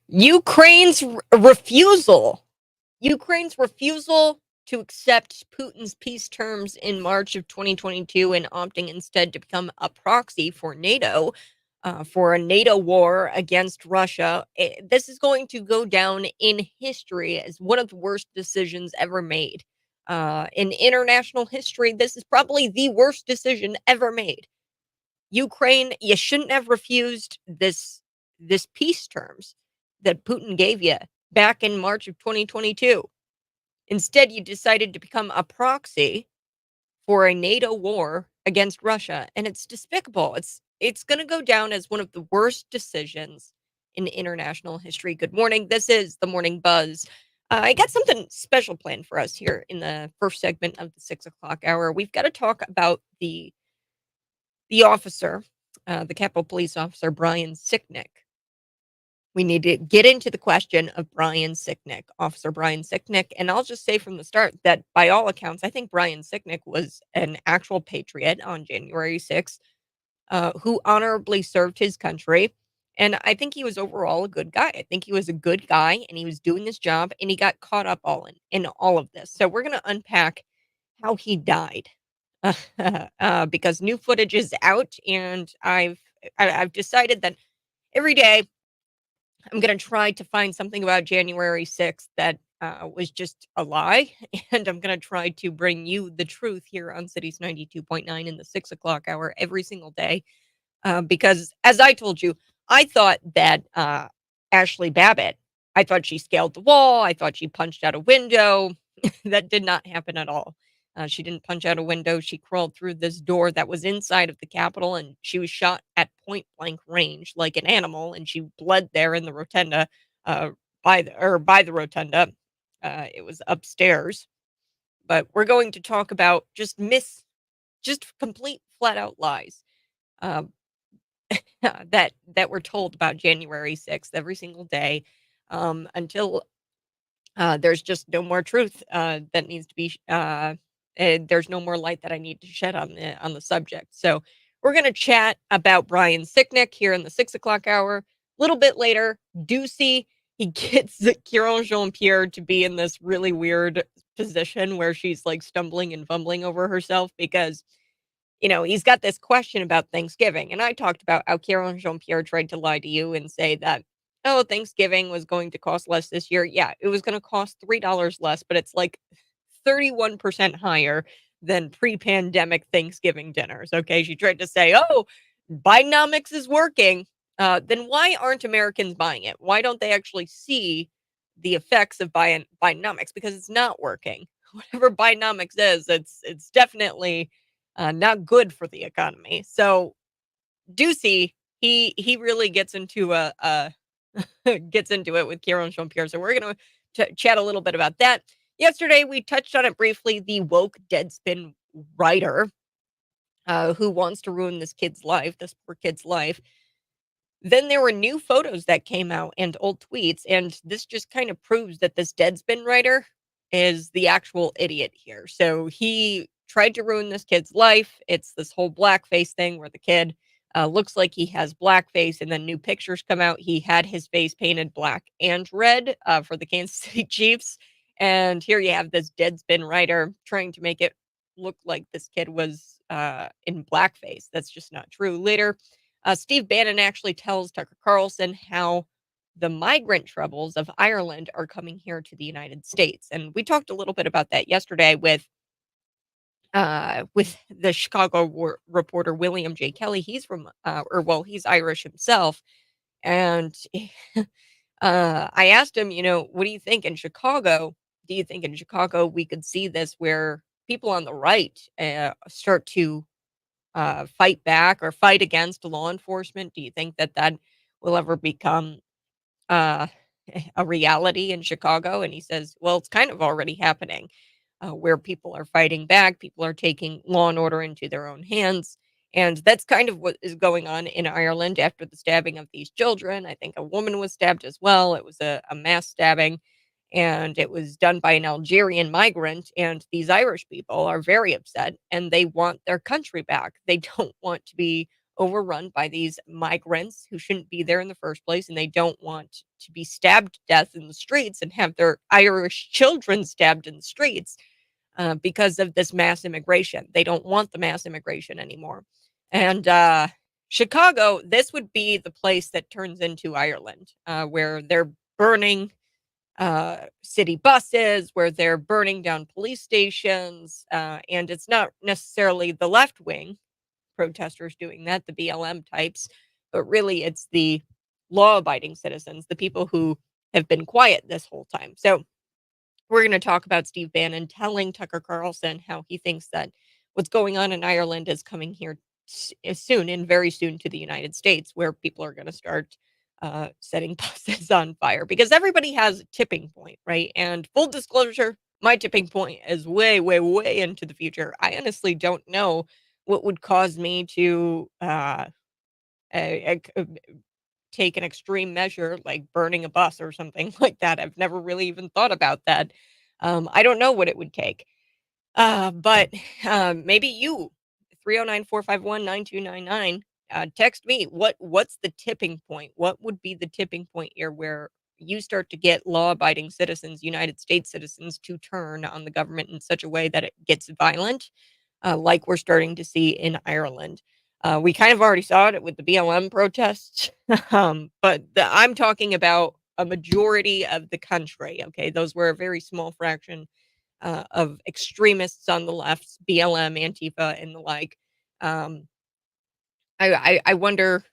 Ukraine's refusal. Ukraine's refusal to accept Putin's peace terms in March of 2022 and opting instead to become a proxy for NATO, for a NATO war against Russia. This is going to go down in history as one of the worst decisions ever made. In international history, this is probably the worst decision ever made. Ukraine, you shouldn't have refused this peace terms that Putin gave you back in March of 2022. Instead, you decided to become a proxy for a NATO war against Russia, and it's despicable. It's going to go down as one of the worst decisions in international history. Good morning. This is the Morning Buzz. I got something special planned for us here in the first segment of the 6 o'clock hour. We've got to talk about the officer, the Capitol Police officer Brian Sicknick. We need to get into the question of Brian Sicknick, Officer Brian Sicknick. And I'll just say from the start that by all accounts, I think Brian Sicknick was an actual patriot on January 6th, who honorably served his country. And I think he was overall a good guy. I think he was a good guy and he was doing his job and he got caught up in all of this. So we're going to unpack how he died. Because new footage is out and I've decided that every day I'm going to try to find something about January 6th that was just a lie. And I'm going to try to bring you the truth here on Cities 92.9 in the 6 o'clock hour every single day. Because as I told you, I thought that Ashley Babbitt, I thought she scaled the wall. I thought she punched out a window. That did not happen at all. She didn't punch out a window. She crawled through this door that was inside of the Capitol, and she was shot at point blank range like an animal, and she bled there in the rotunda. By the rotunda. It was upstairs. But we're going to talk about just complete flat out lies uh, that we're told about January 6th every single day until there's just no more truth that needs to be there's no more light that I need to shed on the subject. So we're going to chat about Brian Sicknick here in the 6 o'clock hour. A little bit later, DOOCY, he gets Karine Jean-Pierre to be in this really weird position where she's like stumbling and fumbling over herself because he's got this question about Thanksgiving. And I talked about how Karine Jean-Pierre tried to lie to you and say that, oh, Thanksgiving was going to cost less this year. Yeah, it was going to cost $3 less, but it's like 31% higher than pre-pandemic Thanksgiving dinners. Okay. She tried to say, oh, Bidenomics is working. Then why aren't Americans buying it? Why don't they actually see the effects of Bidenomics? Because it's not working. Whatever Bidenomics is, it's definitely not good for the economy. So DOOCY, he really gets into gets into it with Karine Jean-Pierre. So we're going to chat a little bit about that. Yesterday, we touched on it briefly. The woke Deadspin writer who wants to ruin this poor kid's life. Then there were new photos that came out and old tweets, and this just kind of proves that this Deadspin writer is the actual idiot here. So he tried to ruin this kid's life. It's this whole blackface thing where the kid looks like he has blackface, and then new pictures come out. He had his face painted black and red for the Kansas City Chiefs. And here you have this Deadspin writer trying to make it look like this kid was in blackface. That's just not true. Later, Steve Bannon actually tells Tucker Carlson how the migrant troubles of Ireland are coming here to the United States. And we talked a little bit about that yesterday with the Chicago reporter William J. Kelly. He's from, he's Irish himself. And I asked him, what do you think in Chicago? Do you think in Chicago we could see this where people on the right start to fight back or fight against law enforcement? Do you think that will ever become uh, a reality in Chicago? And he says, well, it's kind of already happening where people are fighting back. People are taking law and order into their own hands. And that's kind of what is going on in Ireland after the stabbing of these children. I think a woman was stabbed as well. It was a mass stabbing, and it was done by an Algerian migrant. And these Irish people are very upset and they want their country back. They don't want to be overrun by these migrants who shouldn't be there in the first place, and they don't want to be stabbed to death in the streets and have their Irish children stabbed in the streets because of this mass immigration. They don't want the mass immigration anymore. And Chicago, this would be the place that turns into Ireland, where they're burning city buses, where they're burning down police stations. And it's not necessarily the left wing protesters doing that, the BLM types, but really it's the law abiding citizens, the people who have been quiet this whole time. So we're going to talk about Steve Bannon telling Tucker Carlson how he thinks that what's going on in Ireland is coming here soon and very soon to the United States, where people are going to start setting buses on fire because everybody has a tipping point, right? And full disclosure, my tipping point is way, way, way into the future. I honestly don't know what would cause me to take an extreme measure like burning a bus or something like that. I've never really even thought about that. I don't know what it would take. But maybe you 309-451-9299 text me what's the tipping point? What would be the tipping point here where you start to get law-abiding citizens, United States citizens, to turn on the government in such a way that it gets violent, like we're starting to see in Ireland. We kind of already saw it with the BLM protests, but I'm talking about a majority of the country. Okay, those were a very small fraction of extremists on the left, BLM, Antifa, and the like. Um, I wonder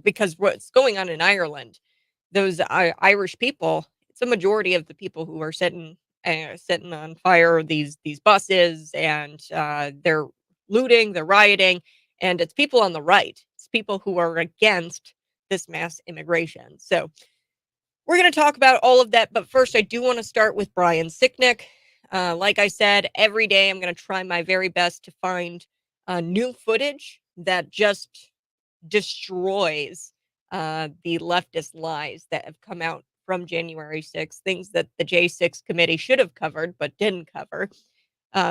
because what's going on in Ireland, those Irish people, it's a majority of the people who are setting on fire these buses, and they're looting, they're rioting, and it's people on the right. It's people who are against this mass immigration. So we're going to talk about all of that, but first, I do want to start with Brian Sicknick. Like I said, every day I'm going to try my very best to find new footage that just destroys the leftist lies that have come out from January 6th, things that the J6 committee should have covered but didn't cover.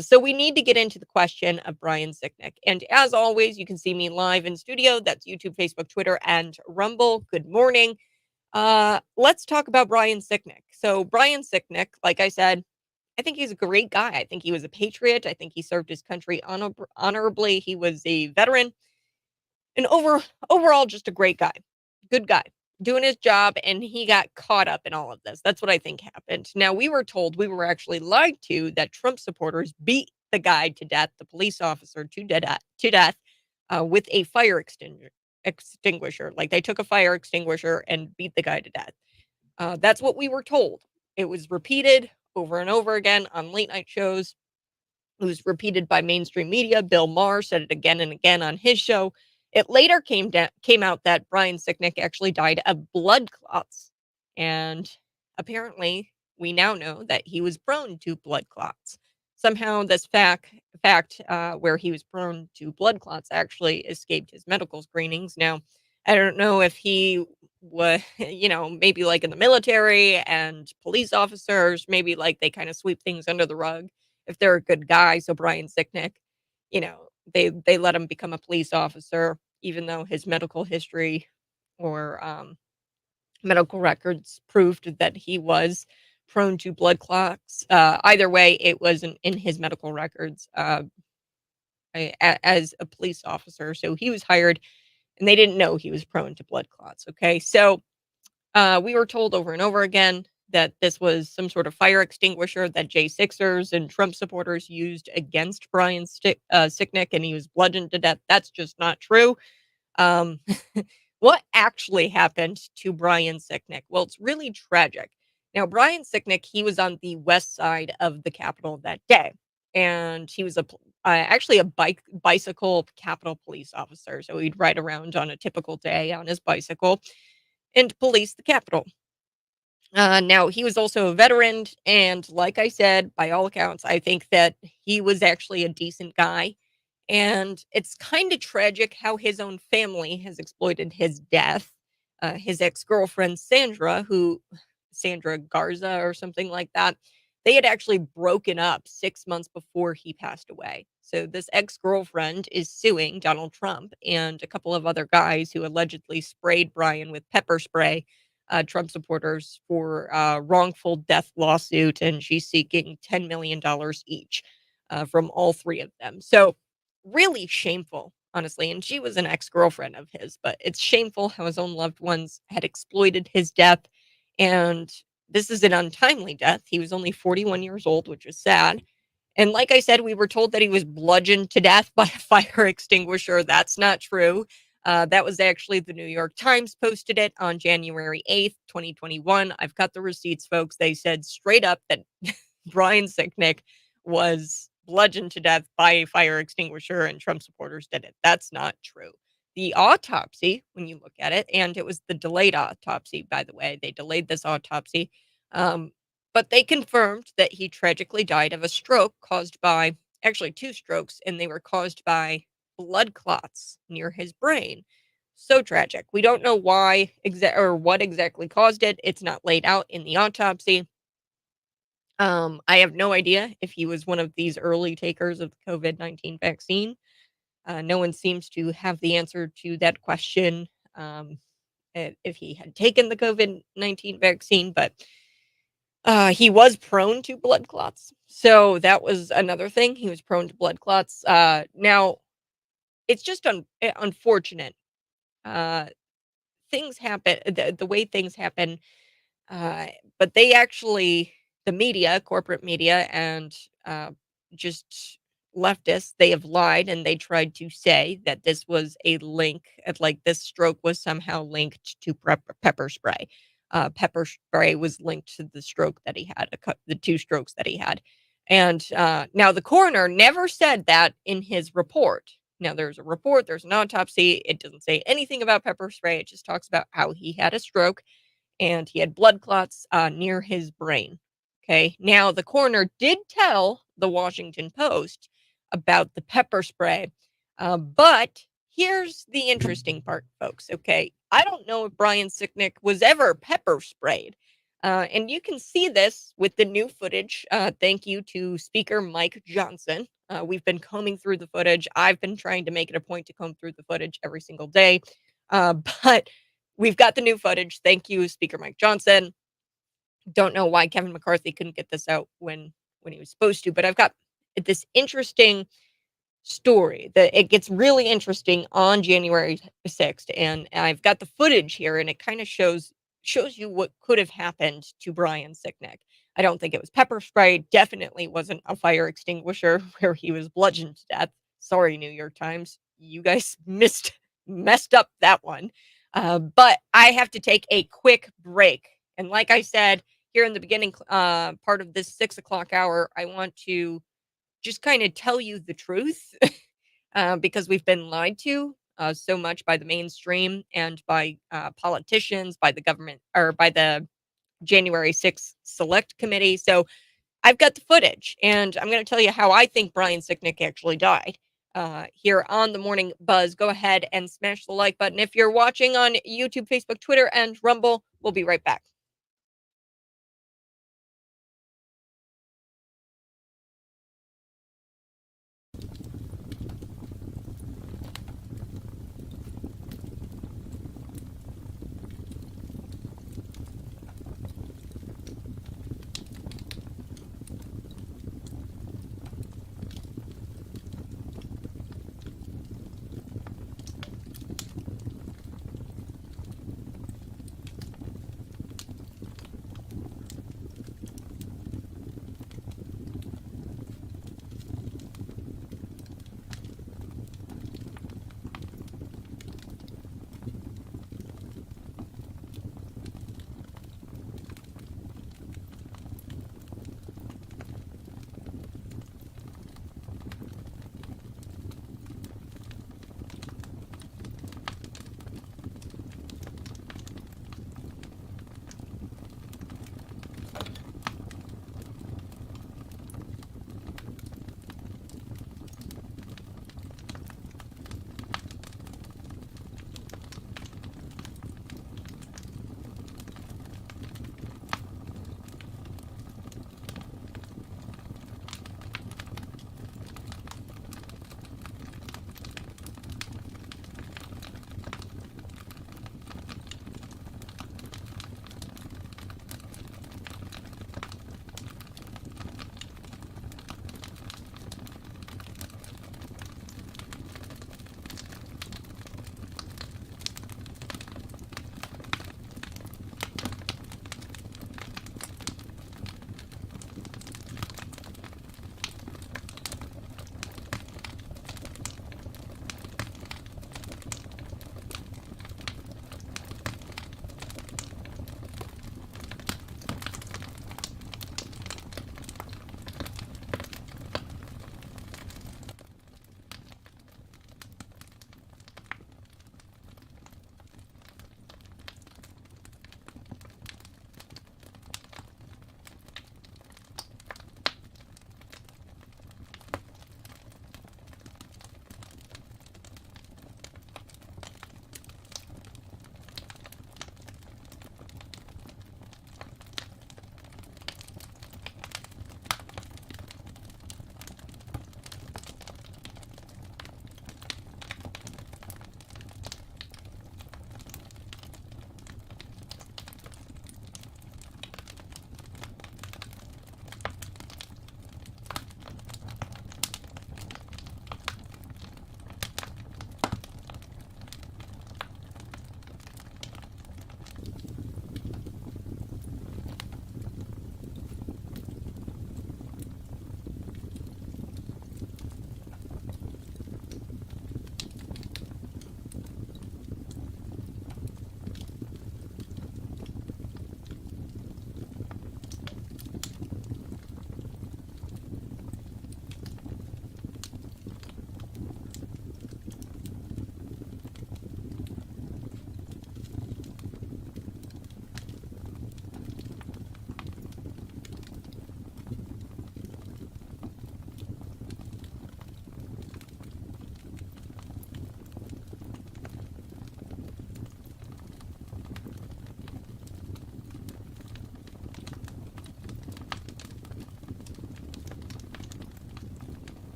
So we need to get into the question of Brian Sicknick. And as always, you can see me live in studio. That's YouTube, Facebook, Twitter, and Rumble. Good morning. Let's talk about Brian Sicknick. So Brian Sicknick, like I said, I think he's a great guy. I think he was a patriot. I think he served his country honorably. He was a veteran and overall just a great guy. Good guy. Doing his job, and he got caught up in all of this. That's what I think happened. Now, we were told, we were actually lied to, that Trump supporters beat the guy to death, the police officer to death with a fire extinguisher. Like they took a fire extinguisher and beat the guy to death. That's what we were told. It was repeated over and over again on late night shows. It was repeated by mainstream media. Bill Maher said it again and again on his show. It later came out that Brian Sicknick actually died of blood clots. And apparently, we now know that he was prone to blood clots. Somehow, this fact where he was prone to blood clots actually escaped his medical screenings. Now, I don't know if he was, maybe like in the military and police officers, maybe like they kind of sweep things under the rug if they're a good guy. So Brian Sicknick, they let him become a police officer, even though his medical history or medical records proved that he was prone to blood clots. Either way, it wasn't in his medical records as a police officer. So he was hired, and they didn't know he was prone to blood clots. Okay, so we were told over and over again that this was some sort of fire extinguisher that J6ers and Trump supporters used against Brian Sicknick, and he was bludgeoned to death. That's just not true. Um, what actually happened to Brian Sicknick? Well, it's really tragic. Now, Brian Sicknick, he was on the west side of the Capitol that day, and he was actually a bicycle Capitol police officer. So he'd ride around on a typical day on his bicycle and police the Capitol. Now, he was also a veteran, and like I said, by all accounts, I think that he was actually a decent guy. And it's kind of tragic how his own family has exploited his death. His ex-girlfriend, Sandra Garza or something like that, they had actually broken up 6 months before he passed away. So this ex-girlfriend is suing Donald Trump and a couple of other guys who allegedly sprayed Brian with pepper spray, Trump supporters, for a wrongful death lawsuit, and she's seeking $10 million each from all three of them. So really shameful, honestly. And she was an ex-girlfriend of his, but it's shameful how his own loved ones had exploited his death. And this is an untimely death. He was only 41 years old, which is sad. And like I said, we were told that he was bludgeoned to death by a fire extinguisher. That's not true. That was actually the New York Times posted it on January 8th, 2021. I've got the receipts, folks. They said straight up that Brian Sicknick was bludgeoned to death by a fire extinguisher and Trump supporters did it. That's not true. The autopsy, when you look at it, and it was the delayed autopsy, by the way, they delayed this autopsy, but they confirmed that he tragically died of a stroke caused by, actually two strokes, and they were caused by blood clots near his brain. So tragic. We don't know why or what exactly caused it. It's not laid out in the autopsy. I have no idea if he was one of these early takers of the COVID-19 vaccine. No one seems to have the answer to that question, if he had taken the COVID-19 vaccine, but he was prone to blood clots. So that was another thing. He was prone to blood clots. Now, it's just unfortunate. Uh, Things happen, the way things happen. Uh, but they actually, the media, corporate media, and just leftists, they have lied and they tried to say that this was a link, like this stroke was somehow linked to pepper spray. Pepper spray was linked to the stroke that he had, the two strokes that he had. And now the coroner never said that in his report. Now there's a report, there's an autopsy. It doesn't say anything about pepper spray. It just talks about how he had a stroke and he had blood clots near his brain. Okay. Now, the coroner did tell the Washington Post about the pepper spray. But here's the interesting part, folks. Okay. I don't know if Brian Sicknick was ever pepper sprayed. And you can see this with the new footage. Thank you to Speaker Mike Johnson. We've been combing through the footage. I've been trying to make it a point to comb through the footage every single day. But we've got the new footage. Thank you, Speaker Mike Johnson. Don't know why Kevin McCarthy couldn't get this out when he was supposed to, but I've got this interesting story that it gets really interesting on January 6th, and I've got the footage here, and it kind of shows you what could have happened to Brian Sicknick. I don't think it was pepper spray. Definitely wasn't a fire extinguisher where he was bludgeoned to death. Sorry, New York Times, you guys messed up that one. But I have to take a quick break, and like I said here in the beginning part of this 6 o'clock hour, I want to just kind of tell you the truth because we've been lied to so much by the mainstream and by politicians, by the government, or by the January 6th Select Committee. So I've got the footage, and I'm going to tell you how I think Brian Sicknick actually died. Here on the Morning Buzz, go ahead and smash the like button. If you're watching on YouTube, Facebook, Twitter, and Rumble, we'll be right back.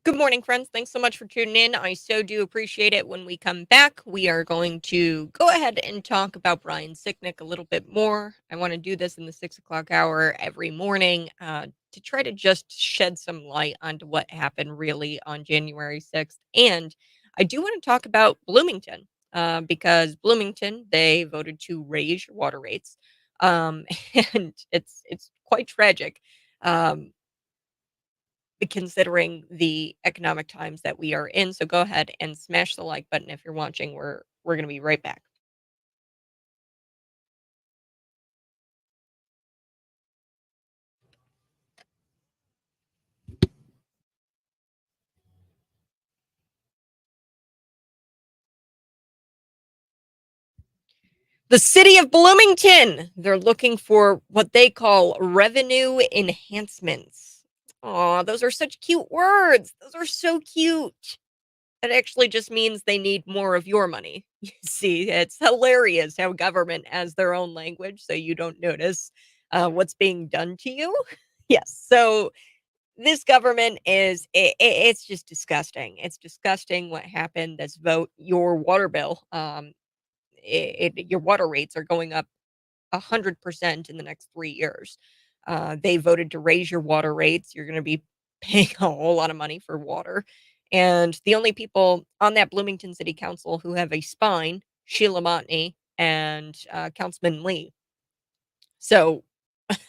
Good morning, friends. Thanks so much for tuning in. I so do appreciate it. When we come back, we are going to go ahead and talk about Brian Sicknick a little bit more. I want to do this in the 6 o'clock hour every morning to try to just shed some light onto what happened really on January 6th. And I do want to talk about Bloomington because Bloomington, they voted to raise water rates. Um, and it's quite tragic. Um, considering the economic times that we are in. So go ahead and smash the like button if you're watching. We're going to be right back. The city of Bloomington, they're looking for what they call revenue enhancements. Aw, those are such cute words. Those are so cute. It actually just means they need more of your money. You see, it's hilarious how government has their own language so you don't notice what's being done to you. Yes. So this government is it's just disgusting. It's disgusting what happened. This vote, your water bill, your water rates are going up 100% in the next 3 years. They voted to raise your water rates. You're going to be paying a whole lot of money for water. And the only people on that Bloomington City Council who have a spine, Sheila Montney and Councilman Lee. So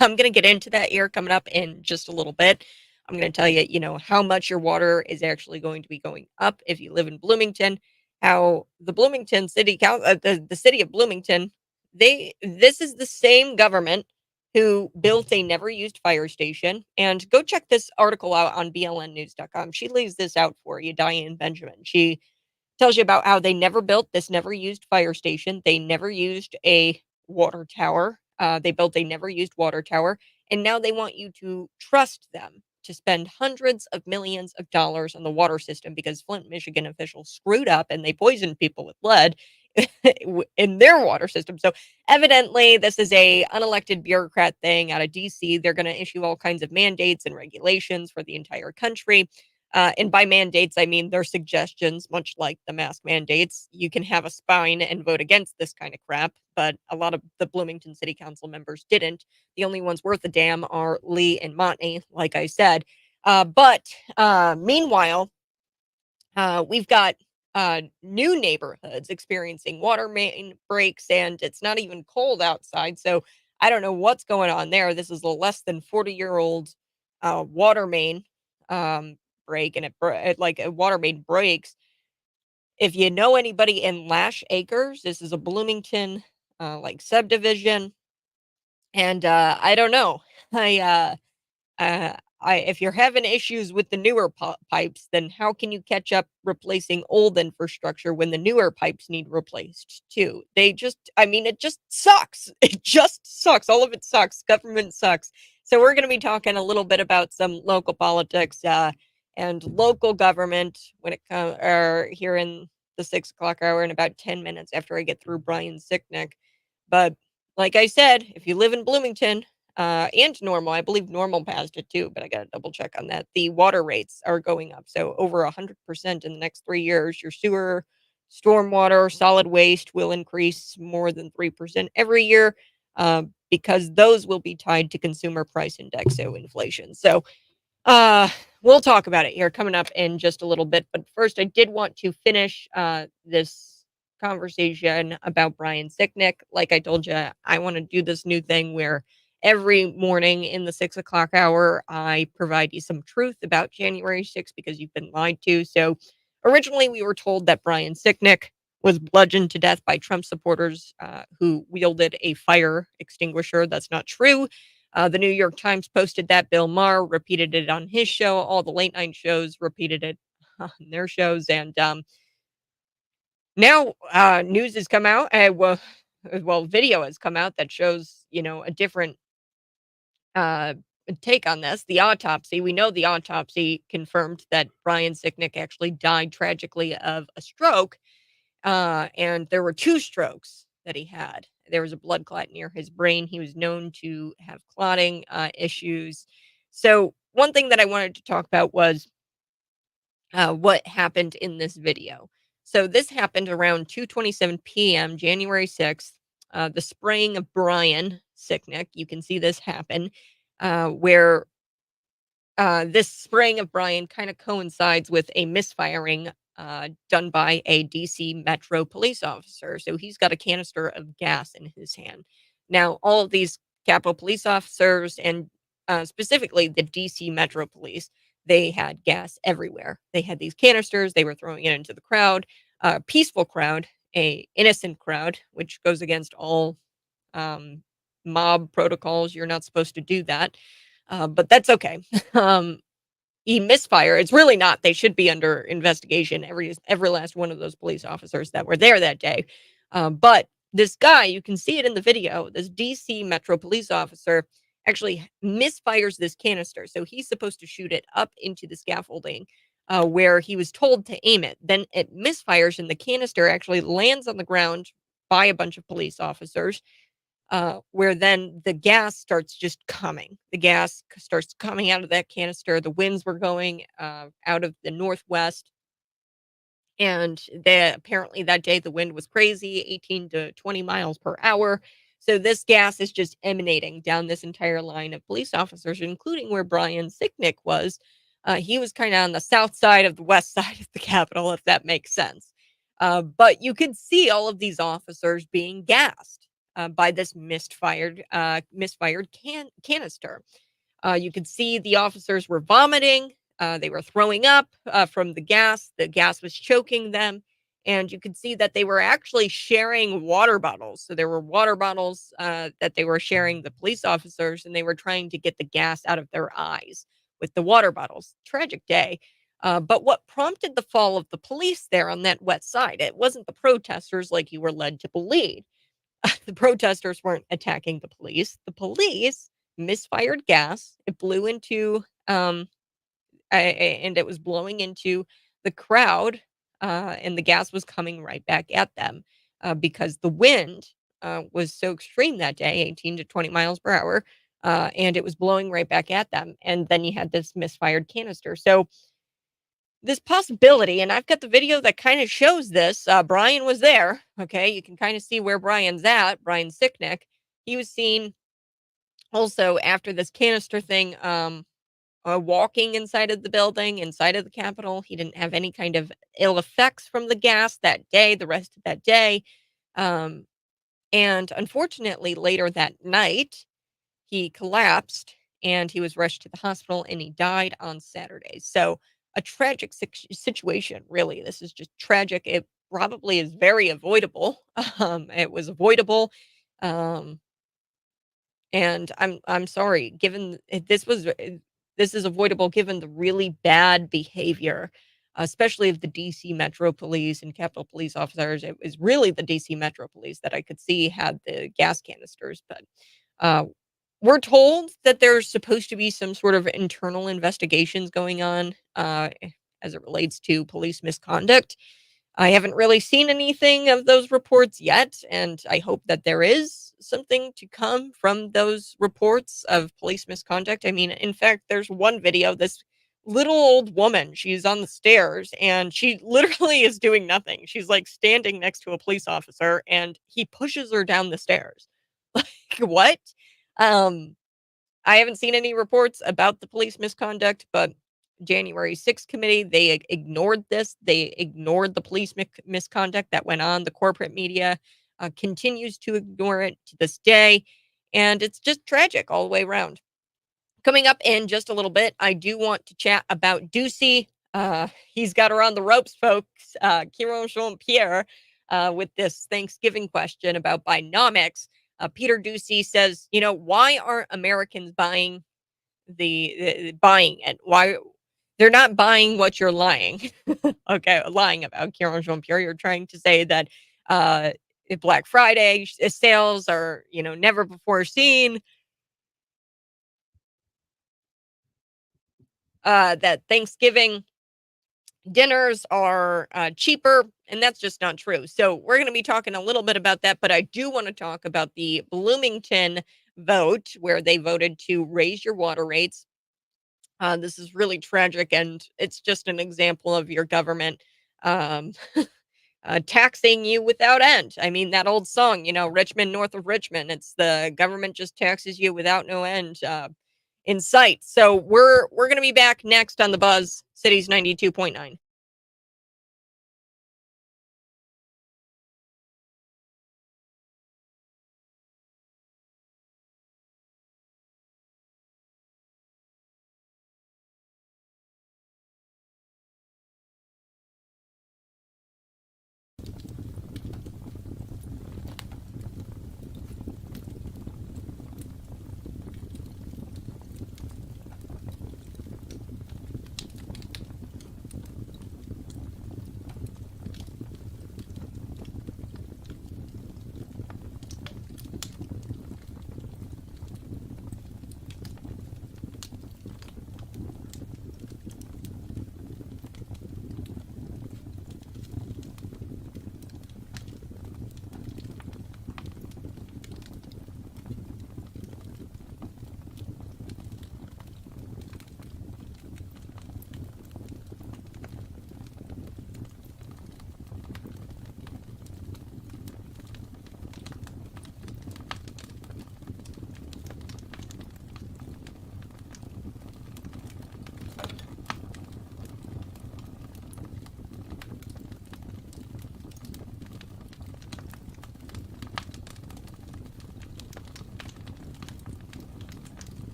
I'm gonna get into that here coming up in just a little bit. I'm gonna tell you, how much your water is actually going to be going up if you live in Bloomington. How the Bloomington City Council, the city of Bloomington, this is the same government who built a never used fire station. And go check this article out on blnnews.com. She lays this out for you, Diane Benjamin. She tells you about how they never built this never used fire station. They never used a water tower. They built a never used water tower. And now they want you to trust them to spend hundreds of millions of dollars on the water system because Flint, Michigan officials screwed up and they poisoned people with lead in their water system. So evidently this is a unelected bureaucrat thing out of DC. They're going to issue all kinds of mandates and regulations for the entire country. And by mandates, I mean their suggestions, much like the mask mandates. You can have a spine and vote against this kind of crap, but a lot of the Bloomington City Council members didn't. The only ones worth a damn are Lee and Montney, like I said. But meanwhile, we've got new neighborhoods experiencing water main breaks, and it's not even cold outside. So I don't know what's going on there. This is a less than 40-year-old water main um, break, and like a water main breaks. If you know anybody in Lash Acres, this is a Bloomington like subdivision, and I don't know. I if you're having issues with the newer pipes, then how can you catch up replacing old infrastructure when the newer pipes need replaced too? I mean, it just sucks. It just sucks. All of it sucks. Government sucks. So we're going to be talking a little bit about some local politics and local government when it comes or here in the 6 o'clock hour in about 10 minutes after I get through Brian Sicknick. But like I said, if you live in Bloomington, and Normal. I believe Normal passed it too, but I got to double check on that. The water rates are going up. So over 100% in the next 3 years. Your sewer, stormwater, solid waste will increase more than 3% every year because those will be tied to consumer price index, so inflation. So uh, we'll talk about it here coming up in just a little bit. But first, I did want to finish this conversation about Brian Sicknick. Like I told you, I want to do this new thing where every morning in the 6 o'clock hour, I provide you some truth about January 6th because you've been lied to. So originally, we were told that Brian Sicknick was bludgeoned to death by Trump supporters who wielded a fire extinguisher. That's not true. The New York Times posted that. Bill Maher repeated it on his show. All the late night shows repeated it on their shows. And now news has come out. Video has come out that shows, a different uh, take on this. The autopsy. We know the autopsy confirmed that Brian Sicknick actually died tragically of a stroke. And there were two strokes that he had. There was a blood clot near his brain. He was known to have clotting issues. So, one thing that I wanted to talk about was what happened in this video. So this happened around 2:27 p.m., January 6th. The spraying of Brian Sicknick. You can see this happen, where this spraying of Brian kind of coincides with a misfiring done by a DC Metro police officer. So he's got a canister of gas in his hand. Now, all of these Capitol police officers and specifically the DC Metro Police, they had gas everywhere. They had these canisters. They were throwing it into the crowd, a peaceful crowd, a innocent crowd, which goes against all um, mob protocols. You're not supposed to do that, but that's okay. um, he misfired. It's really not. They should be under investigation. Every last one of those police officers that were there that day. But this guy, you can see it in the video. This DC Metro police officer actually misfires this canister. So he's supposed to shoot it up into the scaffolding, where he was told to aim it. Then it misfires, and the canister actually lands on the ground by a bunch of police officers, where then the gas starts just coming. The gas starts coming out of that canister. The winds were going out of the northwest. And apparently that day the wind was crazy, 18 to 20 miles per hour. So this gas is just emanating down this entire line of police officers, including where Brian Sicknick was. He was kind of on the south side of the west side of the Capitol, if that makes sense. But you could see all of these officers being gassed by this misfired canister. You could see the officers were vomiting. They were throwing up from the gas. The gas was choking them. And you could see that they were actually sharing water bottles. So there were water bottles that they were sharing, the police officers, and they were trying to get the gas out of their eyes with the water bottles. Tragic day. But what prompted the fall of the police there on that wet side? It wasn't the protesters like you were led to believe. The protesters weren't attacking the police. The police misfired gas. It blew into, and it was blowing into the crowd, and the gas was coming right back at them because the wind was so extreme that day, 18 to 20 miles per hour, and it was blowing right back at them. And then you had this misfired canister. So this possibility, and I've got the video that kind of shows this. Brian was there. Okay, you can kind of see where Brian's at. Brian Sicknick. He was seen also after this canister thing, walking inside of the building, inside of the Capitol. He didn't have any kind of ill effects from the gas that day, the rest of that day. Um, and unfortunately, later that night, he collapsed and he was rushed to the hospital and he died on Saturday. So, a tragic situation, really. This is just tragic. It probably is very avoidable. It was avoidable. Um, and I'm sorry, given this is avoidable given the really bad behavior, especially of the DC Metro Police and Capitol Police officers. It was really the DC Metro Police that I could see had the gas canisters, but uh, we're told that there's supposed to be some sort of internal investigations going on as it relates to police misconduct. I haven't really seen anything of those reports yet, and I hope that there is something to come from those reports of police misconduct. I mean, in fact, there's one video, this little old woman, she's on the stairs and she literally is doing nothing. She's like standing next to a police officer and he pushes her down the stairs. Like, what? Um, I haven't seen any reports about the police misconduct, but January 6th committee, they ignored this. They ignored the police misconduct that went on. The corporate media continues to ignore it to this day. And it's just tragic all the way around. Coming up in just a little bit, I do want to chat about DOOCY. He's got her on the ropes, folks. Karine Jean-Pierre, with this Thanksgiving question about Bidenomics. Peter DOOCY says, why aren't Americans buying buying it? Why they're not buying what you're lying? Okay, lying about Karine Jean-Pierre. You're trying to say that Black Friday sales are, never before seen. That Thanksgiving dinners are cheaper, and that's just not true. So we're going to be talking a little bit about that, but I do want to talk about the Bloomington vote where they voted to raise your water rates This is really tragic, and it's just an example of your government um, taxing you without end. I mean, that old song, Richmond, north of Richmond. It's the government just taxes you without no end in sight. So we're gonna be back next on the Buzz Cities 92.9.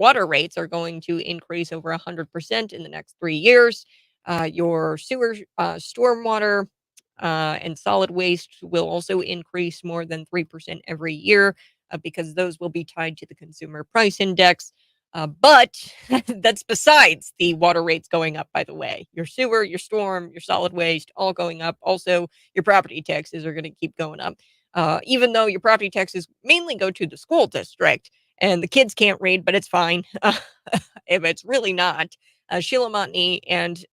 water rates are going to increase over 100% in the next 3 years. Your sewer, stormwater, and solid waste will also increase more than 3% every year, because those will be tied to the consumer price index. But that's besides the water rates going up, by the way. Your sewer, your storm, your solid waste, all going up. Also, your property taxes are going to keep going up. Even though your property taxes mainly go to the school district and the kids can't read, but it's fine. If it's really not. Sheila Montney and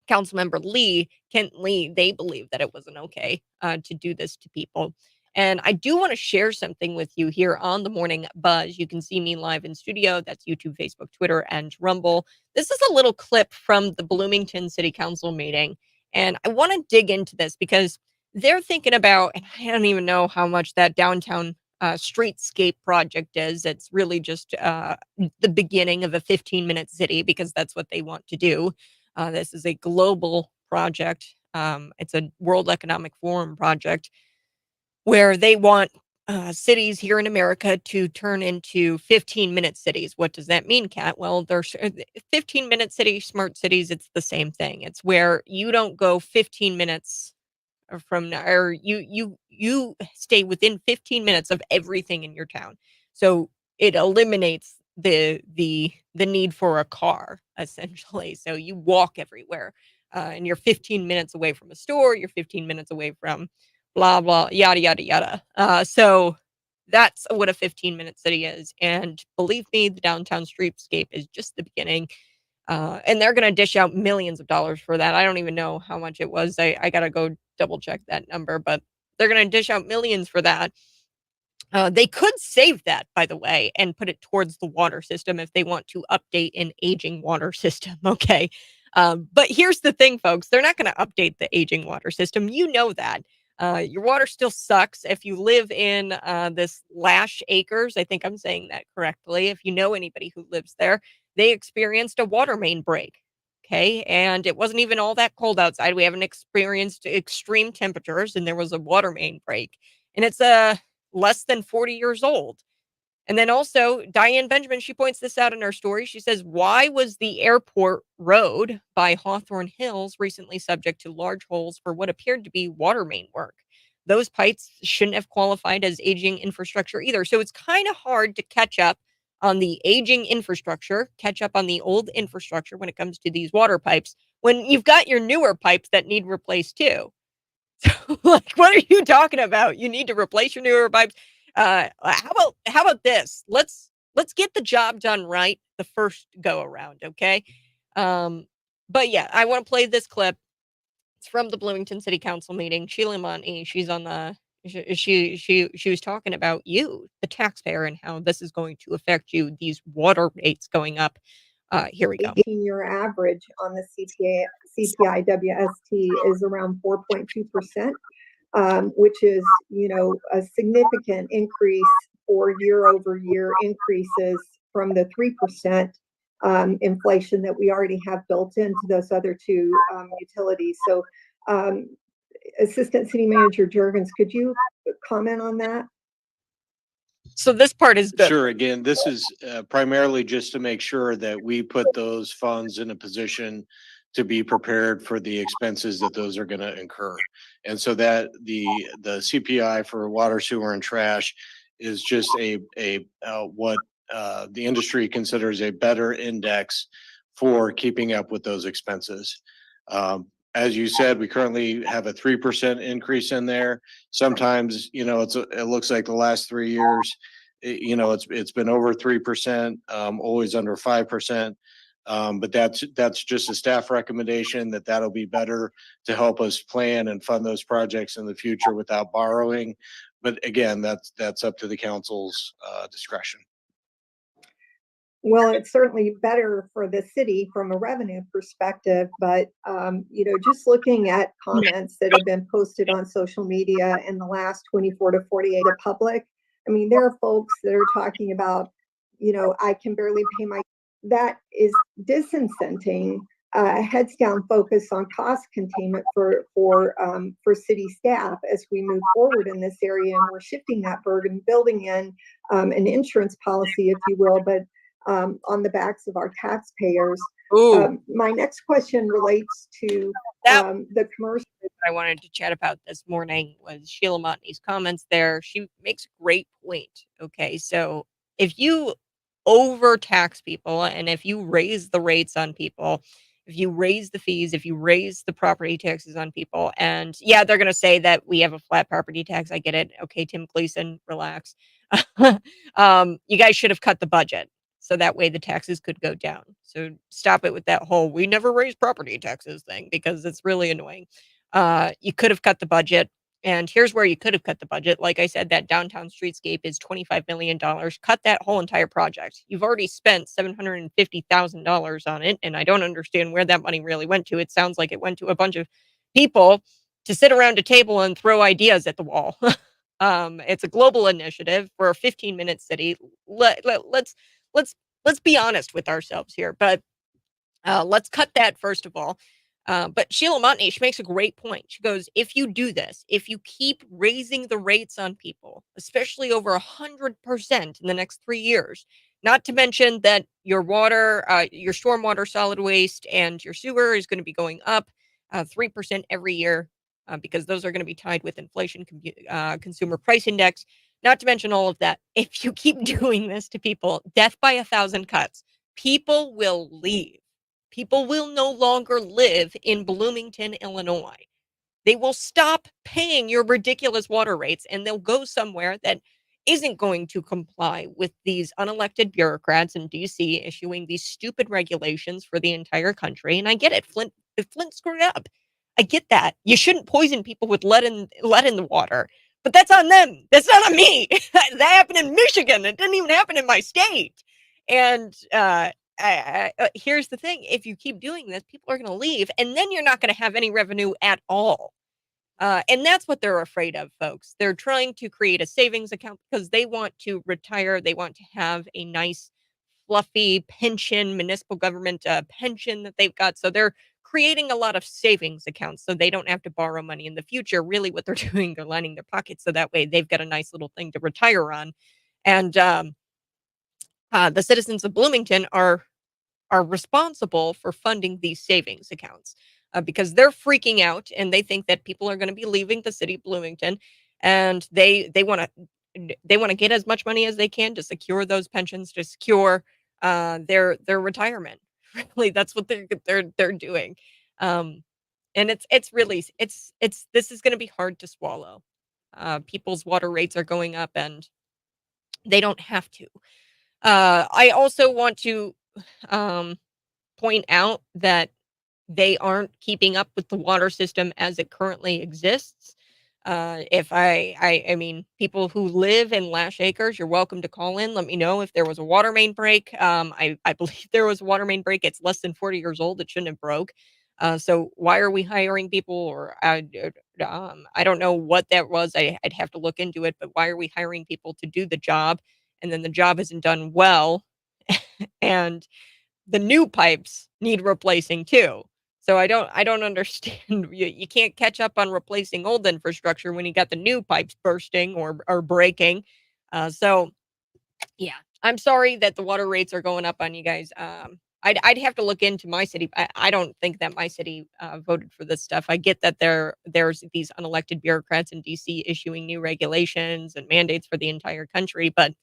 Councilmember Lee, Kent Lee, they believe that it wasn't okay to do this to people. And I do want to share something with you here on the Morning Buzz. You can see me live in studio. That's YouTube, Facebook, Twitter, and Rumble. This is a little clip from the Bloomington City Council meeting. And I want to dig into this because they're thinking about, and I don't even know how much that downtown streetscape project is. It's really just the beginning of a 15-minute city because that's what they want to do. This is a global project. It's a World Economic Forum project where they want cities here in America to turn into 15-minute cities. What does that mean, Kat? Well, there's 15-minute cities, smart cities. It's the same thing. It's where you don't go 15 minutes from now, or you stay within 15 minutes of everything in your town. So it eliminates the need for a car, essentially. So you walk everywhere, and you're 15 minutes away from a store. You're 15 minutes away from blah blah yada yada yada. So that's what a 15-minute city is. And believe me, the downtown streetscape is just the beginning. And they're going to dish out millions of dollars for that. I don't even know how much it was. I got to go double check that number, but they're going to dish out millions for that. They could save that, by the way, and put it towards the water system if they want to update an aging water system. Okay. But here's the thing, folks. They're not going to update the aging water system. You know that. Your water still sucks. If you live in this Lash Acres, I think I'm saying that correctly. If you know anybody who lives there, they experienced a water main break. Okay. And it wasn't even all that cold outside. We haven't experienced extreme temperatures, and there was a water main break. And it's less than 40 years old. And then also, Diane Benjamin, she points this out in her story. She says, why was the airport road by Hawthorne Hills recently subject to large holes for what appeared to be water main work? Those pipes shouldn't have qualified as aging infrastructure either. So it's kind of hard to catch up on the aging infrastructure, catch up on the old infrastructure when it comes to these water pipes, when you've got your newer pipes that need replaced too. Like, what are you talking about? You need to replace your newer pipes. How about this? Let's get the job done right the first go around, okay? But yeah, I want to play this clip. It's from the Bloomington City Council meeting. Sheila Montney, she's on the she was talking about you, the taxpayer, and how this is going to affect you. These water rates going up. Here we go. 18-year average on the CPI WST is around 4.2%, which is, a significant increase for year-over-year increases from the 3% inflation that we already have built into those other two utilities. So, Assistant City Manager Juergens, could you comment on that? So this part is good. Sure. Again, this is primarily just to make sure that we put those funds in a position to be prepared for the expenses that those are going to incur. And so that the CPI for water, sewer, and trash is just what the industry considers a better index for keeping up with those expenses. As you said, we currently have a 3% increase in there. Sometimes, it looks like the last 3 years, it's been over 3%, always under 5%. But that's just a staff recommendation that'll be better to help us plan and fund those projects in the future without borrowing. But again, that's up to the council's discretion. Well, it's certainly better for the city from a revenue perspective, but just looking at comments that have been posted on social media in the last 24 to 48 of public, I mean, there are folks that are talking about, I can barely pay that is disincenting heads down focus on cost containment for city staff as we move forward in this area, and we're shifting that burden, building in an insurance policy, if you will, but on the backs of our taxpayers. My next question relates to the commercial. I wanted to chat about this morning was Sheila Montney's comments there. She makes a great point. Okay, so if you overtax people and if you raise the rates on people, if you raise the fees, if you raise the property taxes on people, and yeah, they're going to say that we have a flat property tax. I get it. Okay, Tim Gleason, relax. You guys should have cut the budget so that way the taxes could go down. So stop it with that whole we never raise property taxes thing because it's really annoying. You could have cut the budget. And here's where you could have cut the budget. Like I said, that downtown streetscape is $25 million. Cut that whole entire project. You've already spent $750,000 on it. And I don't understand where that money really went to. It sounds like it went to a bunch of people to sit around a table and throw ideas at the wall. It's a global initiative for a 15-minute city. Let's be honest with ourselves here. But let's cut that first of all. But Sheila Montney, she makes a great point. She goes, if you do this, if you keep raising the rates on people, especially over 100% in the next 3 years, not to mention that your water, your stormwater, solid waste, and your sewer is going to be going up 3% every year because those are going to be tied with inflation, consumer price index, not to mention all of that. If you keep doing this to people, death by 1,000 cuts, people will leave. People will no longer live in Bloomington, Illinois. They will stop paying your ridiculous water rates and they'll go somewhere that isn't going to comply with these unelected bureaucrats in DC issuing these stupid regulations for the entire country. And I get it. Flint screwed up. I get that. You shouldn't poison people with lead in the water. But that's on them. That's not on me. That happened in Michigan. It didn't even happen in my state. And here's the thing. If you keep doing this, people are going to leave. And then you're not going to have any revenue at all. And that's what they're afraid of, folks. They're trying to create a savings account because they want to retire. They want to have a nice, fluffy pension, municipal government pension that they've got. So they're creating a lot of savings accounts so they don't have to borrow money in the future. Really, what they're doing, they're lining their pockets so that way they've got a nice little thing to retire on. And the citizens of Bloomington are responsible for funding these savings accounts because they're freaking out and they think that people are going to be leaving the city of Bloomington, and they want to get as much money as they can to secure those pensions, to secure their retirement. Really, that's what they're doing, and it's really this is going to be hard to swallow. People's water rates are going up, and they don't have to. I also want to point out that they aren't keeping up with the water system as it currently exists. If I mean, people who live in Lash Acres, you're welcome to call in. Let me know if there was a water main break. I believe there was a water main break. It's less than 40 years old. It shouldn't have broke. So why are we hiring people? Or I don't know what that was. I'd have to look into it. But why are we hiring people to do the job, and then the job isn't done well, and the new pipes need replacing too? So I don't understand. You can't catch up on replacing old infrastructure when you got the new pipes bursting or breaking. So yeah, I'm sorry that the water rates are going up on you guys. I'd have to look into my city. I don't think that my city voted for this stuff. I get that there's these unelected bureaucrats in DC issuing new regulations and mandates for the entire country, but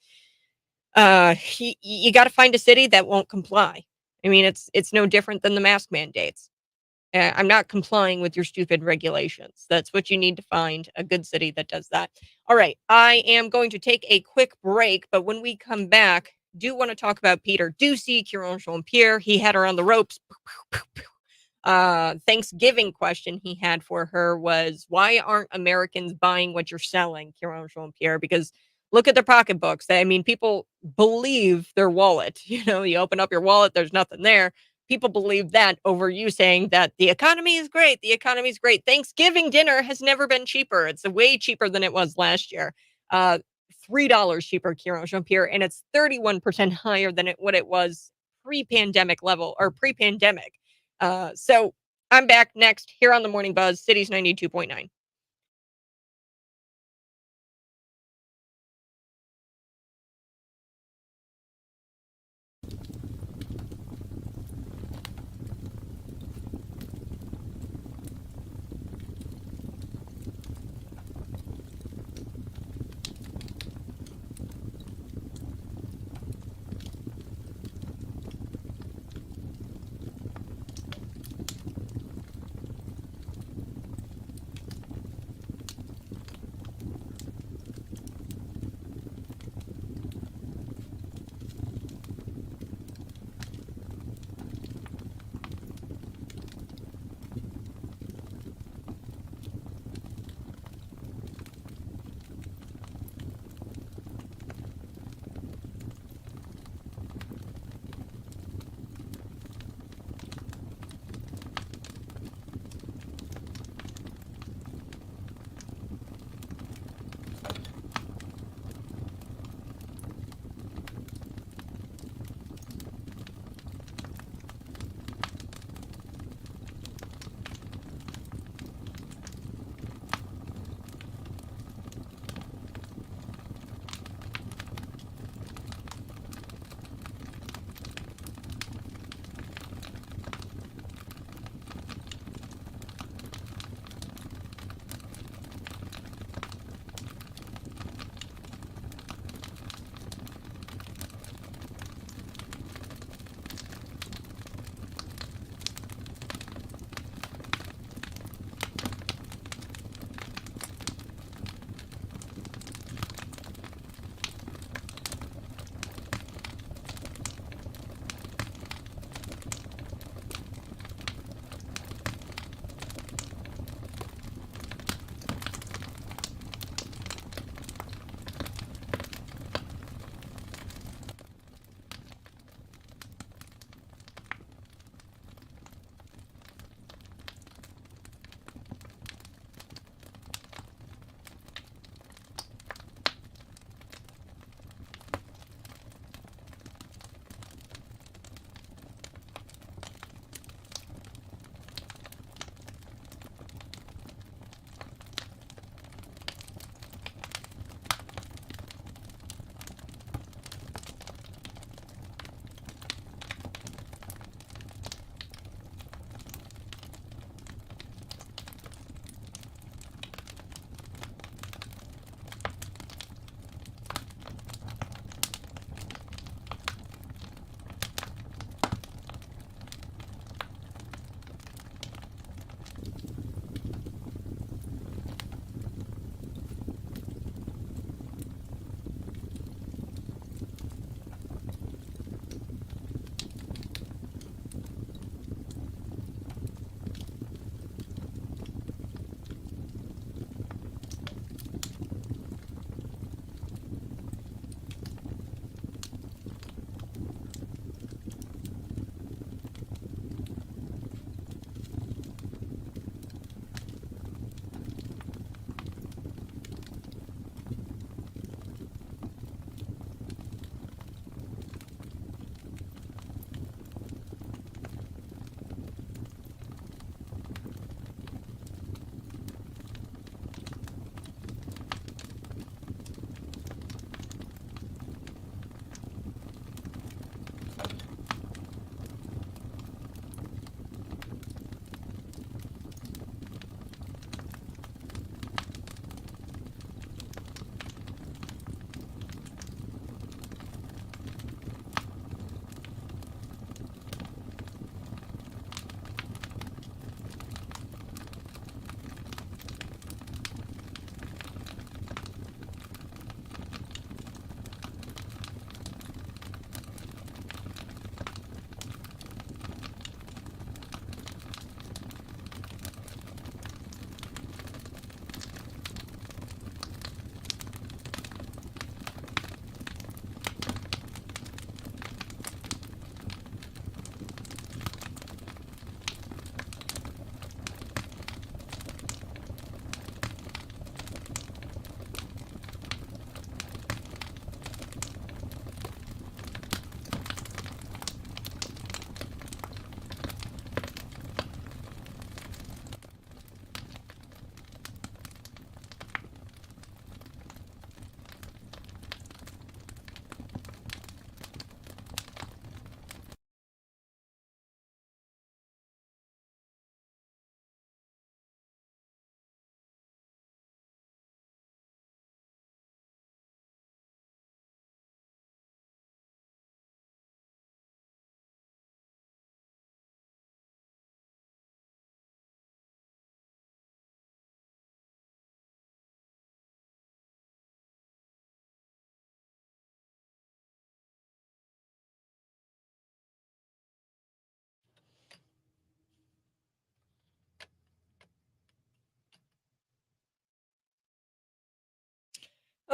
you got to find a city that won't comply. I mean, it's no different than the mask mandates. I'm not complying with your stupid regulations. That's what you need to find, a good city that does that. All right. I am going to take a quick break, but when we come back, do want to talk about Peter DOOCY, Karine Jean-Pierre. He had her on the ropes. Thanksgiving question he had for her was, why aren't Americans buying what you're selling, Karine Jean-Pierre? Because look at their pocketbooks. I mean, people believe their wallet. You know, you open up your wallet, there's nothing there. People believe that over you saying that the economy is great. The economy is great. Thanksgiving dinner has never been cheaper. It's way cheaper than it was last year. $3 cheaper, Karine Jean-Pierre, and it's 31% higher than what it was pre-pandemic level or pre-pandemic. So I'm back next here on the Morning Buzz, Cities 92.9.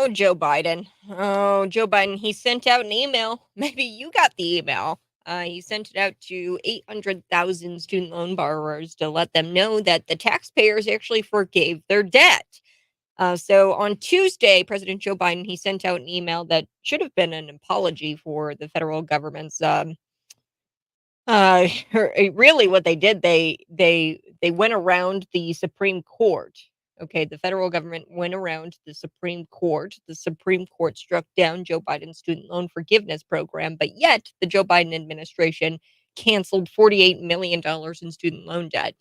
Oh, Joe Biden. Oh, Joe Biden. He sent out an email. Maybe you got the email. He sent it out to 800,000 student loan borrowers to let them know that the taxpayers actually forgave their debt. So on Tuesday, President Joe Biden, he sent out an email that should have been an apology for the federal government's really what they did, they went around the Supreme Court. Okay, the federal government went around the Supreme Court. The Supreme Court struck down Joe Biden's student loan forgiveness program, but yet the Joe Biden administration canceled $48 million in student loan debt,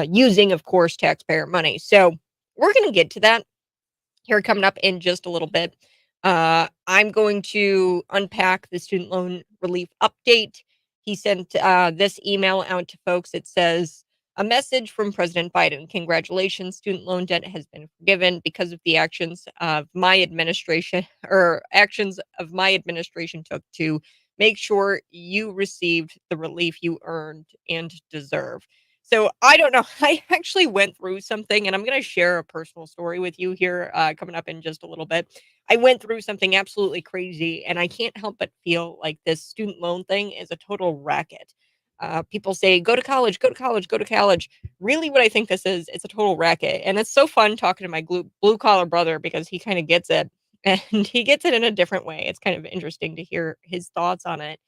using, of course, taxpayer money. So we're going to get to that here coming up in just a little bit. I'm going to unpack the student loan relief update. He sent this email out to folks. It says, a message from President Biden. Congratulations, student loan debt has been forgiven because of the actions of my administration took to make sure you received the relief you earned and deserve. So I don't know. I actually went through something, and I'm going to share a personal story with you here coming up in just a little bit. I went through something absolutely crazy, and I can't help but feel like this student loan thing is a total racket. People say, go to college, go to college, go to college. Really, what I think this is, it's a total racket. And it's so fun talking to my blue collar brother because he kind of gets it, and he gets it in a different way. It's kind of interesting to hear his thoughts on it.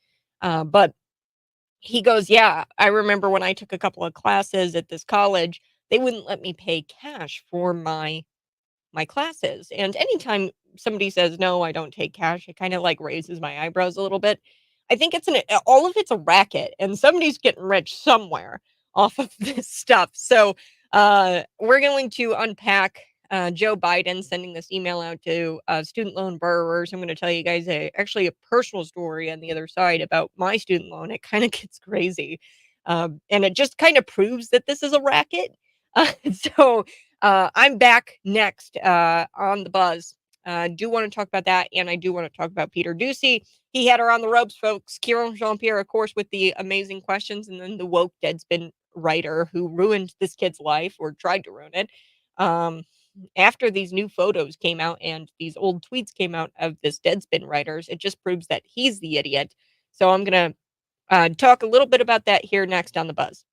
But he goes, yeah, I remember when I took a couple of classes at this college, they wouldn't let me pay cash for my classes. And anytime somebody says, no, I don't take cash, it kind of like raises my eyebrows a little bit. I think all of it's a racket, and somebody's getting rich somewhere off of this stuff. So we're going to unpack Joe Biden sending this email out to student loan borrowers. I'm going to tell you guys actually a personal story on the other side about my student loan. It kind of gets crazy. And it just kind of proves that this is a racket. So I'm back next on the buzz. Do want to talk about that, and I do want to talk about Peter DOOCY. He had her on the ropes, folks. Karine Jean-Pierre, of course, with the amazing questions, and then the woke Deadspin writer who ruined this kid's life or tried to ruin it. After these new photos came out and these old tweets came out of this Deadspin writers, it just proves that he's the idiot. So I'm gonna talk a little bit about that here next on the buzz.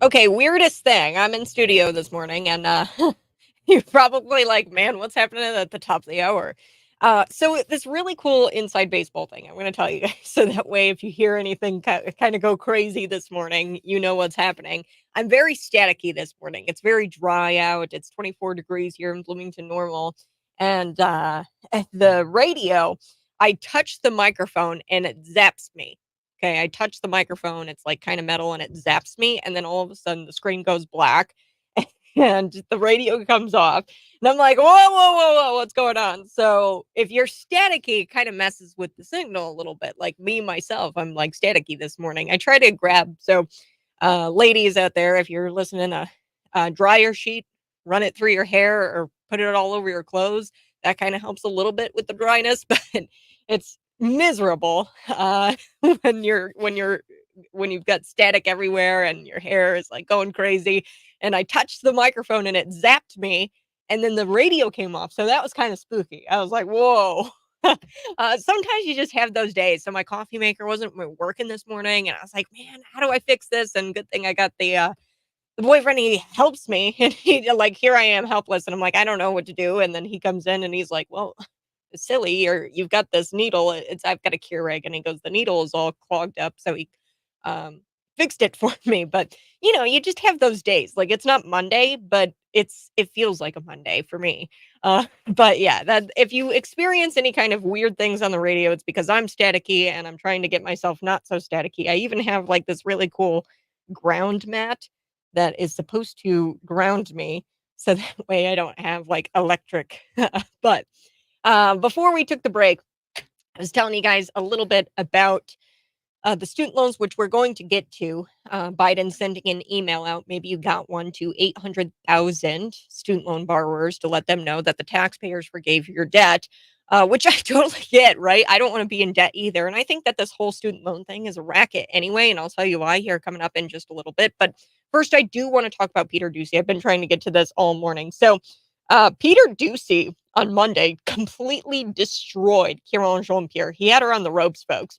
Okay, weirdest thing. I'm in studio this morning, and you're probably like, man, what's happening at the top of the hour? So this really cool inside baseball thing I'm going to tell you guys, so that way if you hear anything kind of go crazy this morning, you know what's happening. I'm very staticky this morning. It's very dry out. It's 24 degrees here in Bloomington normal, and at the radio, I touch the microphone and it zaps me. Okay, I touch the microphone. It's like kind of metal and it zaps me, and then all of a sudden the screen goes black and the radio comes off. And I'm like, whoa, whoa, whoa, whoa, what's going on? So if you're staticky, it kind of messes with the signal a little bit. Like me, myself, I'm like staticky this morning. I try to grab, so ladies out there, if you're listening, a dryer sheet, run it through your hair or put it all over your clothes. That kind of helps a little bit with the dryness, but it's miserable when you've got static everywhere and your hair is like going crazy. And I touched the microphone and it zapped me, and then the radio came off. So that was kind of spooky. I was like, whoa. Sometimes you just have those days. So my coffee maker wasn't working this morning, and I was like, man, how do I fix this? And good thing I got the boyfriend. He helps me, and he like, here I am helpless, and I'm like, I don't know what to do. And then he comes in and he's like, well, it's silly, or you've got this needle. I've got a Keurig, and he goes, the needle is all clogged up. So he um fixed it for me. But you just have those days. Like, it's not Monday, but it feels like a Monday for me. But yeah, that if you experience any kind of weird things on the radio, it's because I'm staticky and I'm trying to get myself not so staticky. I even have like this really cool ground mat that is supposed to ground me, so that way I don't have like electric. But before we took the break, I was telling you guys a little bit about the student loans, which we're going to get to. Biden sending an email out. Maybe you got one to 800,000 student loan borrowers to let them know that the taxpayers forgave your debt, which I totally get, right? I don't want to be in debt either. And I think that this whole student loan thing is a racket anyway. And I'll tell you why here coming up in just a little bit. But first, I do want to talk about Peter DOOCY. I've been trying to get to this all morning. So, Peter DOOCY on Monday completely destroyed Karine Jean-Pierre. He had her on the ropes, folks.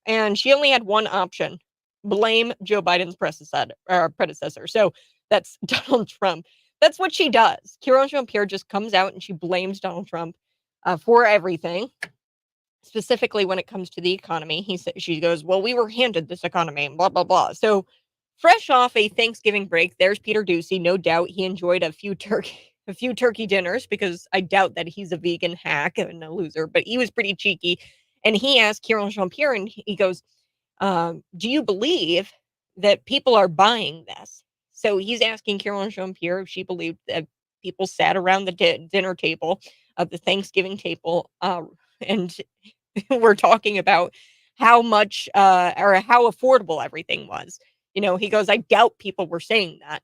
And she only had one option: blame Joe Biden's predecessor. So that's Donald Trump. That's what she does. Karine Jean-Pierre just comes out and she blames Donald Trump for everything, specifically when it comes to the economy. She goes, well, we were handed this economy and blah, blah, blah. So fresh off a Thanksgiving break, there's Peter DOOCY. No doubt he enjoyed a few turkey dinners, because I doubt that he's a vegan hack and a loser, but he was pretty cheeky. And he asked Karine Jean-Pierre, and he goes, do you believe that people are buying this? So he's asking Karine Jean-Pierre if she believed that people sat around the dinner table, the Thanksgiving table, and we're talking about how much or how affordable everything was. He goes, I doubt people were saying that.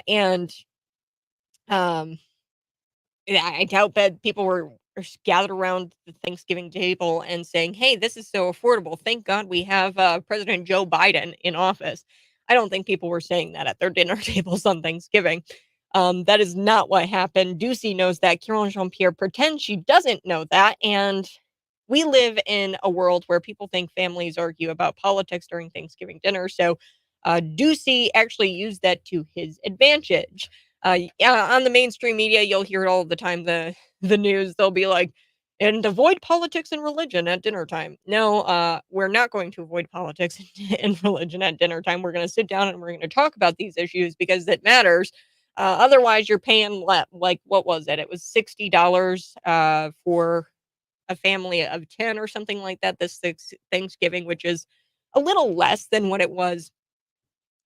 And yeah, I doubt that people were gathered around the Thanksgiving table and saying, hey, this is so affordable. Thank God we have President Joe Biden in office. I don't think people were saying that at their dinner tables on Thanksgiving. That is not what happened. DOOCY knows that. Karine Jean-Pierre pretends she doesn't know that. And we live in a world where people think families argue about politics during Thanksgiving dinner. So DOOCY actually used that to his advantage. On the mainstream media, you'll hear it all the time. The news, they'll be like, and avoid politics and religion at dinner time. No, we're not going to avoid politics and religion at dinner time. We're going to sit down and we're going to talk about these issues because it matters. Otherwise, you're paying like, what was it? It was $60 for a family of 10 or something like that this Thanksgiving, which is a little less than what it was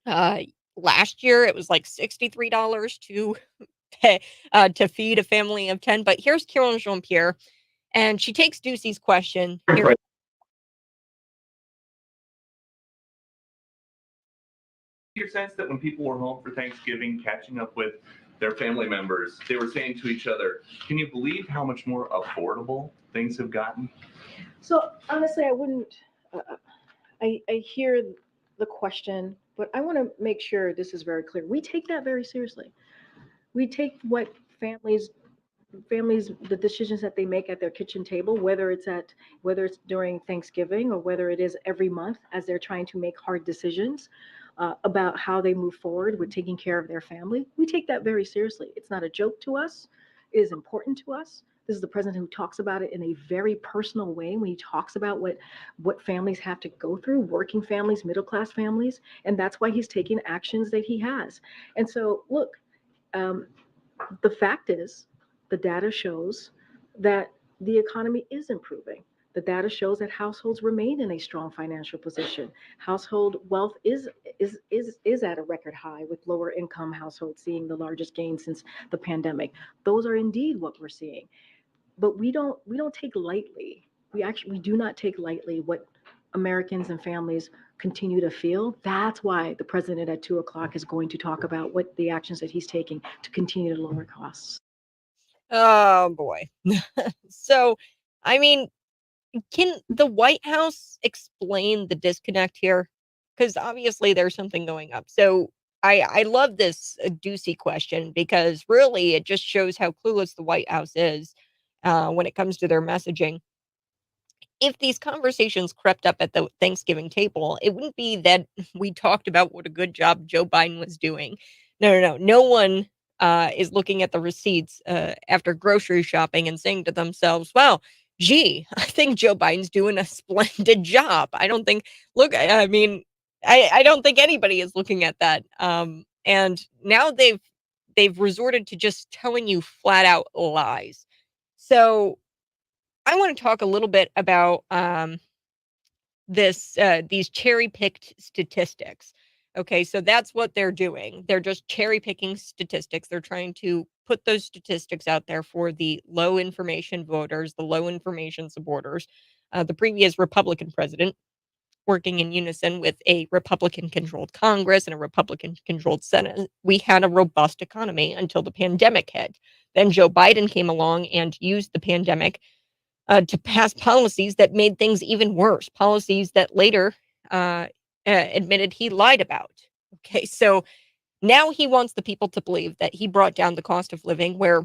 uh, last year. It was like $63 to to feed a family of 10. But here's Karine Jean-Pierre, and she takes DOOCY's question. Your sense that when people were home for Thanksgiving, catching up with their family members, they were saying to each other, can you believe how much more affordable things have gotten? So honestly, I wouldn't, I hear the question, but I want to make sure this is very clear. We take that very seriously. We take what families, the decisions that they make at their kitchen table, whether it's during Thanksgiving or whether it is every month as they're trying to make hard decisions. about how they move forward with taking care of their family. We take that very seriously. It's not a joke to us. It is important to us. This is the president who talks about it in a very personal way when he talks about what families have to go through, working families, middle class families, and that's why he's taking actions that he has. And so, look, the fact is, the data shows that the economy is improving. The data shows that households remain in a strong financial position. Household wealth is at a record high, with lower income households seeing the largest gain since the pandemic. Those are indeed what we're seeing. But we don't take lightly. We do not take lightly what Americans and families continue to feel. That's why the president at 2 o'clock is going to talk about what the actions that he's taking to continue to lower costs. Oh boy. So, I mean, can the White House explain the disconnect here? Because obviously there's something going up. So I love this DOOCY question, because really it just shows how clueless the White House is when it comes to their messaging. If these conversations crept up at the Thanksgiving table, it wouldn't be that we talked about what a good job Joe Biden was doing. No. No one is looking at the receipts after grocery shopping and saying to themselves, wow, gee, I think Joe Biden's doing a splendid job. I don't think, look, I mean, I don't think anybody is looking at that. And now they've resorted to just telling you flat out lies. So I want to talk a little bit about these cherry picked statistics. Okay, so that's what they're doing. They're just cherry picking statistics. They're trying to put those statistics out there for the low information voters, the low information supporters. The previous Republican president, working in unison with a Republican controlled Congress and a Republican controlled Senate, we had a robust economy until the pandemic hit. Then Joe Biden came along and used the pandemic to pass policies that made things even worse, policies that later admitted he lied about. Okay, so now he wants the people to believe that he brought down the cost of living, where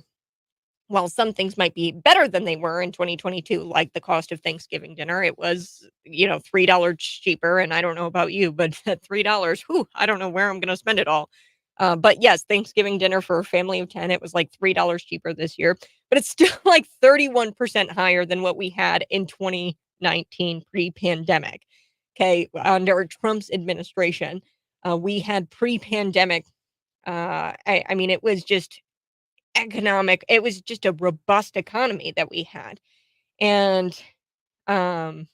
while some things might be better than they were in 2022, like the cost of Thanksgiving dinner, it was, $3 cheaper. And I don't know about you, but at $3, I don't know where I'm going to spend it all. But yes, Thanksgiving dinner for a family of 10, it was like $3 cheaper this year, but it's still like 31% higher than what we had in 2019 pre-pandemic. Okay, under Trump's administration, we had pre-pandemic. I mean, it was just it was just a robust economy that we had. And um,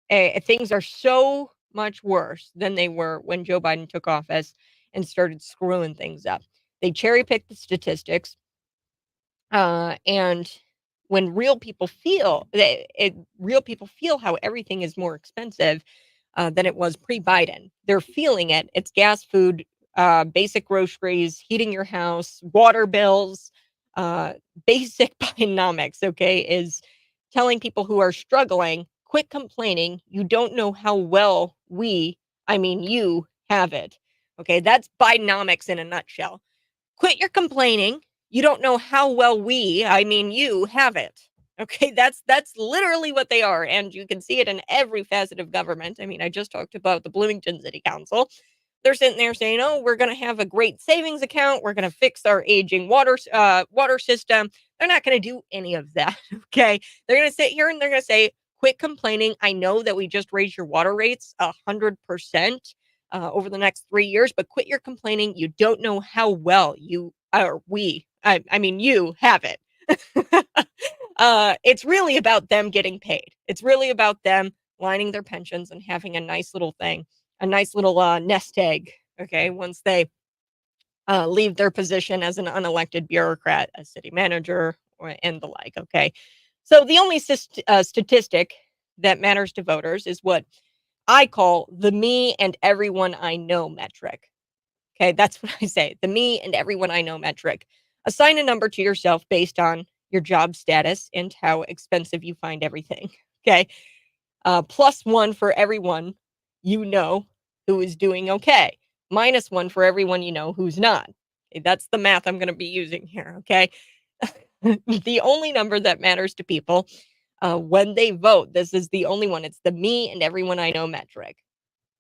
things are so much worse than they were when Joe Biden took office and started screwing things up. They cherry picked the statistics. And when real people feel how everything is more expensive than it was pre-Biden. They're feeling it. It's gas, food, basic groceries, heating your house, water bills, basic Bidenomics, okay, is telling people who are struggling, quit complaining. You don't know how well you have it. Okay, that's Bidenomics in a nutshell. Quit your complaining. You don't know how well you have it. Okay, that's literally what they are, and you can see it in every facet of government. I mean, I just talked about the Bloomington City Council. They're sitting there saying, "Oh, we're going to have a great savings account. We're going to fix our aging water system." They're not going to do any of that. Okay, they're going to sit here and they're going to say, "Quit complaining. I know that we just raised your water rates 100% over the next 3 years, but quit your complaining. You don't know how well you have it." It's really about them getting paid. It's really about them lining their pensions and having a nice little thing, a nice little nest egg. Okay, once they leave their position as an unelected bureaucrat, a city manager, and the like. Okay, so the only statistic that matters to voters is what I call the me and everyone I know metric. Okay, that's what I say, the me and everyone I know metric. Assign a number to yourself based on your job status and how expensive you find everything. Okay, +1 for everyone you know who is doing okay, -1 for everyone you know who's not. Okay, that's the math I'm going to be using here. Okay, the only number that matters to people. When they vote, this is the only one. It's the me and everyone I know metric.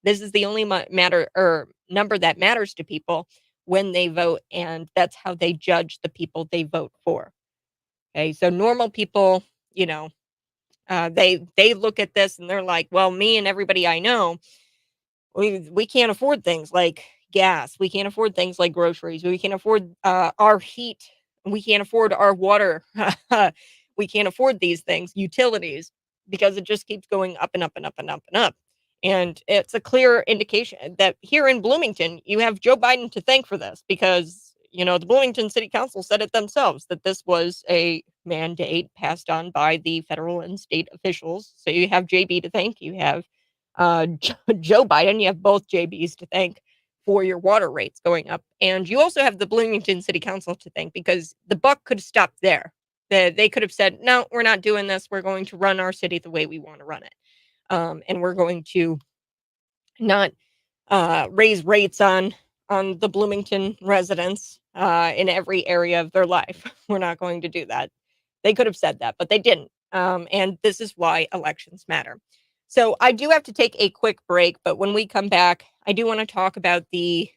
This is the only matter or number that matters to people when they vote, and that's how they judge the people they vote for. Okay, so normal people, you know, they look at this and they're like, well, me and everybody I know, we can't afford things like gas. We can't afford things like groceries. We can't afford our heat. We can't afford our water. We can't afford these things, utilities, because it just keeps going up and up and up and up and up. And it's a clear indication that here in Bloomington, you have Joe Biden to thank for this because, you know, the Bloomington City Council said it themselves that this was a mandate passed on by the federal and state officials. So you have JB to thank. You have Joe Biden. You have both JBs to thank for your water rates going up. And you also have the Bloomington City Council to thank because the buck could have stopped there. They could have said, no, we're not doing this. We're going to run our city the way we want to run it. And we're going to not raise rates on the Bloomington residents in every area of their life. We're not going to do that. They could have said that, but they didn't. And this is why elections matter. So I do have to take a quick break, but when we come back, I do want to talk about the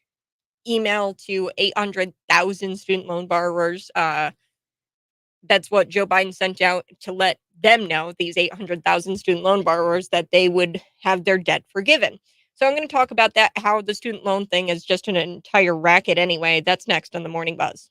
email to 800,000 student loan borrowers. That's what Joe Biden sent out to let them know, these 800,000 student loan borrowers, that they would have their debt forgiven. So I'm going to talk about that, how the student loan thing is just an entire racket anyway. That's next on the Morning Buzz.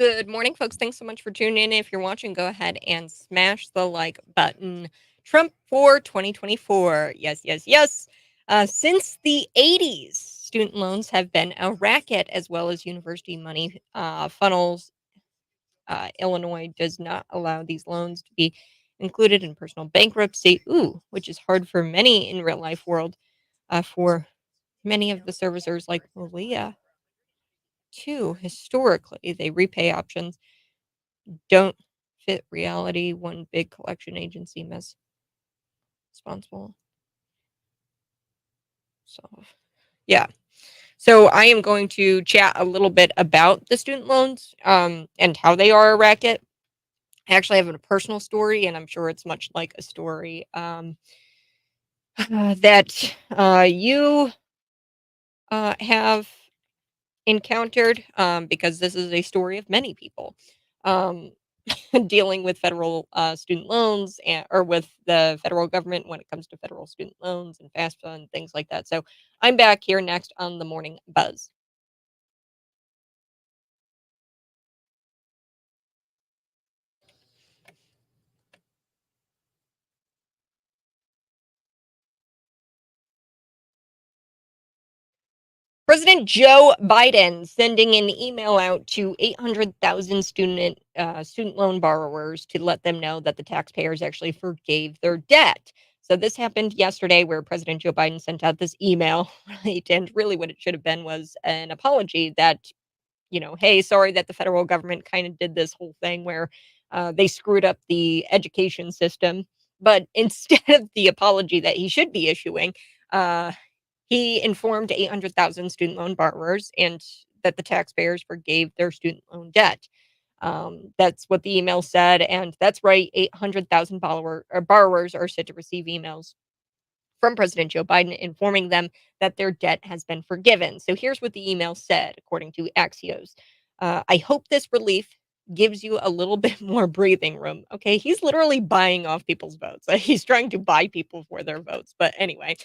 Good morning, folks. Thanks so much for tuning in. If you're watching, go ahead and smash the like button. Trump for 2024. Yes, yes, yes. Since the 80s, student loans have been a racket as well as university money funnels. Illinois does not allow these loans to be included in personal bankruptcy, which is hard for many in real life world. For many of the servicers like Malia, too, historically, they repay options don't fit reality. One big collection agency mess responsible. So, yeah. So I am going to chat a little bit about the student loans and how they are a racket. I actually have a personal story, and I'm sure it's much like a story that you have encountered because this is a story of many people. Um, dealing with federal student loans or with the federal government when it comes to federal student loans and FAFSA and things like that. So I'm back here next on the Morning Buzz. President Joe Biden sending an email out to 800,000 student loan borrowers to let them know that the taxpayers actually forgave their debt. So this happened yesterday where President Joe Biden sent out this email, right? And really what it should have been was an apology that, hey, sorry that the federal government kind of did this whole thing where they screwed up the education system. But instead of the apology that he should be issuing, he informed 800,000 student loan borrowers and that the taxpayers forgave their student loan debt. That's what the email said. And that's right, 800,000 borrowers are set to receive emails from President Joe Biden informing them that their debt has been forgiven. So here's what the email said, according to Axios. I hope this relief gives you a little bit more breathing room. Okay, he's literally buying off people's votes. He's trying to buy people for their votes. But anyway,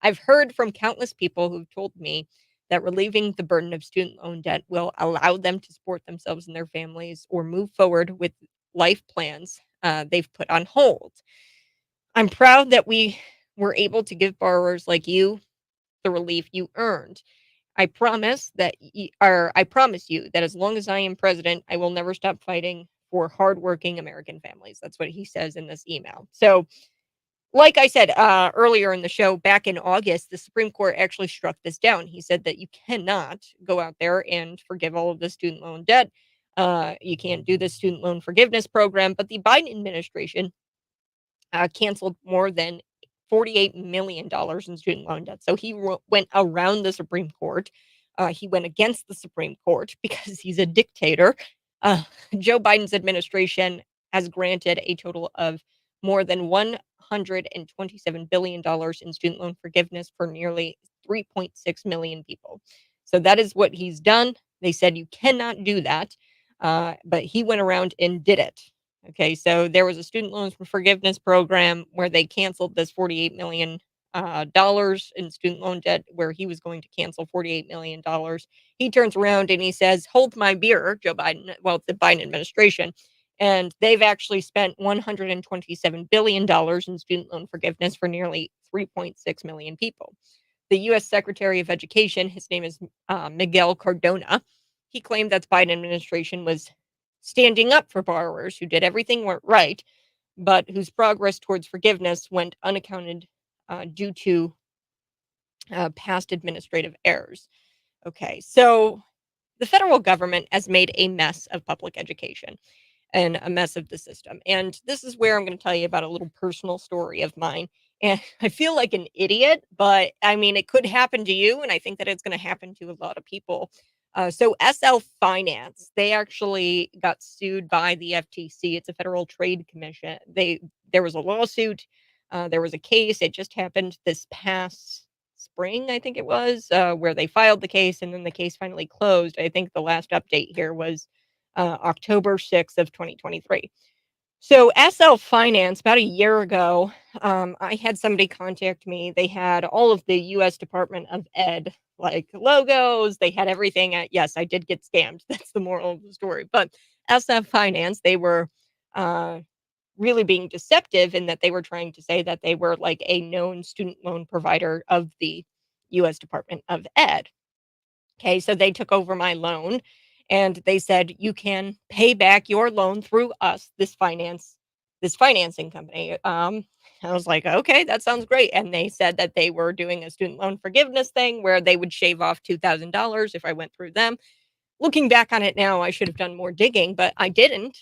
I've heard from countless people who've told me that relieving the burden of student loan debt will allow them to support themselves and their families or move forward with life plans they've put on hold. I'm proud that we were able to give borrowers like you the relief you earned. I promise you that as long as I am president, I will never stop fighting for hardworking American families. That's what he says in this email. So, like I said earlier in the show, back in August, the Supreme Court actually struck this down. He said that you cannot go out there and forgive all of the student loan debt. You can't do the student loan forgiveness program. But the Biden administration canceled more than $48 million in student loan debt. So he went around the Supreme Court. He went against the Supreme Court because he's a dictator. Uh, Joe Biden's administration has granted a total of more than $127 billion in student loan forgiveness for nearly 3.6 million people. So that is what he's done. They said you cannot do that, but he went around and did it. Okay, so there was a student loans forgiveness program where they canceled this $48 million dollars in student loan debt, where he was going to cancel $48 million. He turns around and he says, "Hold my beer, Joe Biden." Well, the Biden administration, and they've actually spent $127 billion in student loan forgiveness for nearly 3.6 million people. The U.S. Secretary of Education, his name is Miguel Cardona. He claimed that the Biden administration was standing up for borrowers who did everything right, but whose progress towards forgiveness went unaccounted due to past administrative errors. Okay, so the federal government has made a mess of public education and a mess of the system. And this is where I'm going to tell you about a little personal story of mine. And I feel like an idiot, but I mean, it could happen to you. And I think that it's going to happen to a lot of people. So SL Finance, they actually got sued by the FTC. It's a Federal Trade Commission. There was a lawsuit. There was a case. It just happened this past spring, I think it was, where they filed the case and then the case finally closed. I think the last update here was October 6th of 2023. So SL Finance, about a year ago, I had somebody contact me. They had all of the U.S. Department of Ed like logos. They had everything. Yes, I did get scammed. That's the moral of the story. But SF Finance, they were really being deceptive in that they were trying to say that they were like a known student loan provider of the U.S. Department of Ed. Okay, so they took over my loan and they said you can pay back your loan through us, this financing company. I was like, okay, that sounds great. And they said that they were doing a student loan forgiveness thing where they would shave off $2,000 if I went through them. Looking back on it now, I should have done more digging, but I didn't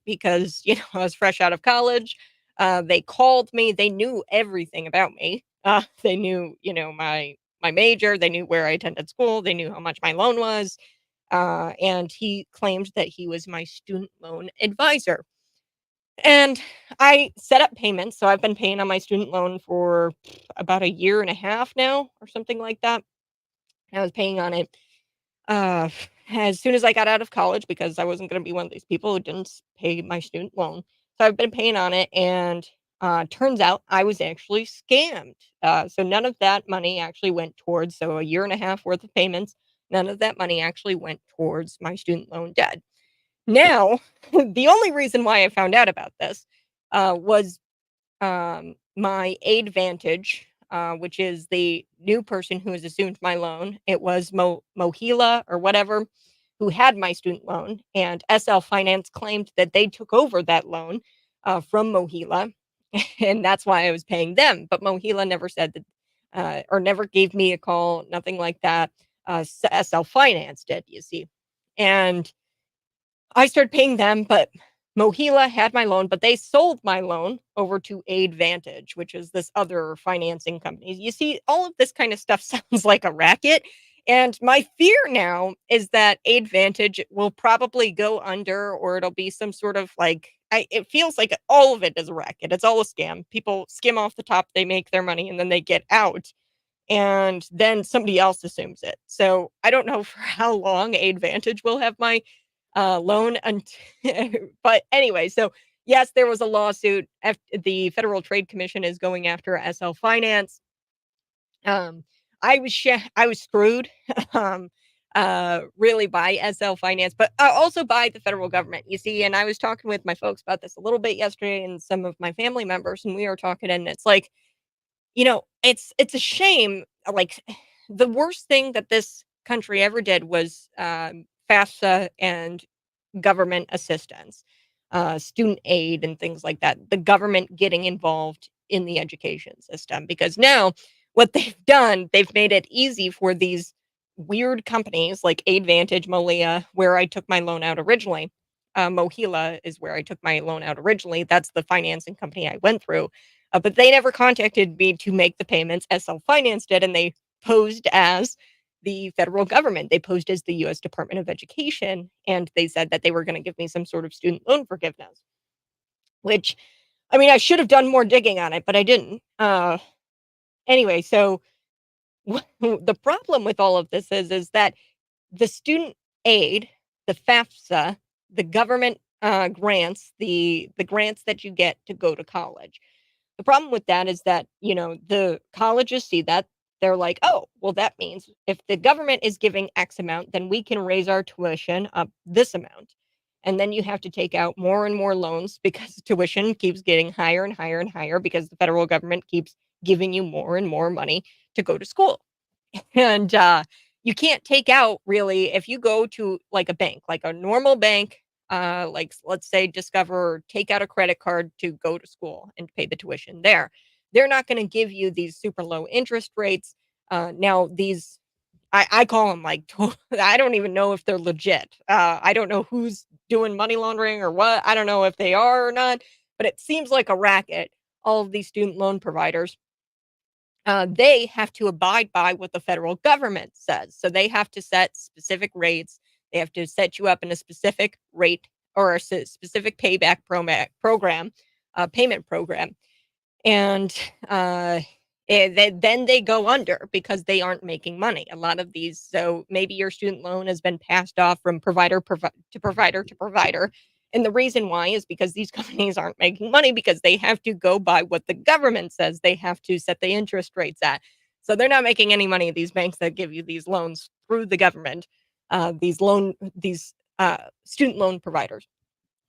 because I was fresh out of college. They called me. They knew everything about me. They knew, my major. They knew where I attended school. They knew how much my loan was. And he claimed that he was my student loan advisor. And I set up payments. So I've been paying on my student loan for about a year and a half now or something like that. I was paying on it uh, as soon as I got out of college because I wasn't going to be one of these people who didn't pay my student loan. So I've been paying on it, and turns out I was actually scammed. So none of that money actually went towards, so a year and a half worth of payments, none of that money actually went towards my student loan debt. Now, the only reason why I found out about this was my aid vantage, which is the new person who has assumed my loan. It was Mohila or whatever who had my student loan, and SL Finance claimed that they took over that loan from Mohila, and that's why I was paying them. But Mohila never said that, or never gave me a call, nothing like that. SL Finance did, you see, and I started paying them, but Mohila had my loan, but they sold my loan over to Aid Vantage, which is this other financing company. You see, all of this kind of stuff sounds like a racket. And my fear now is that Aid Vantage will probably go under, or it'll be some sort of like, it feels like all of it is a racket. It's all a scam. People skim off the top, they make their money, and then they get out. And then somebody else assumes it. So I don't know for how long Aid Vantage will have my loan. But anyway, so yes, there was a lawsuit. The Federal Trade Commission is going after SL Finance. I was screwed, um, really by SL Finance, but also by the federal government. You see, and I was talking with my folks about this a little bit yesterday, and some of my family members, and we were talking, and it's like, it's a shame. Like the worst thing that this country ever did was FAFSA and government assistance, student aid, and things like that. The government getting involved in the education system, because now what they've done, they've made it easy for these weird companies like Aidvantage, Molia, where I took my loan out originally. Mohila is where I took my loan out originally. That's the financing company I went through. But they never contacted me to make the payments. SL Finance did, and they posed as the federal government. They posed as the U.S. Department of Education, and they said that they were going to give me some sort of student loan forgiveness, which, I mean, I should have done more digging on it, but I didn't. Anyway, so the problem with all of this is that the student aid, the FAFSA, the government grants, the grants that you get to go to college. The problem with that is that, the colleges see that. They're like, oh, well, that means if the government is giving X amount, then we can raise our tuition up this amount. And then you have to take out more and more loans because tuition keeps getting higher and higher and higher because the federal government keeps giving you more and more money to go to school. And you can't take out, really, if you go to like a bank, like a normal bank, like let's say Discover, take out a credit card to go to school and pay the tuition there. They're not going to give you these super low interest rates. Now these, I call them like, I don't even know if they're legit. I don't know who's doing money laundering or what. I don't know if they are or not, but it seems like a racket. All of these student loan providers, they have to abide by what the federal government says. So they have to set specific rates. They have to set you up in a specific rate or a specific payback program, payment program. And then they go under because they aren't making money. A lot of these, so maybe your student loan has been passed off from provider to provider to provider. And the reason why is because these companies aren't making money because they have to go by what the government says they have to set the interest rates at. So they're not making any money, these banks that give you these loans through the government, these student loan providers.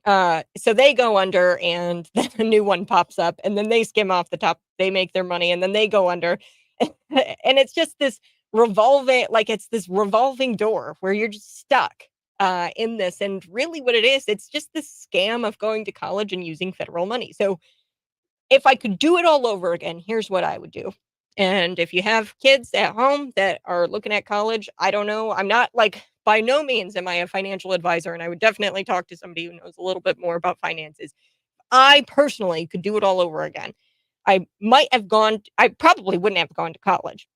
So they go under, and then a new one pops up, and then they skim off the top. They make their money, and then they go under. And it's just this revolving door where you're just stuck in this. And really what it is, it's just this scam of going to college and using federal money. So if I could do it all over again, here's what I would do. And if you have kids at home that are looking at college, I don't know. I'm not like, by no means am I a financial advisor, and I would definitely talk to somebody who knows a little bit more about finances. I personally could do it all over again. I probably wouldn't have gone to college.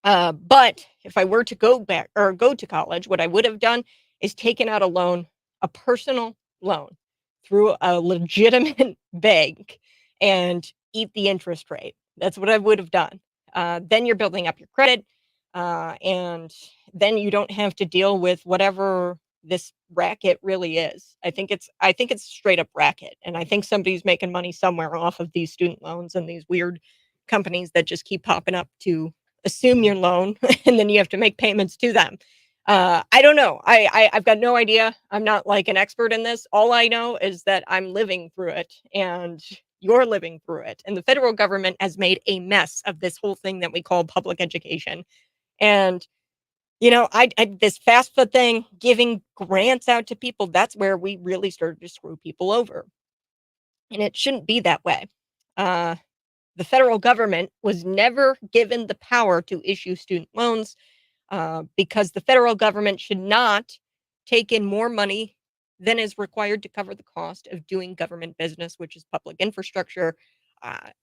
But if I were to go to college, what I would have done is taken out a loan, a personal loan through a legitimate bank, and eat the interest rate. That's what I would have done. Then you're building up your credit, and then you don't have to deal with whatever this racket really is. I think it's straight up racket, and I think somebody's making money somewhere off of these student loans and these weird companies that just keep popping up to assume your loan, and then you have to make payments to them. I don't know. I've got no idea. I'm not like an expert in this. All I know is that I'm living through it, and you're living through it. And the federal government has made a mess of this whole thing that we call public education. And I this FAFSA thing, giving grants out to people, that's where we really started to screw people over. And it shouldn't be that way. The federal government was never given the power to issue student loans, because the federal government should not take in more money than is required to cover the cost of doing government business, which is public infrastructure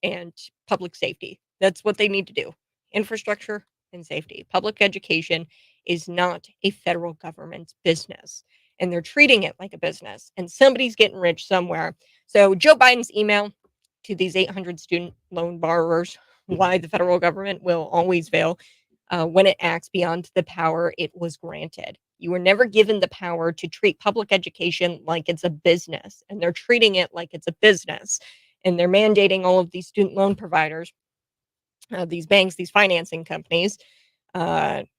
and public safety. That's what they need to do. Infrastructure and safety. Public education is not a federal government's business, and they're treating it like a business, and somebody's getting rich somewhere. So Joe Biden's email to these 800 student loan borrowers, why the federal government will always fail when it acts beyond the power it was granted. You were never given the power to treat public education like it's a business, and they're treating it like it's a business. And they're mandating all of these student loan providers, these banks, these financing companies,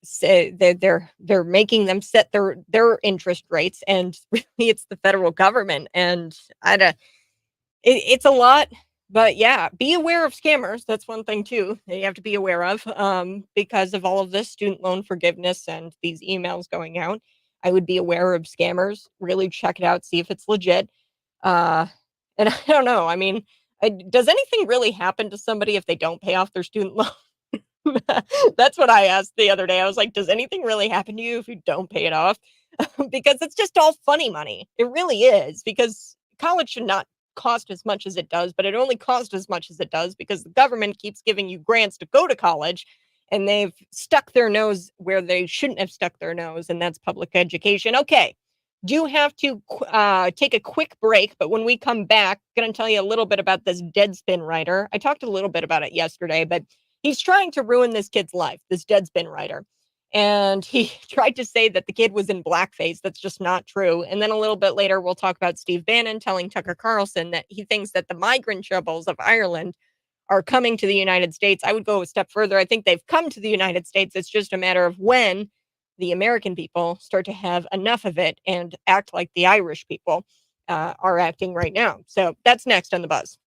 say they're making them set their interest rates, and really it's the federal government. And it's a lot. But yeah, be aware of scammers. That's one thing too that you have to be aware of, because of all of this student loan forgiveness and these emails going out. I would be aware of scammers. Really check it out, see if it's legit. And I don't know. I mean, does anything really happen to somebody if they don't pay off their student loan? That's what I asked the other day. I was like, does anything really happen to you if you don't pay it off? Because it's just all funny money. It really is, because college should not cost as much as it does, but it only costs as much as it does because the government keeps giving you grants to go to college, and they've stuck their nose where they shouldn't have stuck their nose, and that's public education. Okay, do have to take a quick break, but when we come back, I'm going to tell you a little bit about this Deadspin writer. I talked a little bit about it yesterday, but he's trying to ruin this kid's life, this Deadspin writer. And he tried to say that the kid was in blackface. That's just not true. And then a little bit later, we'll talk about Steve Bannon telling Tucker Carlson that he thinks that the migrant troubles of Ireland are coming to the United States. I would go a step further. I think they've come to the United States. It's just a matter of when the American people start to have enough of it and act like the Irish people are acting right now. So that's next on The Buzz.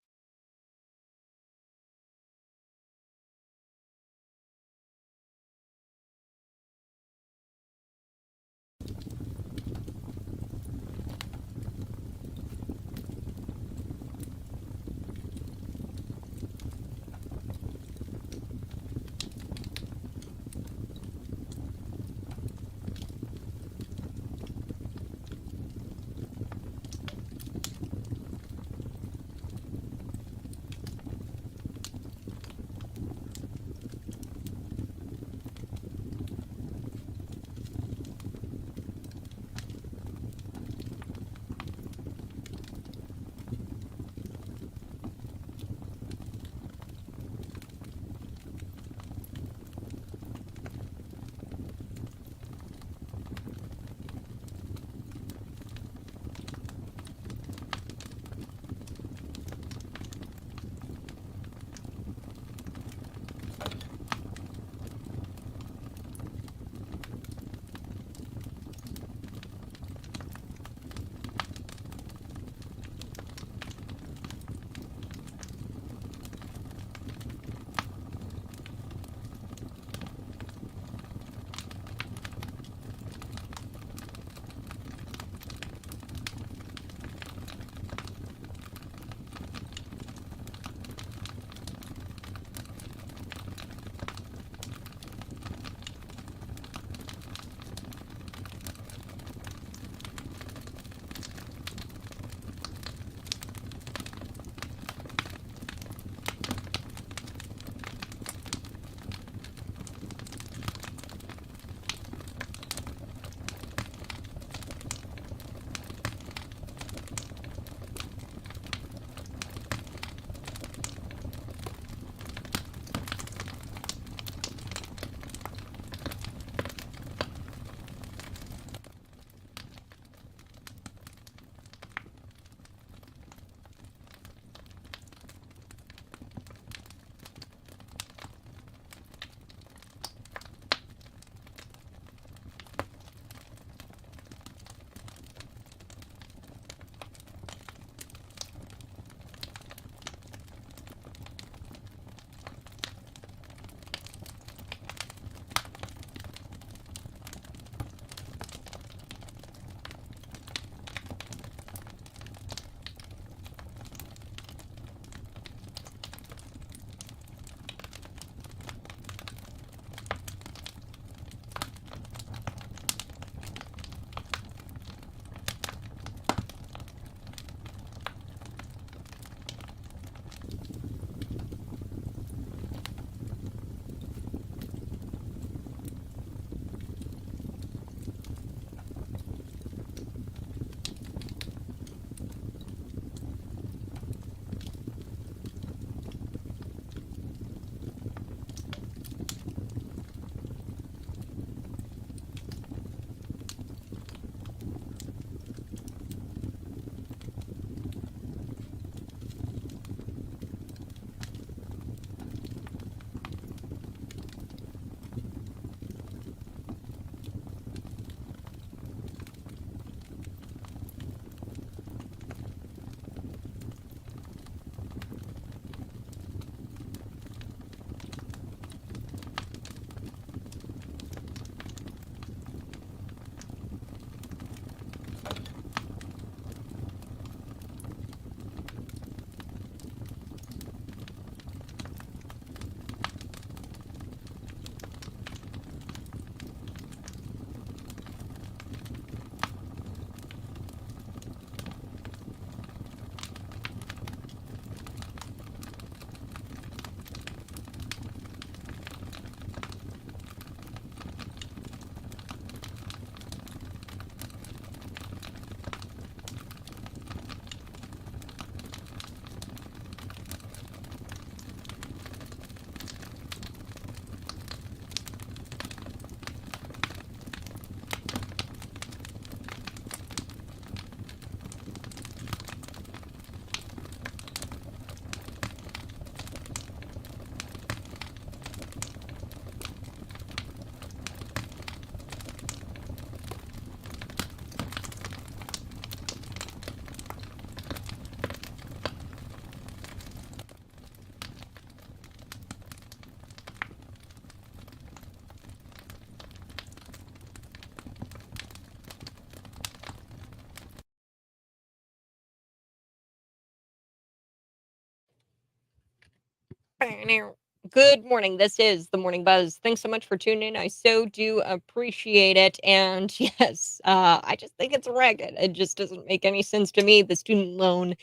Good morning. This is the Morning Buzz. Thanks so much for tuning in. I so do appreciate it. And yes, I just think it's a racket. It just doesn't make any sense to me. The student loan,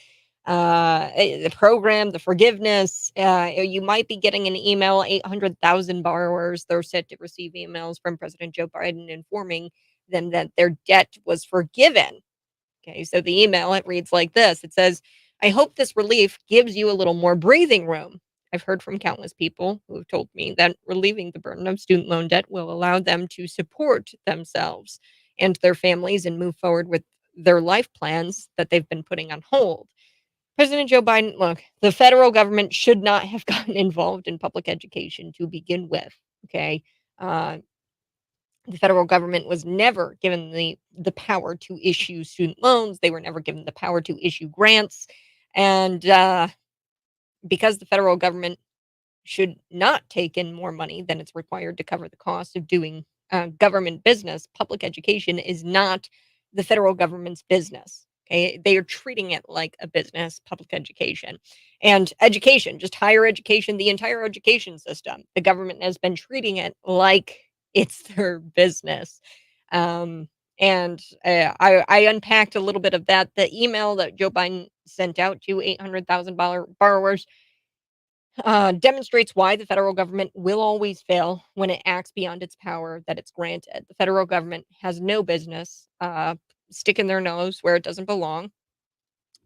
the program, the forgiveness. You might be getting an email. 800,000 borrowers. They're set to receive emails from President Joe Biden informing them that their debt was forgiven. Okay, so the email, it reads like this. It says, I hope this relief gives you a little more breathing room. I've heard from countless people who have told me that relieving the burden of student loan debt will allow them to support themselves and their families and move forward with their life plans that they've been putting on hold. President Joe Biden, look, the federal government should not have gotten involved in public education to begin with. Okay. Uh, the federal government was never given the power to issue student loans. They were never given the power to issue grants. And because the federal government should not take in more money than it's required to cover the cost of doing government business, public education is not the federal government's business. Okay, they are treating it like a business, public education. And education, just higher education, the entire education system, the government has been treating it like it's their business. Um, and I unpacked a little bit of that. The email that Joe Biden sent out to 800,000 borrowers demonstrates why the federal government will always fail when it acts beyond its power that it's granted. The federal government has no business sticking their nose where it doesn't belong,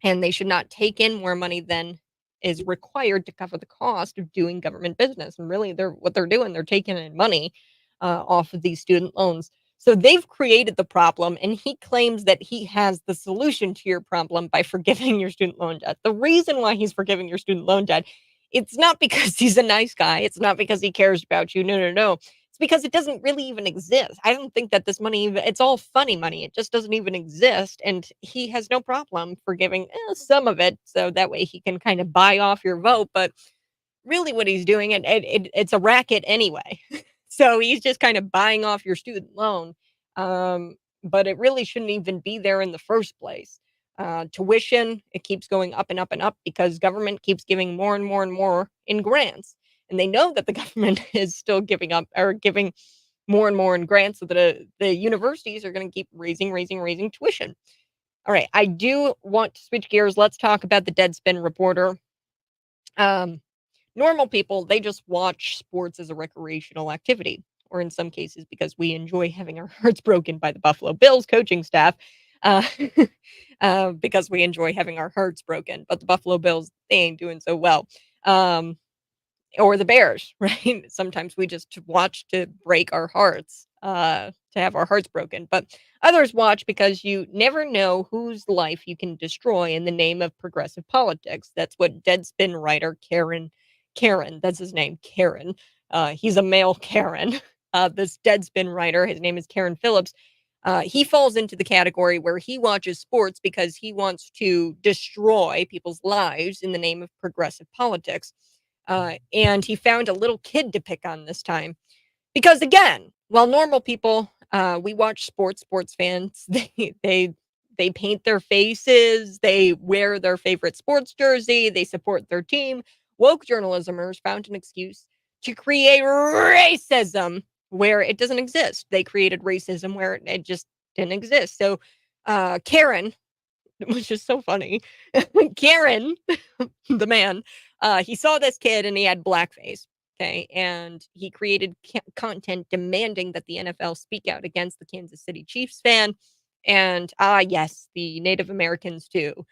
and they should not take in more money than is required to cover the cost of doing government business. And really, what they're doing, they're taking in money off of these student loans. So they've created the problem, and he claims that he has the solution to your problem by forgiving your student loan debt. The reason why he's forgiving your student loan debt, it's not because he's a nice guy. It's not because he cares about you. No, no, no. It's because it doesn't really even exist. I don't think that this money, it's all funny money. It just doesn't even exist. And he has no problem forgiving some of it. So that way he can kind of buy off your vote. But really what he's doing, it's a racket anyway. So he's just kind of buying off your student loan. But it really shouldn't even be there in the first place. Tuition, it keeps going up and up and up because government keeps giving more and more and more in grants. And they know that the government is still giving up or giving more and more in grants, so that the universities are going to keep raising tuition. All right, I do want to switch gears. Let's talk about the Deadspin reporter. Normal people, they just watch sports as a recreational activity, or in some cases because we enjoy having our hearts broken by the Buffalo Bills coaching staff, uh, because we enjoy having our hearts broken. But the Buffalo Bills, they ain't doing so well. Or the Bears, right? Sometimes we just watch to break our hearts, to have our hearts broken. But others watch because you never know whose life you can destroy in the name of progressive politics. That's what Deadspin writer Karen, that's his name, Karen. He's a male Karen. This Deadspin writer, his name is Karen Phillips. He falls into the category where he watches sports because he wants to destroy people's lives in the name of progressive politics. And he found a little kid to pick on this time. Because again, while normal people, we watch sports fans, they paint their faces, they wear their favorite sports jersey, they support their team. Woke journalismers found an excuse to create racism where it doesn't exist. They created racism where it just didn't exist. So Karen, which is so funny, Karen, the man, he saw this kid and he had blackface. Okay. And he created content demanding that the NFL speak out against the Kansas City Chiefs fan. And yes, the Native Americans too.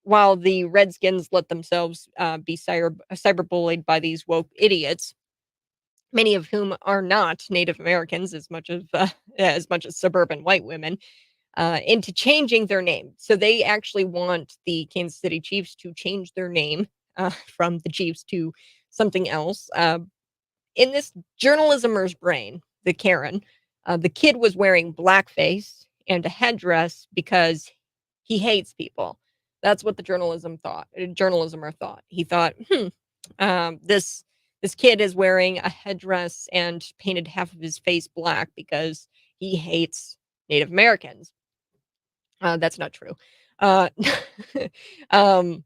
While the Redskins let themselves be cyberbullied by these woke idiots, many of whom are not Native Americans as much as suburban white women, into changing their name. So they actually want the Kansas City Chiefs to change their name from the Chiefs to something else. In this journalismer's brain, the Karen, the kid was wearing blackface and a headdress because he hates people. That's what the journalismer thought. He thought, this kid is wearing a headdress and painted half of his face black because he hates Native Americans. That's not true. Uh, um,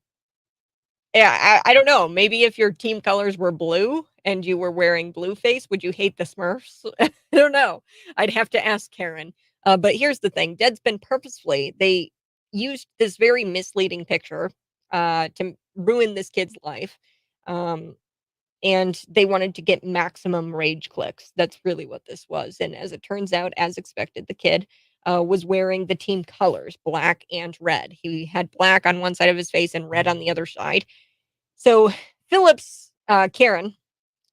Yeah, I don't know. Maybe if your team colors were blue and you were wearing blue face, would you hate the Smurfs? I don't know. I'd have to ask Karen. But here's the thing: Deadspin purposefully they used this very misleading picture to ruin this kid's life, um, and they wanted to get maximum rage clicks. That's really what this was. And as it turns out, as expected, the kid was wearing the team colors, black and red. He had black on one side of his face and red on the other side. So Phillips, Karen,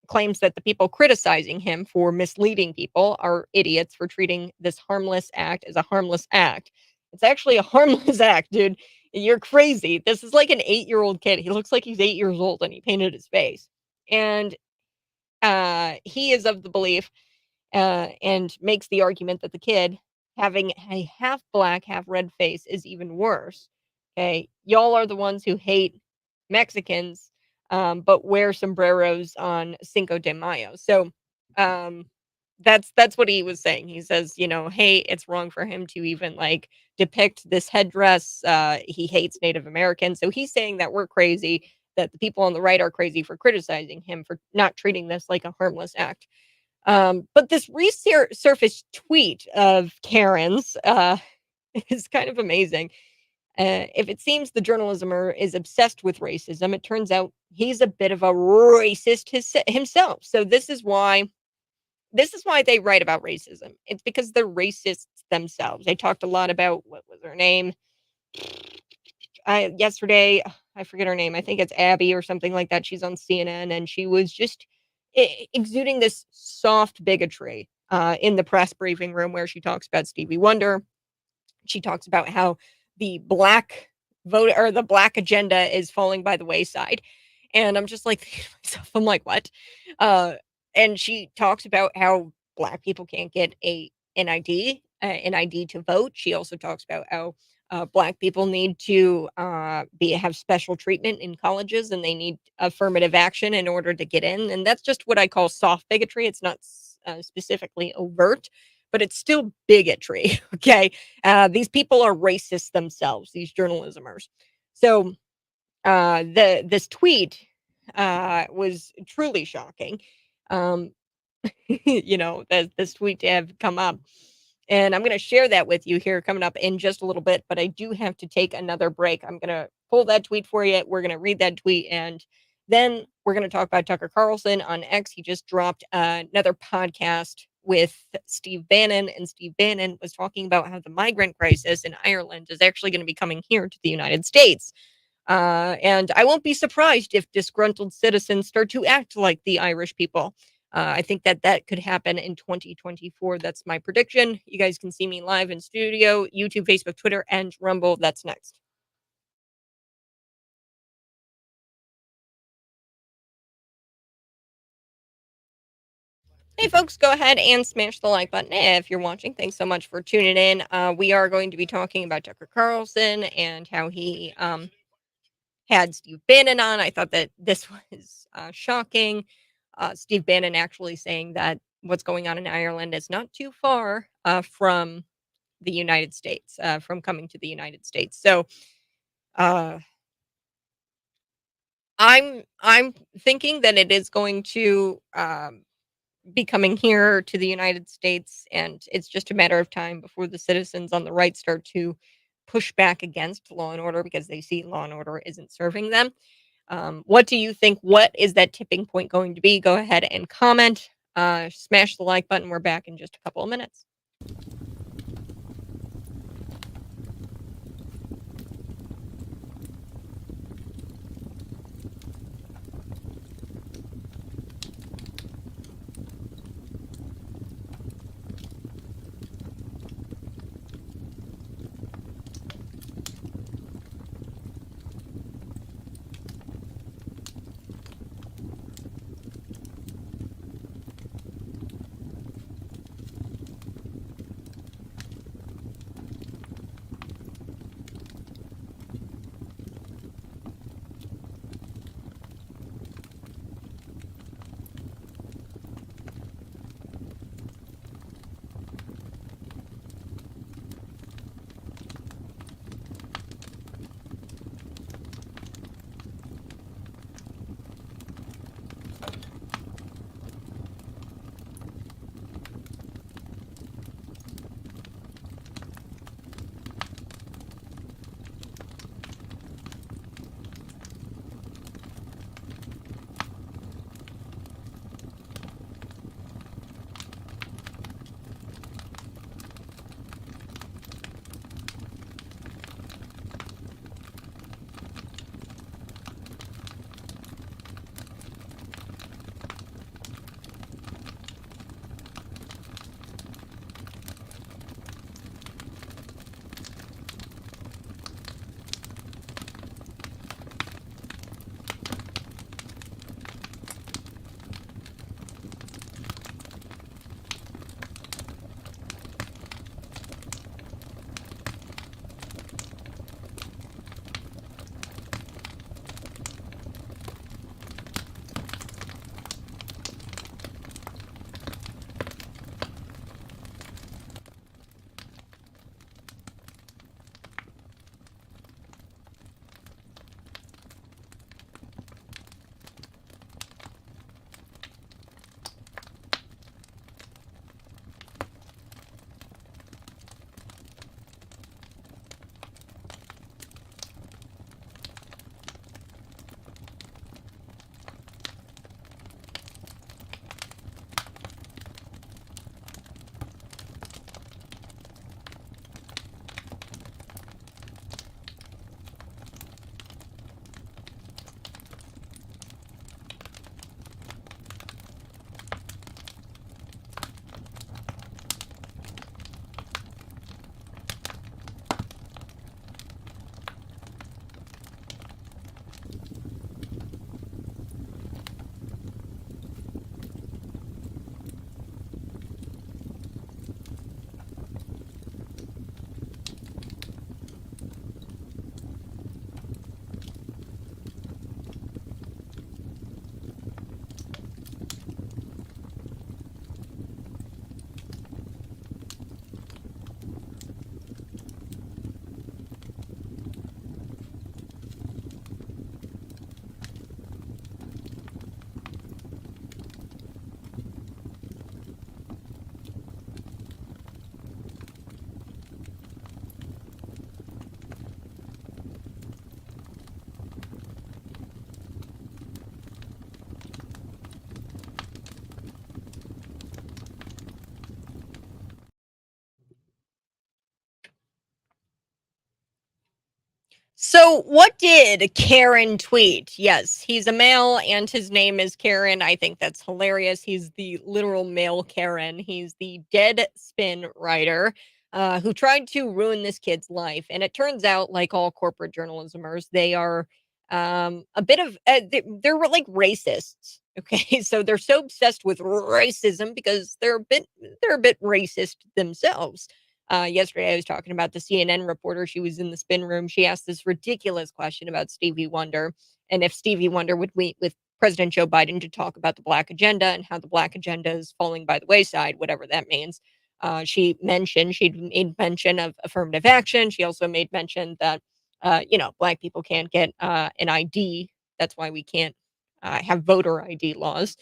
claims that the people criticizing him for misleading people are idiots for treating this harmless act as a harmless act. It's actually a harmless act, dude. You're crazy. This is like an 8-year-old kid. He looks like he's 8 years old and he painted his face. And he is of the belief and makes the argument that the kid having a half black, half red face is even worse. Okay. Y'all are the ones who hate Mexicans, but wear sombreros on Cinco de Mayo. So um, that's what he was saying. He says, hey, it's wrong for him to even like depict this headdress. He hates Native Americans. So he's saying that we're crazy, that the people on the right are crazy for criticizing him for not treating this like a harmless act. But this resurfaced tweet of Karen's is kind of amazing. If it seems the journalismer is obsessed with racism, it turns out he's a bit of a racist himself. So this is why they write about racism. It's because they're racists themselves. They talked a lot about what was her name yesterday. I forget her name. I think it's Abby or something like that. She's on CNN, and she was just exuding this soft bigotry in the press briefing room where she talks about Stevie Wonder. She talks about how the black vote or the black agenda is falling by the wayside. And I'm just like, thinking to myself, I'm like, what? And she talks about how black people can't get an ID to vote. She also talks about how black people need to have special treatment in colleges, and they need affirmative action in order to get in. And that's just what I call soft bigotry. It's not specifically overt, but it's still bigotry. Okay, these people are racist themselves. These journalismers. So this tweet was truly shocking. Um, this tweet to have come up. And I'm going to share that with you here coming up in just a little bit, but I do have to take another break. I'm going to pull that tweet for you. We're going to read that tweet, and then we're going to talk about Tucker Carlson on X. He just dropped another podcast with Steve Bannon, and Steve Bannon was talking about how the migrant crisis in Ireland is actually going to be coming here to the United States. And I won't be surprised if disgruntled citizens start to act like the Irish people. I think that could happen in 2024. That's my prediction. You guys can see me live in studio, YouTube, Facebook, Twitter, and Rumble. That's next. Hey, folks, go ahead and smash the like button if you're watching. Thanks so much for tuning in. We are going to be talking about Tucker Carlson and how he had Steve Bannon on. I thought that this was shocking. Steve Bannon actually saying that what's going on in Ireland is not too far from the United States, from coming to the United States. So uh, I'm thinking that it is going to be coming here to the United States, and it's just a matter of time before the citizens on the right start to push back against law and order because they see law and order isn't serving them. What do you think? What is that tipping point going to be? Go ahead and comment. Smash the like button. We're back in just a couple of minutes. So, what did Karen tweet? Yes, he's a male and his name is Karen. I think that's hilarious. He's the literal male Karen. He's the Deadspin writer who tried to ruin this kid's life. And it turns out, like all corporate journalismers, they are a bit of, they're like racists. Okay, so they're so obsessed with racism because they're a bit racist themselves. Yesterday, I was talking about the CNN reporter. She was in the spin room. She asked this ridiculous question about Stevie Wonder and if Stevie Wonder would meet with President Joe Biden to talk about the Black agenda and how the Black agenda is falling by the wayside, whatever that means. She'd made mention of affirmative action. She also made mention that, Black people can't get an ID. That's why we can't have voter ID laws.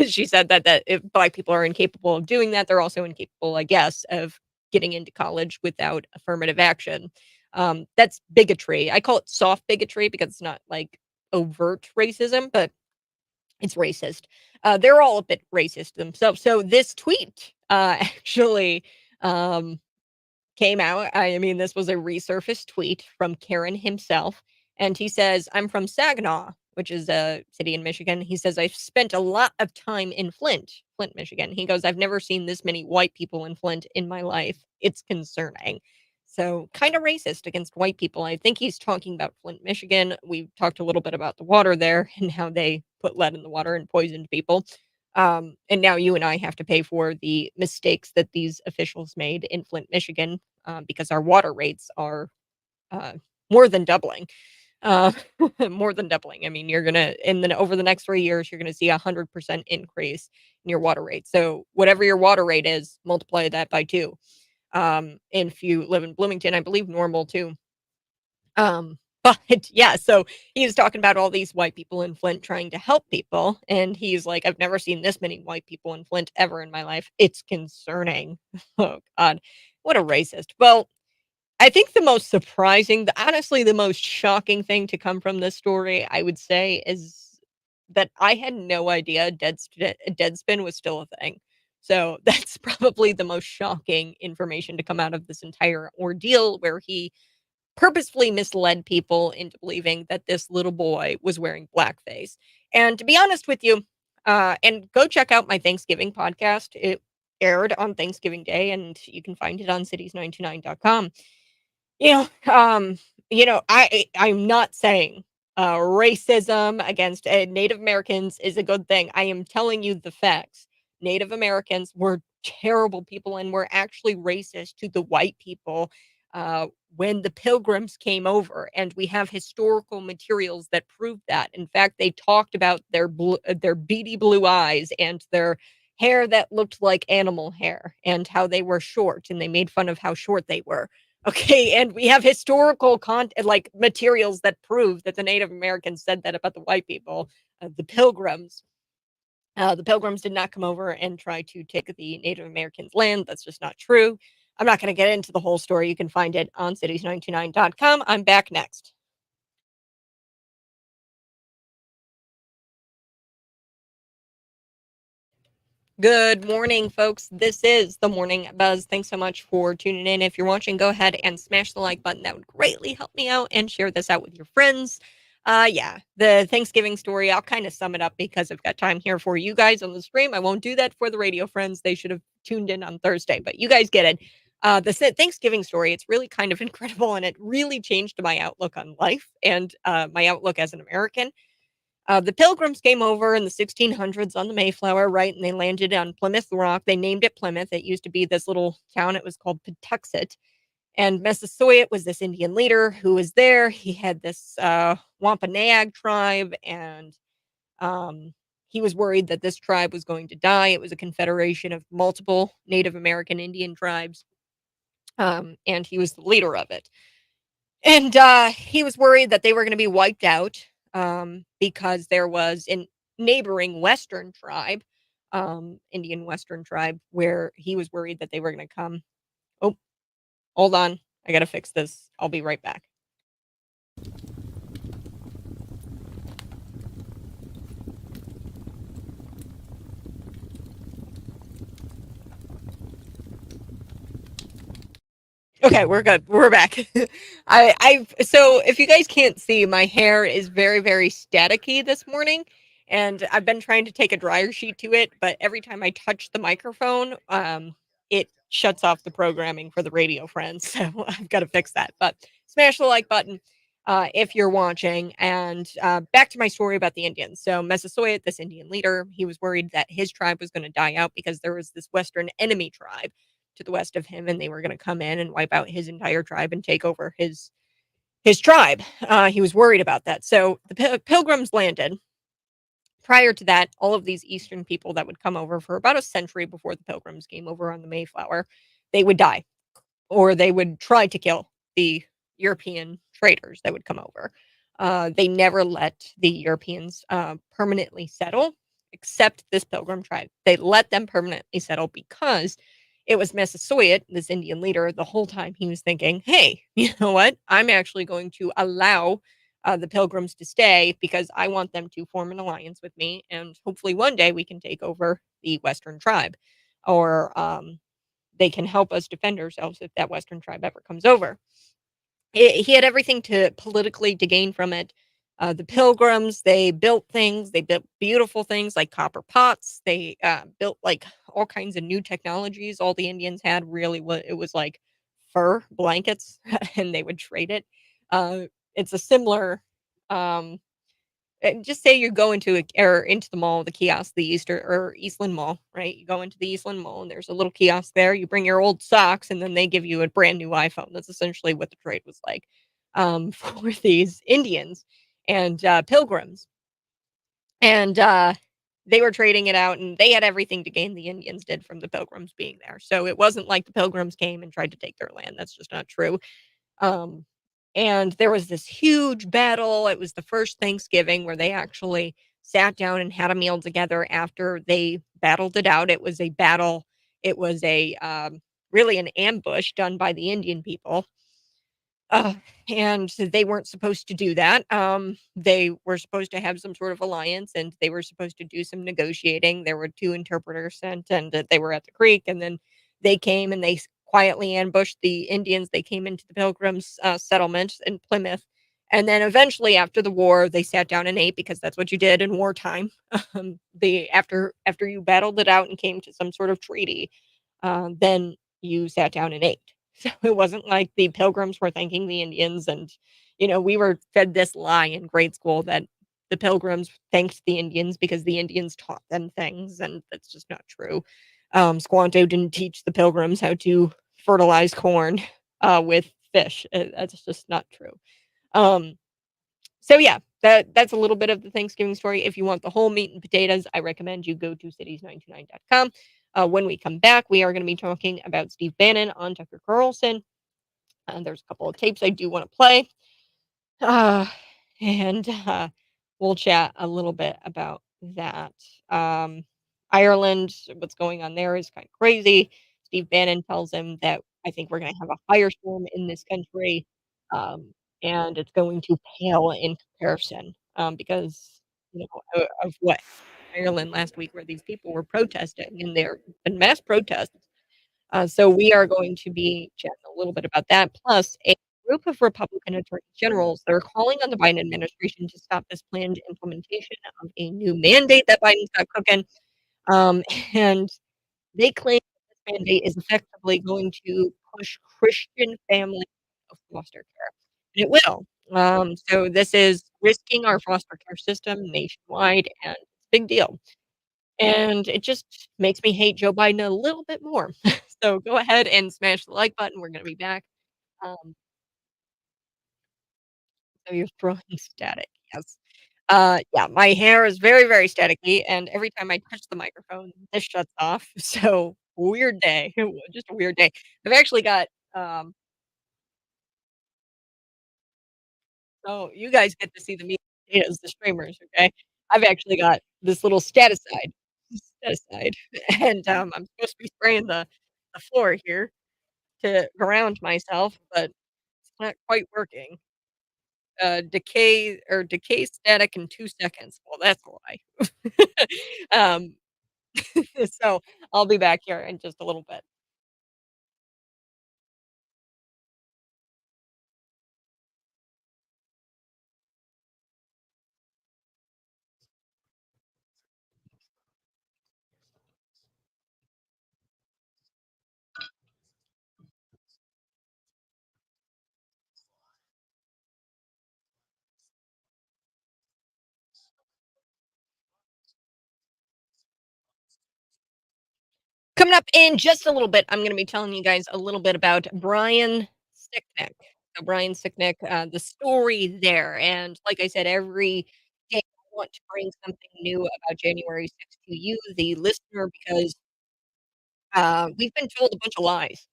She said that if Black people are incapable of doing that, they're also incapable, I guess, of getting into college without affirmative action. That's bigotry. I call it soft bigotry because it's not like overt racism, but it's racist. They're all a bit racist themselves. So this tweet actually um, came out. I mean, this was a resurfaced tweet from Karen himself. And he says, I'm from Saginaw, which is a city in Michigan. He says, I've spent a lot of time in Flint, Michigan. He goes, I've never seen this many white people in Flint in my life. It's concerning. So, kind of racist against white people. I think he's talking about Flint, Michigan. We talked a little bit about the water there and how they put lead in the water and poisoned people. And now you and I have to pay for the mistakes that these officials made in Flint, Michigan, because our water rates are uh, more than doubling. Uh, more than doubling. I mean, you're gonna over the next 3 years, you're gonna see 100% increase in your water rate. So whatever your water rate is, multiply that by two. And if you live in Bloomington, I believe normal too. But yeah, so he was talking about all these white people in Flint trying to help people. And he's like, I've never seen this many white people in Flint ever in my life. It's concerning. Oh, God. What a racist. Well, I think the most surprising, honestly, the most shocking thing to come from this story, I would say, is that I had no idea Deadspin was still a thing. So that's probably the most shocking information to come out of this entire ordeal where he purposefully misled people into believing that this little boy was wearing blackface. And to be honest with you, and go check out my Thanksgiving podcast. It aired on Thanksgiving Day, and you can find it on cities929.com. You know, I'm not saying racism against Native Americans is a good thing. I am telling you the facts. Native Americans were terrible people and were actually racist to the white people when the Pilgrims came over, and we have historical materials that prove that. In fact, they talked about their beady blue eyes and their hair that looked like animal hair and how they were short, and they made fun of how short they were. Okay, and we have historical like materials that prove that the Native Americans said that about the white people, the Pilgrims. The Pilgrims did not come over and try to take the Native Americans' land. That's just not true. I'm not going to get into the whole story. You can find it on cities929.com. I'm back next. Good morning, folks. This is the Morning Buzz. Thanks so much for tuning in. If you're watching, go ahead and smash the like button. That would greatly help me out, and share this out with your friends. Yeah, the Thanksgiving story, I'll kind of sum it up because I've got time here for you guys on the stream. I won't do that for the radio friends. They should have tuned in on Thursday, but you guys get it. The Thanksgiving story, it's really kind of incredible, and it really changed my outlook on life and my outlook as an American. The Pilgrims came over in the 1600s on the Mayflower, right? And they landed on Plymouth Rock. They named it Plymouth. It used to be this little town. It was called Patuxent. And Massasoit was this Indian leader who was there. He had this Wampanoag tribe, and he was worried that this tribe was going to die. It was a confederation of multiple Native American Indian tribes, and he was the leader of it. And he was worried that they were going to be wiped out because there was a neighboring Western tribe, Indian Western tribe, where he was worried that they were going to come. Oh, hold on. I got to fix this. I'll be right back. Okay, we're good. We're back. So if you guys can't see, my hair is very, very staticky this morning, and I've been trying to take a dryer sheet to it, but every time I touch the microphone, it shuts off the programming for the radio friends. So I've got to fix that. But smash the like button if you're watching. And back to my story about the Indians. So Massasoit, this Indian leader, he was worried that his tribe was going to die out because there was this Western enemy tribe to the west of him, and they were going to come in and wipe out his entire tribe and take over his tribe. He was worried about that. So the Pilgrims landed. Prior to that, all of these Eastern people that would come over for about a century before the Pilgrims came over on the Mayflower, they would die, or they would try to kill the European traders that would come over. They never let the Europeans permanently settle, except this Pilgrim tribe. They let them permanently settle because it was Massasoit, this Indian leader, the whole time he was thinking, hey, you know what? I'm actually going to allow the Pilgrims to stay because I want them to form an alliance with me. And hopefully one day we can take over the Western tribe, or they can help us defend ourselves if that Western tribe ever comes over. He had everything to politically to gain from it. The Pilgrims, they built things. They built beautiful things like copper pots. They built like all kinds of new technologies. All the Indians had really was it was like fur blankets, and they would trade it. Uh, it's a similar um, just say you go into into the mall, the kiosk, the Easter or Eastland Mall, right? You go into the Eastland Mall and there's a little kiosk there. You bring your old socks and then they give you a brand new iPhone. That's essentially what the trade was like for these Indians and Pilgrims. And they were trading it out, and they had everything to gain. The Indians did from the Pilgrims being there. So it wasn't like the Pilgrims came and tried to take their land. That's just not true. Um, and there was this huge battle. It was the first Thanksgiving where they actually sat down and had a meal together after they battled it out. It was a battle. It was a really an ambush done by the Indian people. Uh, and they weren't supposed to do that. They were supposed to have some sort of alliance, and they were supposed to do some negotiating. There were two interpreters sent, and they were at the creek, and then they came and they quietly ambushed the Indians. They came into the Pilgrims' settlement in Plymouth, and then eventually, after the war, they sat down and ate because that's what you did in wartime. The after you battled it out and came to some sort of treaty, then you sat down and ate. So it wasn't like the Pilgrims were thanking the Indians, and, we were fed this lie in grade school that the Pilgrims thanked the Indians because the Indians taught them things, and that's just not true. Squanto didn't teach the Pilgrims how to fertilize corn, with fish. That's just not true. Um, so yeah, that's a little bit of the Thanksgiving story. If you want the whole meat and potatoes, I recommend you go to cities929.com. When we come back, we are going to be talking about Steve Bannon on Tucker Carlson. There's a couple of tapes I do want to play. Uh, and we'll chat a little bit about that. Um, Ireland, what's going on there is kind of crazy. Steve Bannon tells him that I think we're going to have a firestorm in this country, um, and it's going to pale in comparison because of what Ireland last week, where these people were protesting, and there been mass protests. So we are going to be chatting a little bit about that. Plus, a group of Republican attorney generals that are calling on the Biden administration to stop this planned implementation of a new mandate that Biden's got cooking. Um, and they claim that this mandate is effectively going to push Christian families out of foster care. And it will. So this is risking our foster care system nationwide, and it's a big deal. And it just makes me hate Joe Biden a little bit more. So go ahead and smash the like button. We're gonna be back. Um, so you're throwing static. Yes. Yeah, my hair is very, very staticky, and every time I touch the microphone, this shuts off. So weird day. Just a weird day. I've actually got so you guys get to see the meat and potatoes, the streamers, okay? I've actually got this little staticide, and I'm supposed to be spraying the floor here to ground myself, but it's not quite working. Decay static in 2 seconds. Well, that's why. Um, so I'll be back here in just a little bit. Coming up in just a little bit, I'm going to be telling you guys a little bit about Brian Sicknick. So Brian Sicknick, the story there. And like I said, every day I want to bring something new about January 6th to you, the listener, because we've been told a bunch of lies.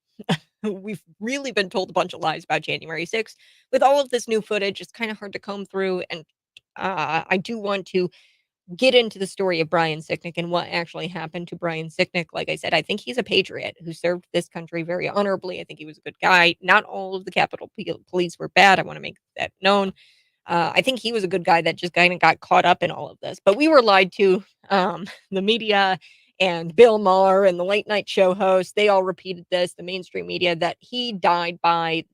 We've really been told a bunch of lies about January 6th. With all of this new footage, it's kind of hard to comb through. And I do want to get into the story of Brian Sicknick and what actually happened to Brian Sicknick. Like I said, I think he's a patriot who served this country very honorably. I think he was a good guy. Not all of the Capitol Police were bad. I want to make that known. I think he was a good guy that just kind of got caught up in all of this. But we were lied to. The media and Bill Maher and the late night show hosts, they all repeated this, the mainstream media, that he died by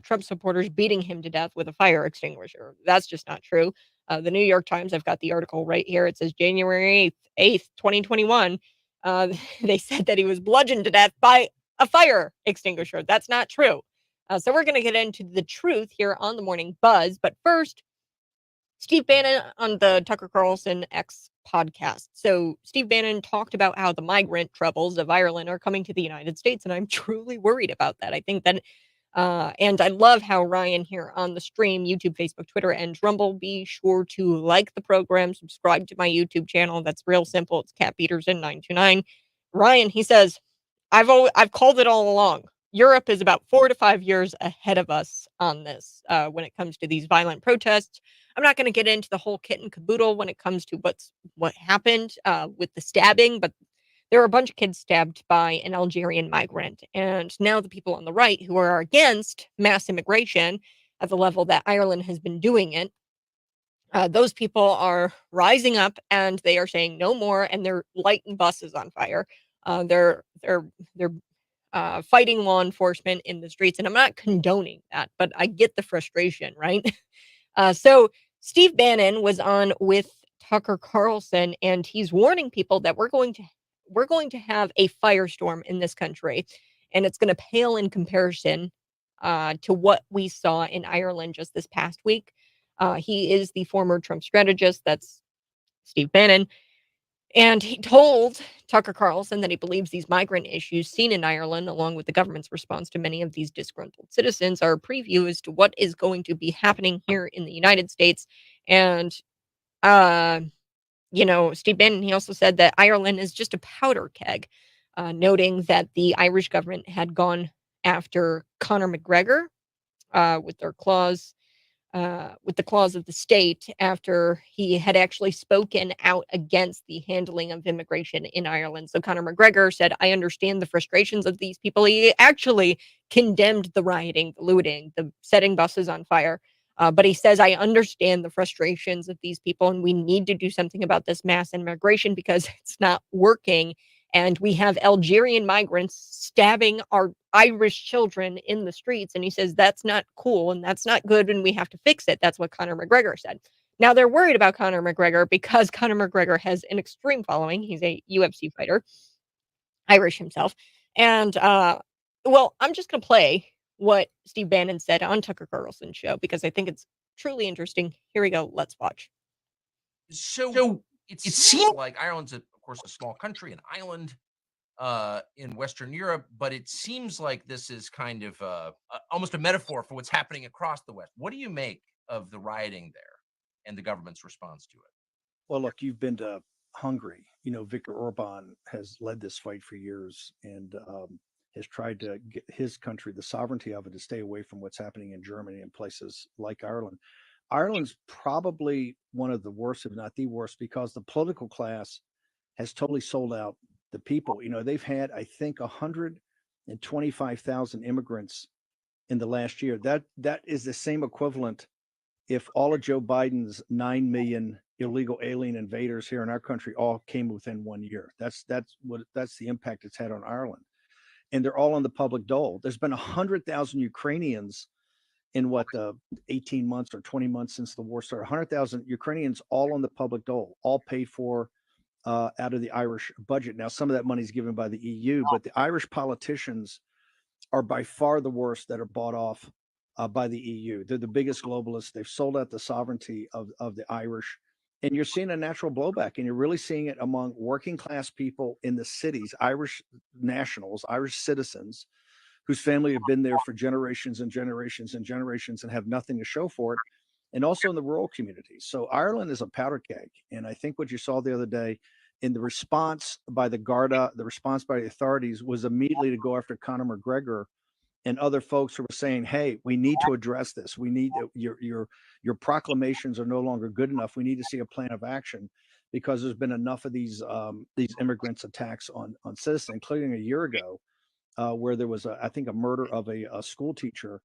Trump supporters beating him to death with a fire extinguisher. That's just not true. The New York Times, I've got the article right here. It says January 8th, 2021. They said that he was bludgeoned to death by a fire extinguisher. That's not true. So we're going to get into the truth here on the Morning Buzz. But first, Steve Bannon on the Tucker Carlson X podcast. So Steve Bannon talked about how the migrant troubles of Ireland are coming to the United States, and I'm truly worried about that. I think that and I love how Ryan here on the stream, YouTube, Facebook, Twitter, and Rumble. Be sure to like the program, subscribe to my YouTube channel. That's real simple. It's Cat Peterson 929. Ryan, he says, I've called it all along. Europe is about 4 to 5 years ahead of us on this when it comes to these violent protests. I'm not going to get into the whole kit and caboodle when it comes to what happened with the stabbing, but there were a bunch of kids stabbed by an Algerian migrant. And now the people on the right who are against mass immigration at the level that Ireland has been doing it, those people are rising up and they are saying no more, and they're lighting buses on fire. They're fighting law enforcement in the streets, and I'm not condoning that, but I get the frustration, right? So Steve Bannon was on with Tucker Carlson, and he's warning people that we're going to have a firestorm in this country, and it's going to pale in comparison to what we saw in Ireland just this past week. He is the former Trump strategist. That's Steve Bannon. And he told Tucker Carlson that he believes these migrant issues seen in Ireland, along with the government's response to many of these disgruntled citizens, are a preview as to what is going to be happening here in the United States. And, Steve Bannon, he also said that Ireland is just a powder keg, noting that the Irish government had gone after Conor McGregor with their clause with the clause of the state after he had actually spoken out against the handling of immigration in Ireland. So Conor McGregor said, I understand the frustrations of these people. He actually condemned the rioting, the looting, the setting buses on fire. But he says, I understand the frustrations of these people, and we need to do something about this mass immigration because it's not working. And we have Algerian migrants stabbing our Irish children in the streets. And he says, that's not cool and that's not good and we have to fix it. That's what Conor McGregor said. Now they're worried about Conor McGregor because Conor McGregor has an extreme following. He's a UFC fighter, Irish himself. And, I'm just going to play what Steve Bannon said on Tucker Carlson's show because I think it's truly interesting. Here we go. Let's watch. So it seems like Ireland's, of course, a small country, an island in Western Europe, but it seems like this is kind of almost a metaphor for what's happening across the West. What do you make of the rioting there and the government's response to it? Well, look, you've been to Hungary. Viktor Orban has led this fight for years and has tried to get his country, the sovereignty of it, to stay away from what's happening in Germany and places like Ireland. Ireland's probably one of the worst, if not the worst, because the political class has totally sold out the people. They've had, I think, 125,000 immigrants in the last year. That is the same equivalent if all of Joe Biden's 9 million illegal alien invaders here in our country all came within 1 year. That's the impact it's had on Ireland. And they're all on the public dole. There's been 100,000 Ukrainians in 18 months or 20 months since the war started. 100,000 Ukrainians all on the public dole, all paid for out of the Irish budget. Now, some of that money is given by the EU, but the Irish politicians are by far the worst that are bought off by the EU. They're the biggest globalists. They've sold out the sovereignty of the Irish. And you're seeing a natural blowback, and you're really seeing it among working class people in the cities, Irish nationals, Irish citizens whose family have been there for generations and generations and generations and have nothing to show for it, and also in the rural communities. So Ireland is a powder keg. And I think what you saw the other day in the response by the Garda, the response by the authorities was immediately to go after Conor McGregor and other folks who were saying, "Hey, we need to address this. We need your proclamations are no longer good enough. We need to see a plan of action because there's been enough of these immigrants attacks on citizens, including a year ago, where there was I think a murder of a school teacher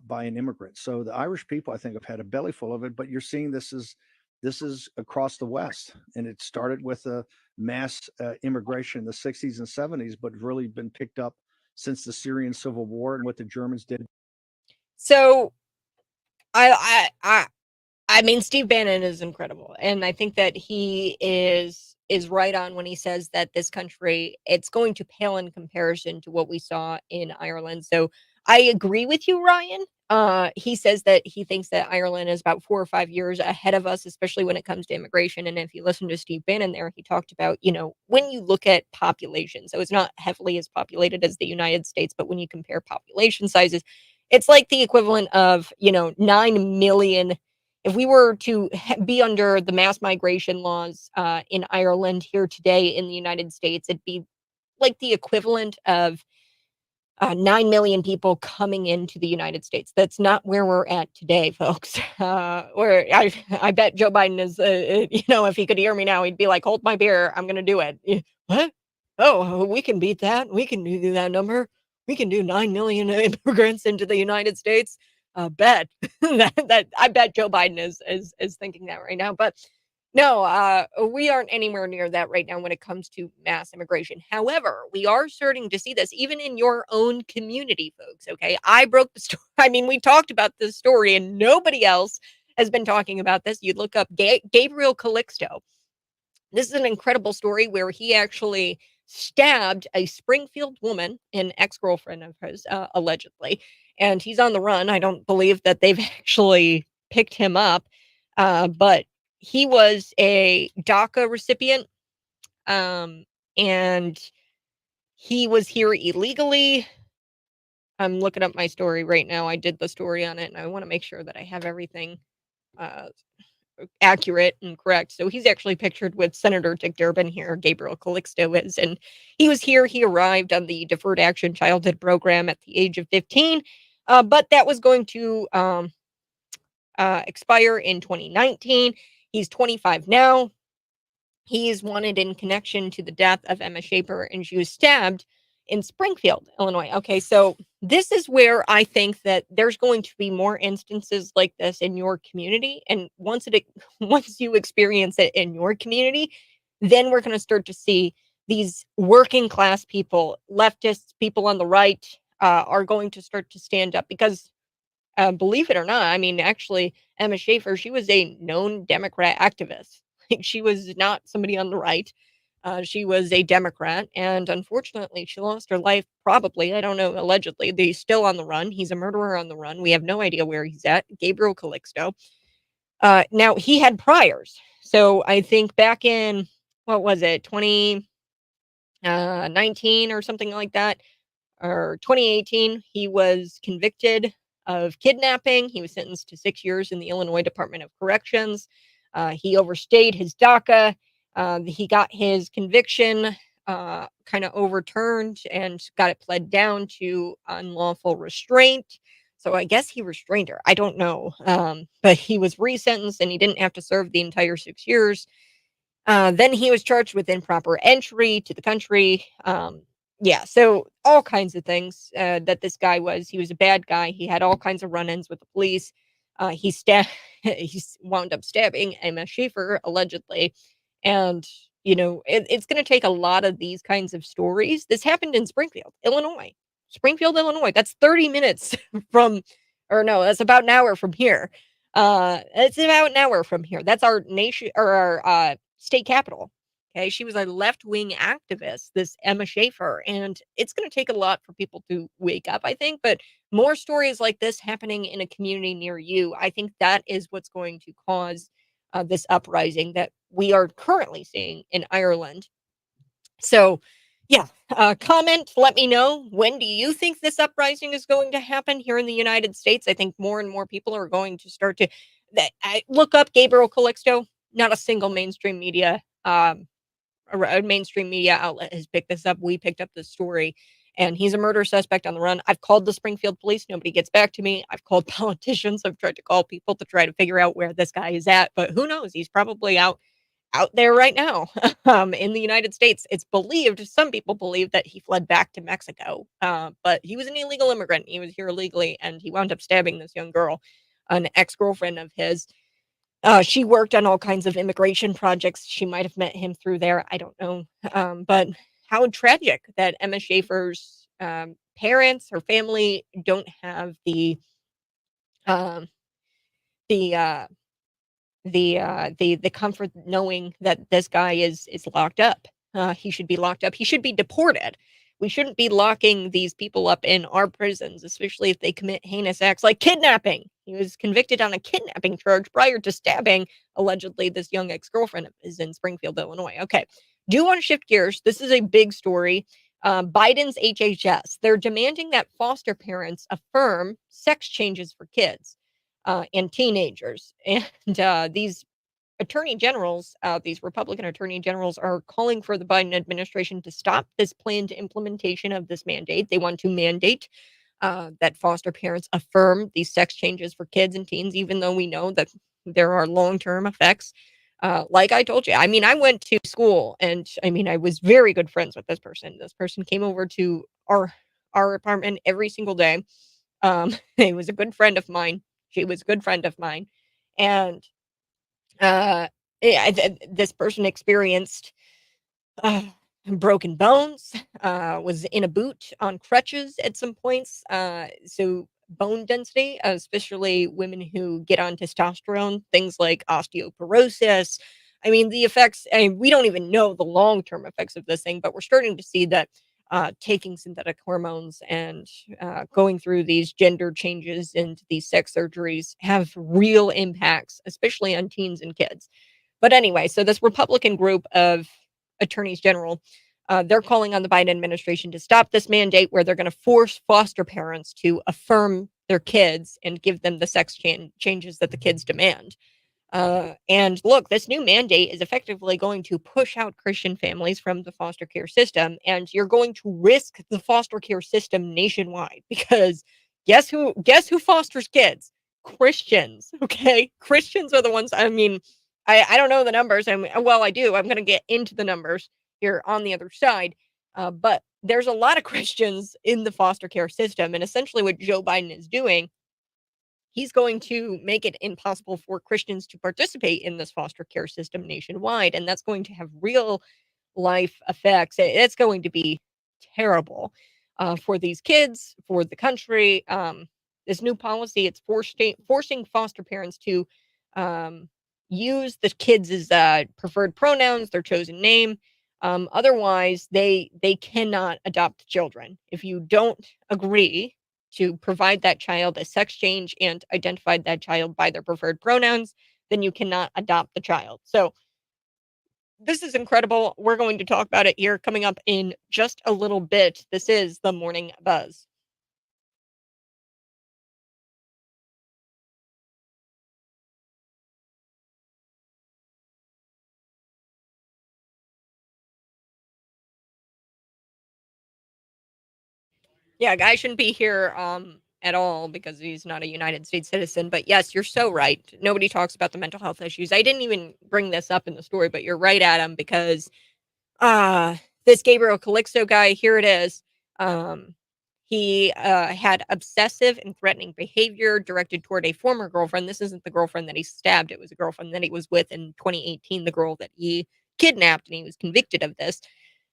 by an immigrant. So the Irish people, I think, have had a belly full of it. But you're seeing this is across the West, and it started with a mass immigration in the 60s and 70s, but really been picked up since the Syrian civil war and what the Germans did. So I mean, Steve Bannon is incredible, and I think that he is right on when he says that this country, it's going to pale in comparison to what we saw in Ireland. So I agree with you, Ryan. He says that he thinks that Ireland is about 4 or 5 years ahead of us, especially when it comes to immigration. And if you listen to Steve Bannon there, he talked about, when you look at population, so it's not heavily as populated as the United States, but when you compare population sizes, it's like the equivalent of, 9 million. If we were to be under the mass migration laws in Ireland here today in the United States, it'd be like the equivalent of 9 million people coming into the United States. That's not where we're at today, folks. Where I bet Joe Biden is, if he could hear me now, he'd be like, hold my beer. I'm going to do it. What? Oh, we can beat that. We can do that number. We can do 9 million immigrants into the United States. Bet that I bet Joe Biden is thinking that right now. But no, we aren't anywhere near that right now when it comes to mass immigration. However, we are starting to see this even in your own community, folks. Okay. I broke the story. I mean, we talked about this story and nobody else has been talking about this. You look up Gabriel Calixto. This is an incredible story where he actually stabbed a Springfield woman, an ex-girlfriend of his, allegedly, and he's on the run. I don't believe that they've actually picked him up, but he was a DACA recipient, and he was here illegally. I'm looking up my story right now. I did the story on it, and I want to make sure that I have everything uh, accurate and correct. So he's actually pictured with Senator Dick Durbin here, Gabriel Calixto is, and he was here. He arrived on the Deferred Action Childhood Program at the age of 15, but that was going to expire in 2019. He's 25 now. He is wanted in connection to the death of Emma Schaefer, and she was stabbed in Springfield, Illinois. Okay, so this is where I think that there's going to be more instances like this in your community, and once once you experience it in your community, then we're going to start to see these working class people, leftists, people on the right, are going to start to stand up because believe it or not, I mean, actually, Emma Schaefer, she was a known Democrat activist. Like, she was not somebody on the right. She was a Democrat, and unfortunately, she lost her life. Probably, I don't know. Allegedly, he's still on the run. He's a murderer on the run. We have no idea where he's at. Gabriel Calixto. Now he had priors. So I think back in what was it, 2019 or something like that, or 2018, he was convicted of kidnapping. He was sentenced to 6 years in the Illinois Department of Corrections. He overstayed his DACA. He got his conviction kind of overturned and got it pled down to unlawful restraint. So I guess he restrained her. I don't know. But he was resentenced and he didn't have to serve the entire 6 years. Then he was charged with improper entry to the country. Yeah, so all kinds of things that this guy was. He was a bad guy. He had all kinds of run-ins with the police. He wound up stabbing Emma Schaefer allegedly, and it's going to take a lot of these kinds of stories. This happened in Springfield, Illinois. Springfield, Illinois. That's 30 minutes from, or no, that's about an hour from here. It's about an hour from here. That's our nation or our state capital. Okay, she was a left-wing activist, this Emma Schaefer, and it's going to take a lot for people to wake up, I think. But more stories like this happening in a community near you, I think that is what's going to cause this uprising that we are currently seeing in Ireland. So, yeah, comment, let me know, when do you think this uprising is going to happen here in the United States? I think more and more people are going to start to look up Gabriel Calixto. Not a single mainstream media outlet has picked this up. We picked up this story, and he's a murder suspect on the run. I've called the Springfield police. Nobody gets back to me. I've called politicians. I've tried to call people to try to figure out where this guy is at, but who knows? He's probably out there right now in the United States. It's believed, some people believe, that he fled back to Mexico, but he was an illegal immigrant. He was here illegally, and he wound up stabbing this young girl, an ex-girlfriend of his. She worked on all kinds of immigration projects. She might have met him through there. I don't know. But how tragic that Emma Schaefer's parents, her family, don't have the comfort knowing that this guy is locked up. He should be locked up. He should be deported. We shouldn't be locking these people up in our prisons, especially if they commit heinous acts like kidnapping. He was convicted on a kidnapping charge prior to stabbing, allegedly, this young ex-girlfriend is in Springfield, Illinois. Okay, do want to shift gears. This is a big story. Biden's HHS, they're demanding that foster parents affirm sex changes for kids and teenagers. And these attorney generals, these Republican attorney generals, are calling for the Biden administration to stop this planned implementation of this mandate. They want to mandate that foster parents affirm these sex changes for kids and teens, even though we know that there are long-term effects. Like I told you, I mean, I went to school, and I mean, I was very good friends with this person. This person came over to our apartment every single day. He was a good friend of mine. She was a good friend of mine. And this person experienced broken bones, was in a boot on crutches at some points. So bone density, especially women who get on testosterone, things like osteoporosis. I mean, the effects, we don't even know the long-term effects of this thing, but we're starting to see that taking synthetic hormones and going through these gender changes and these sex surgeries have real impacts, especially on teens and kids. But anyway, so this Republican group of attorneys general, they're calling on the Biden administration to stop this mandate where they're going to force foster parents to affirm their kids and give them the sex changes that the kids demand. And look, this new mandate is effectively going to push out Christian families from the foster care system, and you're going to risk the foster care system nationwide because guess who fosters kids? Christians. Okay, Christians are the ones. I mean, I don't know the numbers. Well, I do. I'm going to get into the numbers here on the other side, but there's a lot of Christians in the foster care system, and essentially what Joe Biden is doing, he's going to make it impossible for Christians to participate in this foster care system nationwide, and that's going to have real life effects. It's going to be terrible for these kids, for the country. This new policy, it's forcing foster parents to use the kids as preferred pronouns, their chosen name. Otherwise, they cannot adopt children. If you don't agree to provide that child a sex change and identify that child by their preferred pronouns, then you cannot adopt the child. So this is incredible. We're going to talk about it here coming up in just a little bit. This is the Morning Buzz. Yeah, guy shouldn't be here at all because he's not a United States citizen. But yes, you're so right. Nobody talks about the mental health issues. I didn't even bring this up in the story, but you're right, Adam, because this Gabriel Calixto guy, here it is. He had obsessive and threatening behavior directed toward a former girlfriend. This isn't the girlfriend that he stabbed. It was a girlfriend that he was with in 2018, the girl that he kidnapped, and he was convicted of this.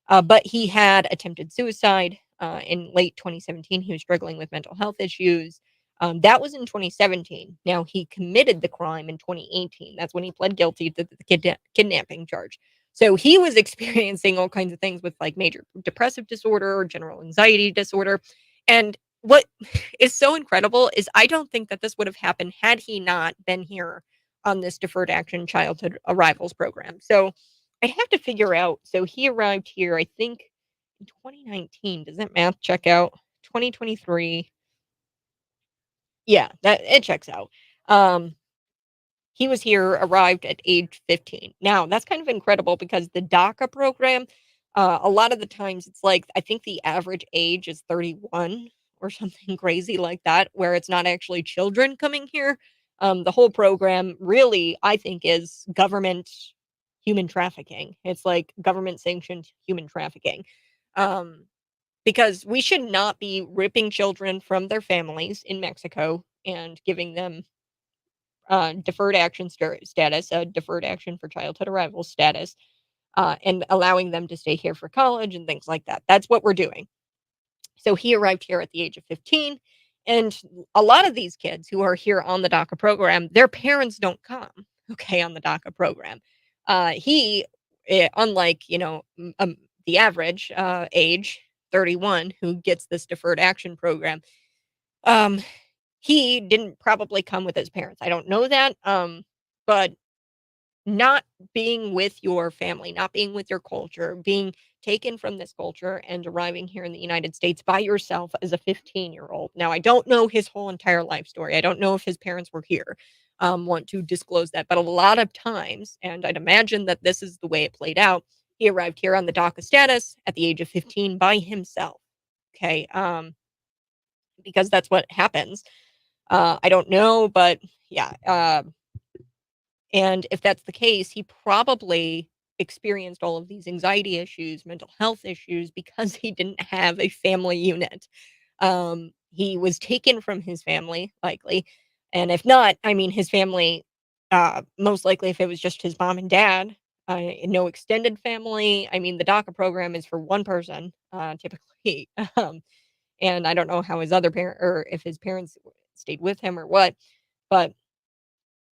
But he had attempted suicide in late 2017. He was struggling with mental health issues. That was in 2017. Now, he committed the crime in 2018. That's when he pled guilty to the kidnapping charge. So he was experiencing all kinds of things with like major depressive disorder, general anxiety disorder. And what is so incredible is I don't think that this would have happened had he not been here on this deferred action childhood arrivals program. So I'd have to figure out. So he arrived here, I think, in 2019. Does that math check out? 2023. Yeah, that it checks out. He was here, arrived at age 15. Now, that's kind of incredible because the DACA program, a lot of the times it's like, I think the average age is 31 or something crazy like that, where it's not actually children coming here. The whole program really, I think, is government human trafficking. It's like government sanctioned human trafficking. Um, because we should not be ripping children from their families in Mexico and giving them deferred action status, deferred action for childhood arrival status, and allowing them to stay here for college and things like that. That's what we're doing. So he arrived here at the age of 15. And a lot of these kids who are here on the DACA program, their parents don't come, okay, on the DACA program. Unlike, the average age, 31, who gets this deferred action program, um, he didn't probably come with his parents. I don't know that. But not being with your family, not being with your culture, being taken from this culture and arriving here in the United States by yourself as a 15-year-old. Now, I don't know his whole entire life story. I don't know if his parents were here. Want to disclose that, but a lot of times, and I'd imagine that this is the way it played out. He arrived here on the DACA status at the age of 15 by himself. Okay, because that's what happens. I don't know, but yeah. And if that's the case, he probably experienced all of these anxiety issues, mental health issues because he didn't have a family unit. He was taken from his family, likely. And if not, I mean, his family, most likely, if it was just his mom and dad, no extended family. I mean, the DACA program is for one person, typically. And I don't know how his other parent or if his parents stayed with him or what, but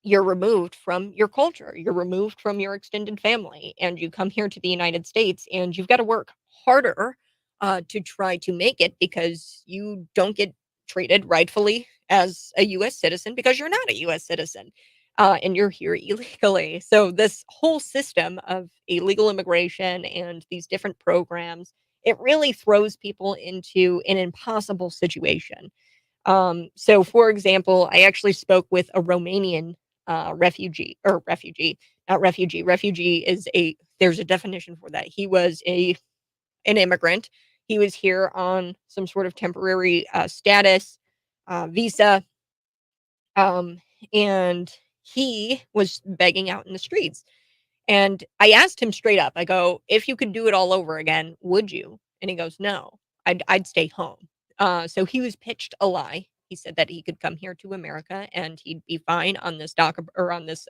you're removed from your culture. You're removed from your extended family, and you come here to the United States, and you've got to work harder to try to make it because you don't get treated rightfully as a U.S. citizen because you're not a U.S. citizen and you're here illegally. So this whole system of illegal immigration and these different programs, it really throws people into an impossible situation. So for example, I actually spoke with a Romanian not refugee. Refugee is there's a definition for that. He was an immigrant. He was here on some sort of temporary status visa, um, and he was begging out in the streets. And I asked him straight up. I go, "If you could do it all over again, would you?" And he goes, "No, I'd stay home." So he was pitched a lie. He said that he could come here to America and he'd be fine on this or on this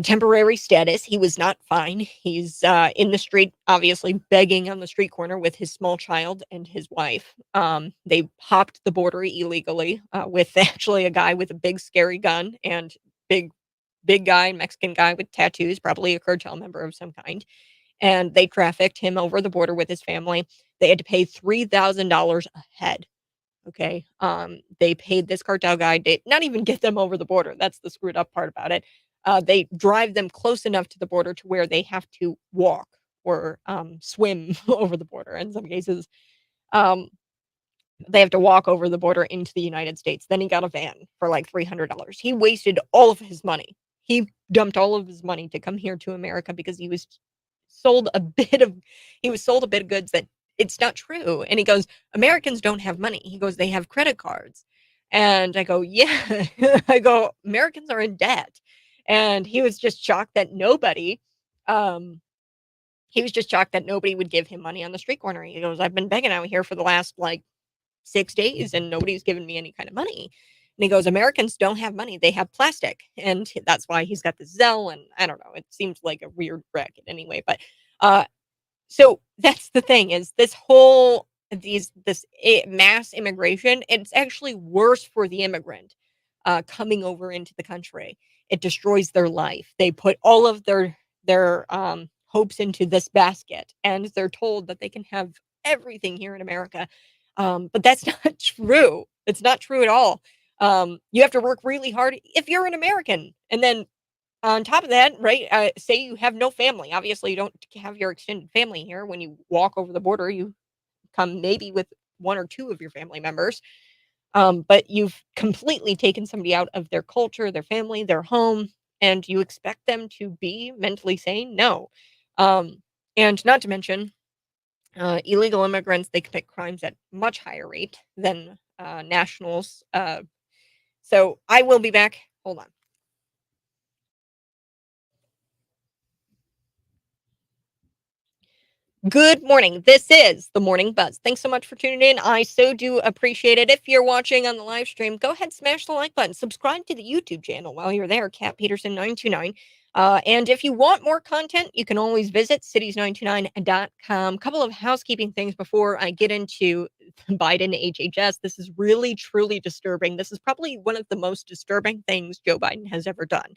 temporary status. He was not fine. He's in the street, obviously begging on the street corner with his small child and his wife. They hopped the border illegally with actually a guy with a big scary gun and big guy, Mexican guy with tattoos, probably a cartel member of some kind. And they trafficked him over the border with his family. They had to pay $3,000 a head. Okay. They paid this cartel guy to not even get them over the border. That's the screwed up part about it. They drive them close enough to the border to where they have to walk or swim over the border in some cases. Um, they have to walk over the border into the United States. Then he got a van for like $300. He wasted all of his money. He dumped all of his money to come here to America because sold a bit of he was sold a bit of goods that it's not true. And he goes, Americans don't have money. He goes, they have credit cards. And I go, yeah. I go, Americans are in debt. And he was just shocked that um, nobody would give him money on the street corner. He goes, I've been begging out here for the last like 6 days and nobody's given me any kind of money. And he goes, Americans don't have money. They have plastic. And that's why he's got the Zelle. And I don't know. It seems like a weird racket anyway. But so that's the thing is mass immigration, it's actually worse for the immigrant coming over into the country. It destroys their life. They put all of their hopes into this basket and they're told that they can have everything here in America. But that's not true. It's not true at all. You have to work really hard if you're an American. And then on top of that, right, say you have no family. Obviously, you don't have your extended family here. When you walk over the border, you come maybe with one or two of your family members. But you've completely taken somebody out of their culture, their family, their home, and you expect them to be mentally sane? No. And not to mention, illegal immigrants, they commit crimes at much higher rate than nationals. So I will be back. Hold on. Good morning. This is the Morning Buzz. Thanks so much for tuning in. I so do appreciate it. If you're watching on the live stream, go ahead, smash the like button. Subscribe to the YouTube channel while you're there, Kat Peterson 929. And if you want more content, you can always visit cities929.com. Couple of housekeeping things before I get into Biden HHS. This is really, truly disturbing. This is probably one of the most disturbing things Joe Biden has ever done.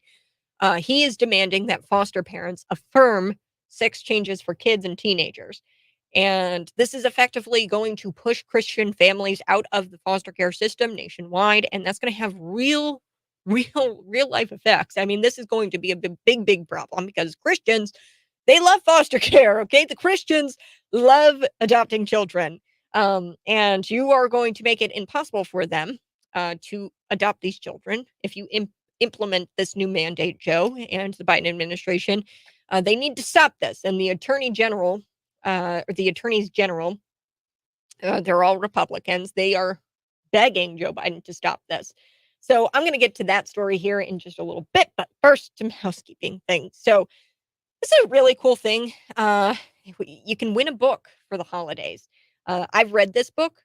He is demanding that foster parents affirm sex changes for kids and teenagers. And this is effectively going to push Christian families out of the foster care system nationwide. And that's going to have real life effects. I mean, this is going to be a big problem because Christians, they love foster care. Okay. The Christians love adopting children. And you are going to make it impossible for them to adopt these children if you implement this new mandate, Joe, and the Biden administration. They need to stop this. And the attorney general, or the attorneys general, they're all Republicans. They are begging Joe Biden to stop this. So I'm going to get to that story here in just a little bit. But first, some housekeeping things. So this is a really cool thing. You can win a book for the holidays. I've read this book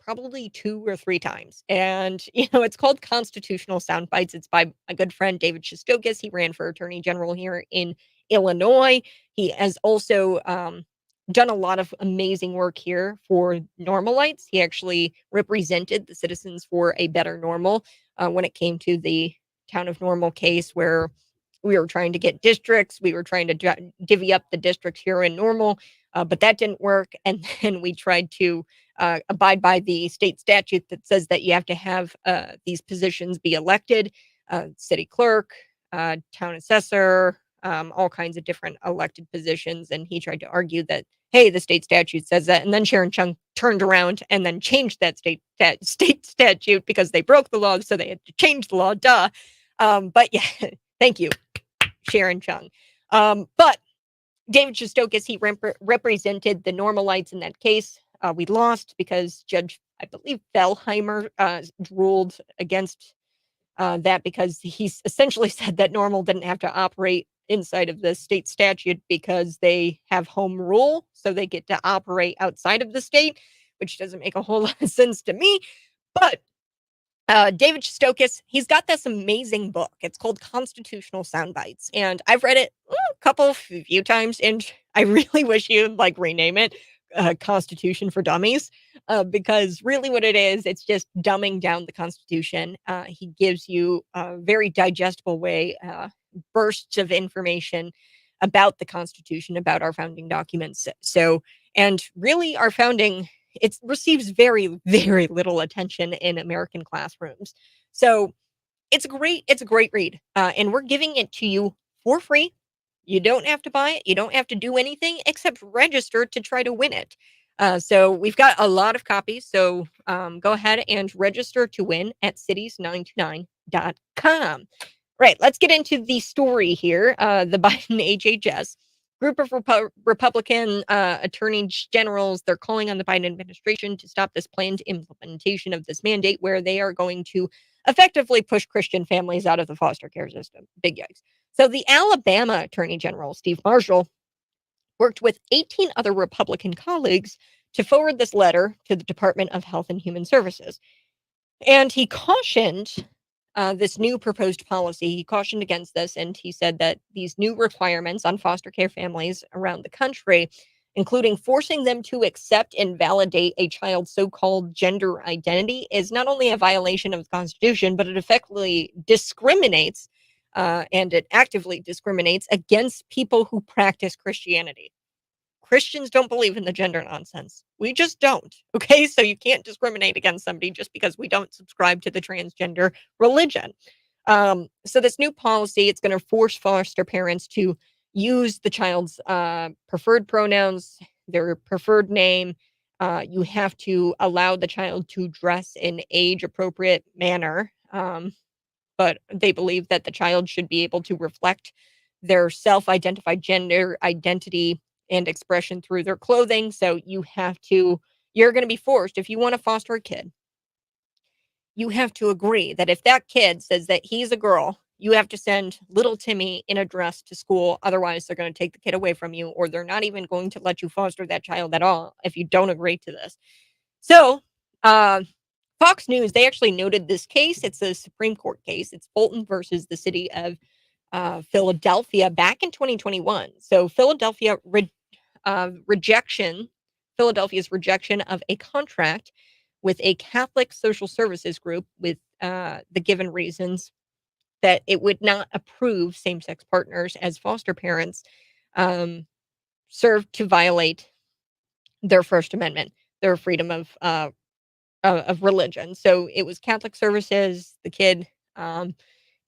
probably 2 or 3 times. And, it's called Constitutional Sound Bites. It's by my good friend, David Shistokis. He ran for attorney general here in Illinois. He has also done a lot of amazing work here for Normalites. He actually represented the Citizens for a Better Normal when it came to the Town of Normal case where we were trying to get districts. We were trying to divvy up the districts here in Normal, but that didn't work. And then we tried to abide by the state statute that says that you have to have these positions be elected, city clerk, town assessor, all kinds of different elected positions. And he tried to argue that, hey, the state statute says that. And then Sharon Chung turned around and then changed that state statute because they broke the law. So they had to change the law. Duh. But yeah, thank you, Sharon Chung. But David Shistokis, he represented the Normalites in that case. We lost because Judge, I believe, Fellheimer ruled against that because he essentially said that Normal didn't have to operate inside of the state statute because they have home rule, so they get to operate outside of the state, which doesn't make a whole lot of sense to me. But David Shistokis, he's got this amazing book. It's called Constitutional Soundbites, and I've read it a few times, and I really wish you'd rename it Constitution for Dummies, because really what it is, it's just dumbing down the Constitution. He gives you a very digestible way, bursts of information about the Constitution, about our founding documents. So, and really our founding, it receives very, very little attention in American classrooms. So it's a great read. And we're giving it to you for free. You don't have to buy it. You don't have to do anything except register to try to win it. So we've got a lot of copies. So go ahead and register to win at cities929.com. Right. Let's get into the story here. The Biden HHS. Group of Republican attorneys generals, they're calling on the Biden administration to stop this planned implementation of this mandate where they are going to effectively push Christian families out of the foster care system. Big yikes. So the Alabama Attorney General, Steve Marshall, worked with 18 other Republican colleagues to forward this letter to the Department of Health and Human Services. And he cautioned this new proposed policy. He cautioned against this, and he said that these new requirements on foster care families around the country, including forcing them to accept and validate a child's so-called gender identity, is not only a violation of the Constitution, but it effectively discriminates and it actively discriminates against people who practice Christianity. Christians don't believe in the gender nonsense. We just don't. Okay. So you can't discriminate against somebody just because we don't subscribe to the transgender religion. So this new policy, it's going to force foster parents to use the child's preferred pronouns, their preferred name. You have to allow the child to dress in age appropriate manner. But they believe that the child should be able to reflect their self-identified gender identity and expression through their clothing. So you're going to be forced, if you want to foster a kid, you have to agree that if that kid says that he's a girl, you have to send little Timmy in a dress to school. Otherwise, they're going to take the kid away from you, or they're not even going to let you foster that child at all if you don't agree to this. So, Fox News, they actually noted this case. It's a Supreme Court case. It's Fulton versus the city of Philadelphia back in 2021. So Philadelphia's rejection of a contract with a Catholic social services group with the given reasons that it would not approve same-sex partners as foster parents served to violate their First Amendment, their freedom of religion. So it was Catholic services. The kid,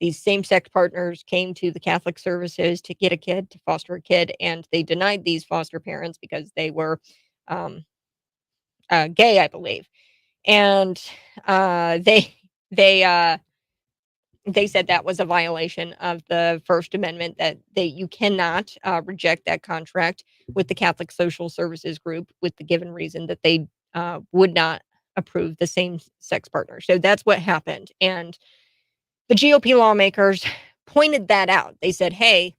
these same-sex partners came to the Catholic services to get a kid, to foster a kid, and they denied these foster parents because they were gay, I believe. And they said that was a violation of the First Amendment, that you cannot reject that contract with the Catholic Social Services Group with the given reason that they would not approve the same-sex partner. So that's what happened. And the GOP lawmakers pointed that out. They said, hey,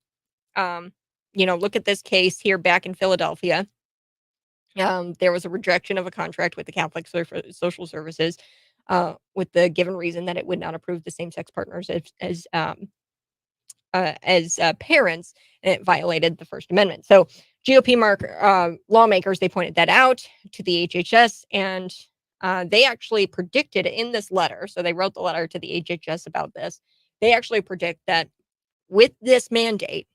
look at this case here back in Philadelphia. There was a rejection of a contract with the Catholic Social Services with the given reason that it would not approve the same-sex partners as parents, and it violated the First Amendment. So GOP lawmakers, they pointed that out to the HHS, and they actually predicted in this letter. So they wrote the letter to the HHS about this. They actually predict that with this mandate,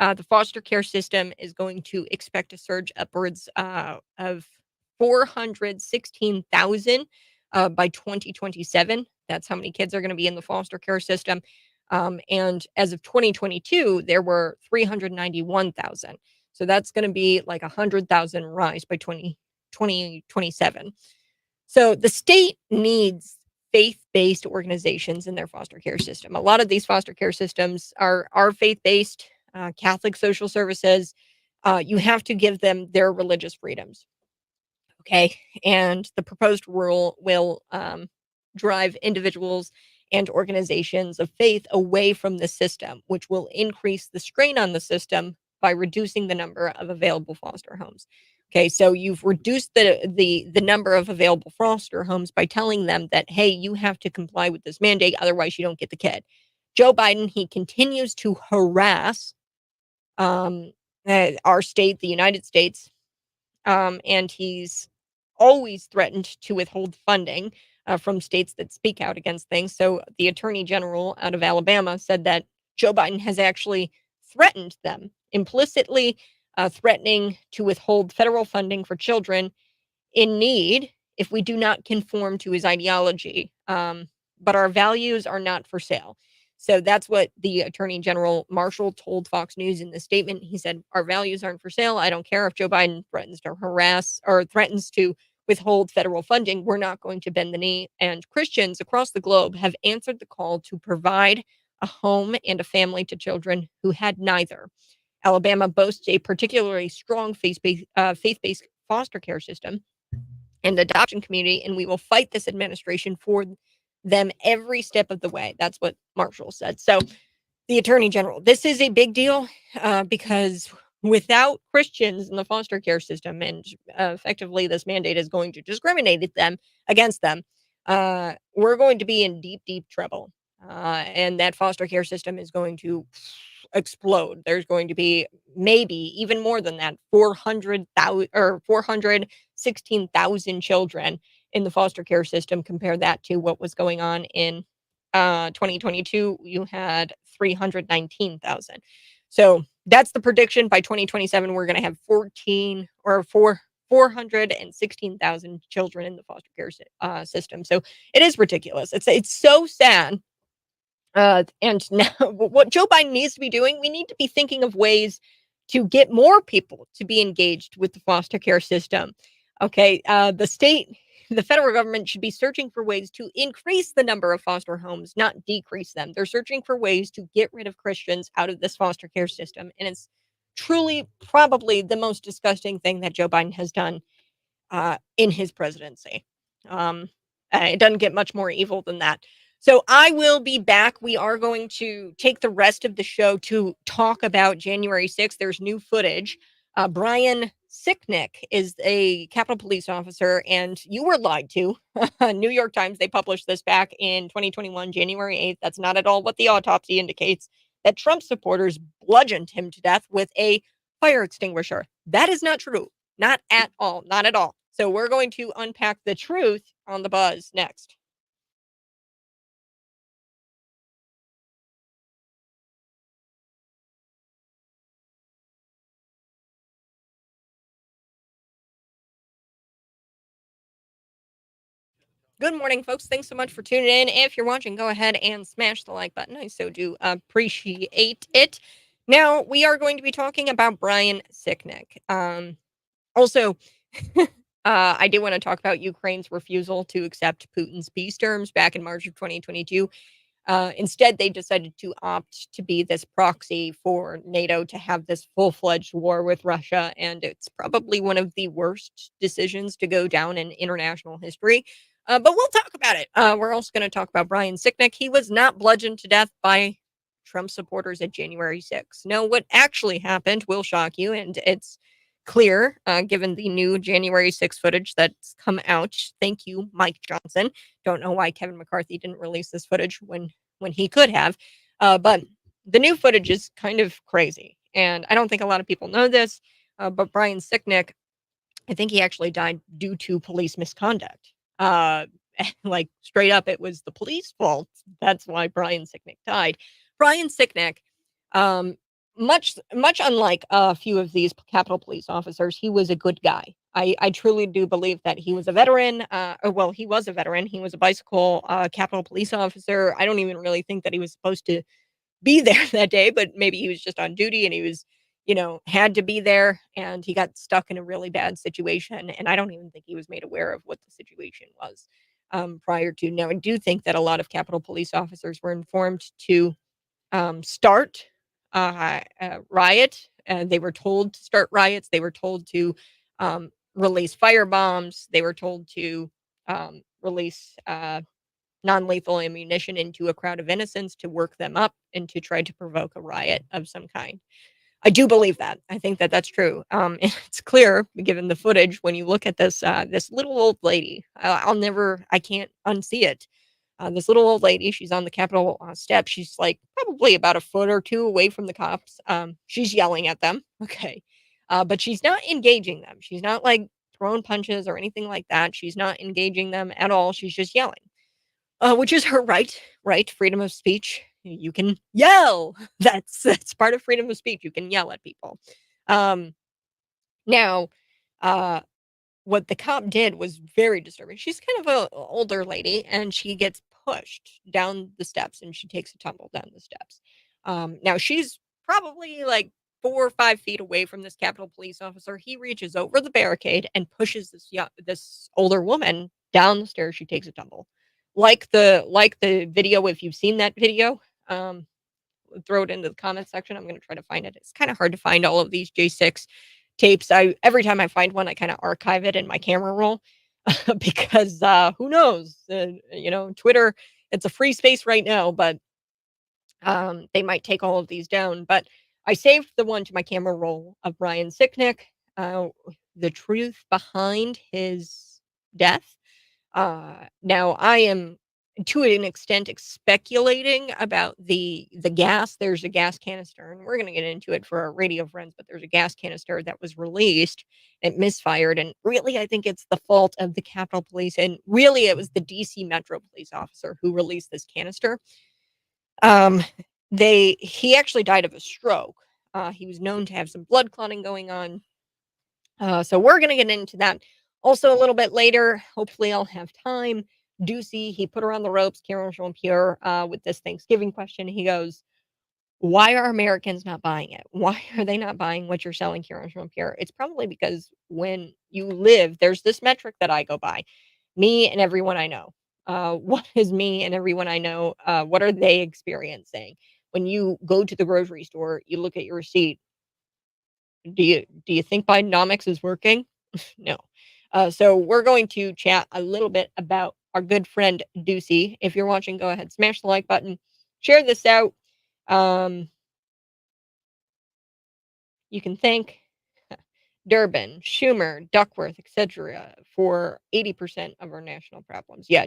the foster care system is going to expect a surge upwards of 416,000 by 2027. That's how many kids are going to be in the foster care system. And as of 2022, there were 391,000. So that's going to be like 100,000 rise by 2027. So the state needs faith-based organizations in their foster care system. A lot of these foster care systems are faith-based. Catholic social services, you have to give them their religious freedoms. Okay. And the proposed rule will drive individuals and organizations of faith away from the system, which will increase the strain on the system by reducing the number of available foster homes. Okay, so you've reduced the number of available foster homes by telling them that, hey, you have to comply with this mandate, otherwise you don't get the kid. Joe Biden, he continues to harass our state, the United States, and he's always threatened to withhold funding from states that speak out against things. So the Attorney General out of Alabama said that Joe Biden has actually threatened them, implicitly threatening to withhold federal funding for children in need if we do not conform to his ideology. But our values are not for sale. So that's what the Attorney General Marshall told Fox News in the statement. He said, our values aren't for sale. I don't care if Joe Biden threatens to harass or threatens to withhold federal funding. We're not going to bend the knee. And Christians across the globe have answered the call to provide a home and a family to children who had neither. Alabama boasts a particularly strong faith-based foster care system and adoption community, and we will fight this administration for them every step of the way. That's what Marshall said. So the Attorney General, this is a big deal because without Christians in the foster care system, and effectively this mandate is going to discriminate against them, we're going to be in deep, deep trouble. And that foster care system is going to explode. There's going to be maybe even more than that, 400,000 or 416,000 children in the foster care system. Compare that to what was going on in 2022. You had 319,000. So that's the prediction. By 2027, we're going to have 4 416,000 children in the foster care system. So it is ridiculous. It's so sad. And now what Joe Biden needs to be doing, we need to be thinking of ways to get more people to be engaged with the foster care system. Okay, the federal government should be searching for ways to increase the number of foster homes, not decrease them. They're searching for ways to get rid of Christians out of this foster care system. And it's truly probably the most disgusting thing that Joe Biden has done in his presidency. It doesn't get much more evil than that. So I will be back. We are going to take the rest of the show to talk about January 6th. There's new footage. Brian Sicknick is a Capitol Police officer, and you were lied to. New York Times, they published this back in 2021, January 8th. That's not at all what the autopsy indicates, that Trump supporters bludgeoned him to death with a fire extinguisher. That is not true. Not at all. Not at all. So we're going to unpack the truth on the buzz next. Good morning, folks. Thanks so much for tuning in. If you're watching, go ahead and smash the like button. I so do appreciate it. Now, we are going to be talking about Brian Sicknick. Also, I do want to talk about Ukraine's refusal to accept Putin's peace terms back in March of 2022. Instead, they decided to opt to be this proxy for NATO to have this full-fledged war with Russia, and it's probably one of the worst decisions to go down in international history. But we'll talk about it. We're also going to talk about Brian Sicknick. He was not bludgeoned to death by Trump supporters at January 6th. No, what actually happened will shock you, and it's clear, given the new January 6th footage that's come out. Thank you, Mike Johnson. Don't know why Kevin McCarthy didn't release this footage when he could have. But the new footage is kind of crazy. And I don't think a lot of people know this, but Brian Sicknick, I think he actually died due to police misconduct. Like straight up, it was the police fault. That's why Brian Sicknick died. Brian Sicknick, much unlike a few of these Capitol Police officers, he was a good guy. I truly do believe that he was a veteran. Well, he was a veteran. He was a bicycle Capitol Police officer. I don't even really think that he was supposed to be there that day, but maybe he was just on duty and he was, had to be there, and he got stuck in a really bad situation. And I don't even think he was made aware of what the situation was prior to. Now, I do think that a lot of Capitol Police officers were informed to start a riot. They were told to start riots. They were told to release fire bombs. They were told to release non-lethal ammunition into a crowd of innocents to work them up and to try to provoke a riot of some kind. I do believe that. I think that that's true. And it's clear, given the footage, when you look at this this little old lady. I can't unsee it. This little old lady, she's on the Capitol steps. She's like probably about a foot or two away from the cops. She's yelling at them. Okay. But she's not engaging them. She's not like throwing punches or anything like that. She's not engaging them at all. She's just yelling, which is her right? Freedom of speech. You can yell. That's part of freedom of speech. You can yell at people. Now, what the cop did was very disturbing. She's kind of an older lady, and she gets pushed down the steps, and she takes a tumble down the steps. Now, she's probably like 4 or 5 feet away from this Capitol Police officer. He reaches over the barricade and pushes this older woman down the stairs. She takes a tumble. Like the video, if you've seen that video, throw it into the comment section. I'm going to try to find it. It's kind of hard to find all of these J6 tapes. Every time I find one, I kind of archive it in my camera roll because who knows? Twitter, it's a free space right now, but they might take all of these down. But I saved the one to my camera roll of Brian Sicknick, the truth behind his death. Now, I am to an extent speculating about the gas. There's a gas canister, and we're going to get into it for our radio friends, but there's a gas canister that was released. It misfired, and really I think it's the fault of the Capitol Police, and really it was the DC Metro Police officer who released this canister. He actually died of a stroke. He was known to have some blood clotting going on. So we're going to get into that also a little bit later. Hopefully, I'll have time. DOOCY, he put her on the ropes, Karine Jean-Pierre, with this Thanksgiving question. He goes, why are Americans not buying it? Why are they not buying what you're selling, Karine Jean-Pierre? It's probably because when you live, there's this metric that I go by, me and everyone I know. What is me and everyone I know? What are they experiencing? When you go to the grocery store, you look at your receipt. Do you think Bidenomics is working? No. So we're going to chat a little bit about our good friend DOOCY. If you're watching, go ahead, smash the like button, share this out. You can thank Durbin, Schumer, Duckworth, etc. for 80% of our national problems. Yeah,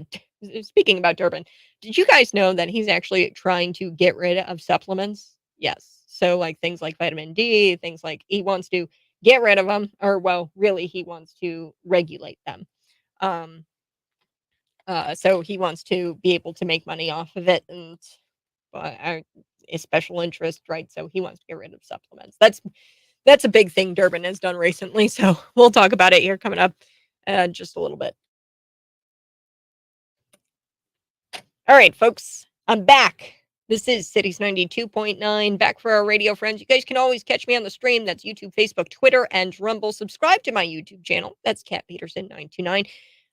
speaking about Durbin, did you guys know that he's actually trying to get rid of supplements? Yes. So like things like vitamin D, things like he wants to get rid of them, or well, really he wants to regulate them. Um, so he wants to be able to make money off of it, and a special interest, right? So he wants to get rid of supplements. That's a big thing Durbin has done recently. So we'll talk about it here coming up just a little bit. All right, folks, I'm back. This is Cities 92.9, back for our radio friends. You guys can always catch me on the stream. That's YouTube, Facebook, Twitter, and Rumble. Subscribe to my YouTube channel. That's Cat Peterson 929.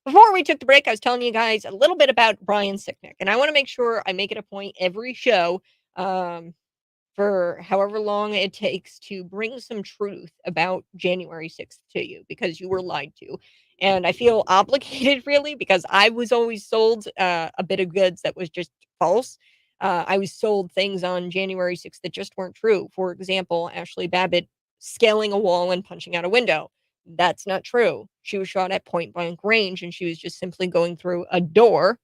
Before we took the break, I was telling you guys a little bit about Brian Sicknick, and I want to make sure I make it a point every show for however long it takes to bring some truth about January 6th to you, because you were lied to. And I feel obligated, really, because I was always sold a bit of goods that was just false. I was sold things on January 6th that just weren't true. For example, Ashley Babbitt scaling a wall and punching out a window. That's not true. She was shot at point blank range, and she was just simply going through a door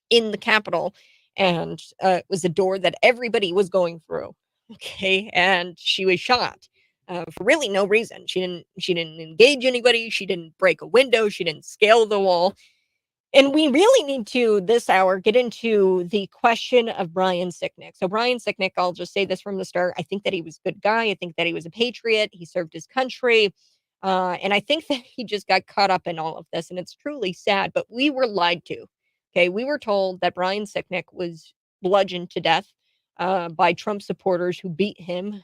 in the Capitol, and it was a door that everybody was going through. Okay, and she was shot for really no reason. She didn't engage anybody. She didn't break a window. She didn't scale the wall. And we really need to, this hour, get into the question of Brian Sicknick. So Brian Sicknick, I'll just say this from the start. I think that he was a good guy. I think that he was a patriot. He served his country. And I think that he just got caught up in all of this. And it's truly sad, but we were lied to. Okay. We were told that Brian Sicknick was bludgeoned to death by Trump supporters who beat him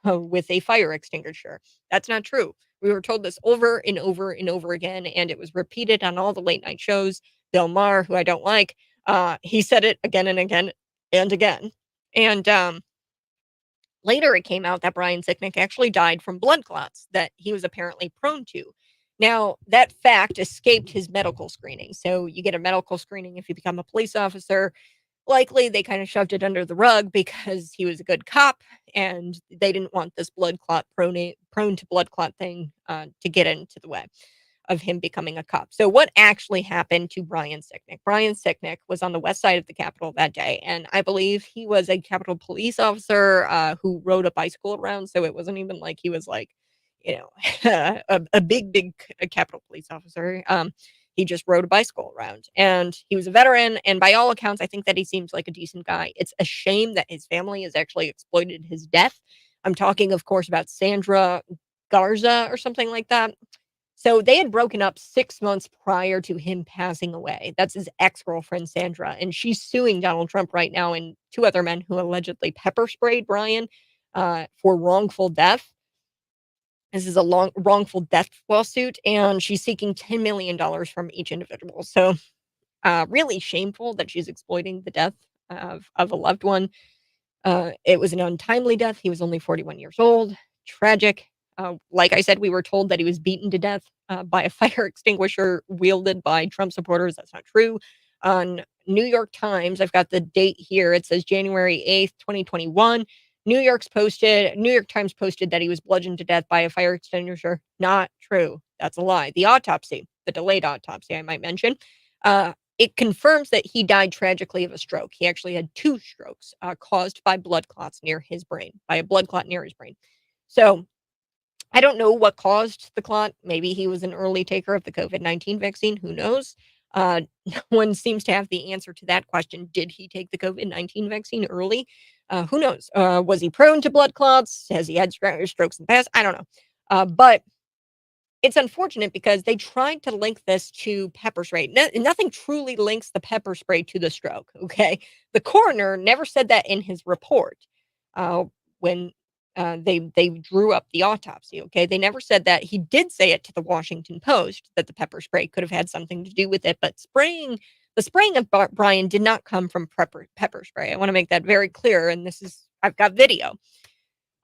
with a fire extinguisher. That's not true. We were told this over and over and over again, and it was repeated on all the late night shows. Bill Maher, who I don't like, he said it again and again and again. And later it came out that Brian Sicknick actually died from blood clots that he was apparently prone to. Now, that fact escaped his medical screening. So you get a medical screening if you become a police officer. Likely they kind of shoved it under the rug because he was a good cop and they didn't want this blood clot prone to blood clot thing to get into the way of him becoming a cop. So what actually happened to Brian Sicknick? Brian Sicknick was on the west side of the Capitol that day, and I believe he was a Capitol police officer who rode a bicycle around. So it wasn't even like he was like, a big Capitol police officer. He just rode a bicycle around, and he was a veteran. And by all accounts, I think that he seems like a decent guy. It's a shame that his family has actually exploited his death. I'm talking, of course, about Sandra Garza or something like that. So they had broken up 6 months prior to him passing away. That's his ex-girlfriend, Sandra. And she's suing Donald Trump right now and two other men who allegedly pepper sprayed Brian for wrongful death. This is a wrongful death lawsuit, and she's seeking $10 million from each individual. So really shameful that she's exploiting the death of a loved one. It was an untimely death. He was only 41 years old. Tragic. Like I said, we were told that he was beaten to death by a fire extinguisher wielded by Trump supporters. That's not true. On New York Times, I've got the date here. It says January 8th, 2021. New York Times posted that he was bludgeoned to death by a fire extinguisher. Not true. That's a lie. The autopsy, the delayed autopsy, I might mention, it confirms that he died tragically of a stroke. He actually had 2 strokes caused by blood clots near his brain, by a blood clot near his brain. So I don't know what caused the clot. Maybe he was an early taker of the COVID-19 vaccine. Who knows? No one seems to have the answer to that question. Did he take the COVID-19 vaccine early? Who knows? Was he prone to blood clots? Has he had strokes in the past? I don't know. But it's unfortunate because they tried to link this to pepper spray. Nothing truly links the pepper spray to the stroke. Okay, the coroner never said that in his report when they drew up the autopsy. Okay, they never said that. He did say it to the Washington Post that the pepper spray could have had something to do with it, but the spraying of Brian did not come from pepper spray. I want to make that very clear, and I've got video.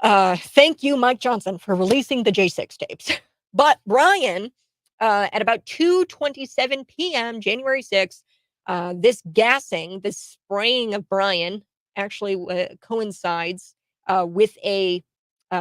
Thank you, Mike Johnson, for releasing the J6 tapes. But Brian, at about 2:27 p.m., January 6th, this spraying of Brian actually coincides with a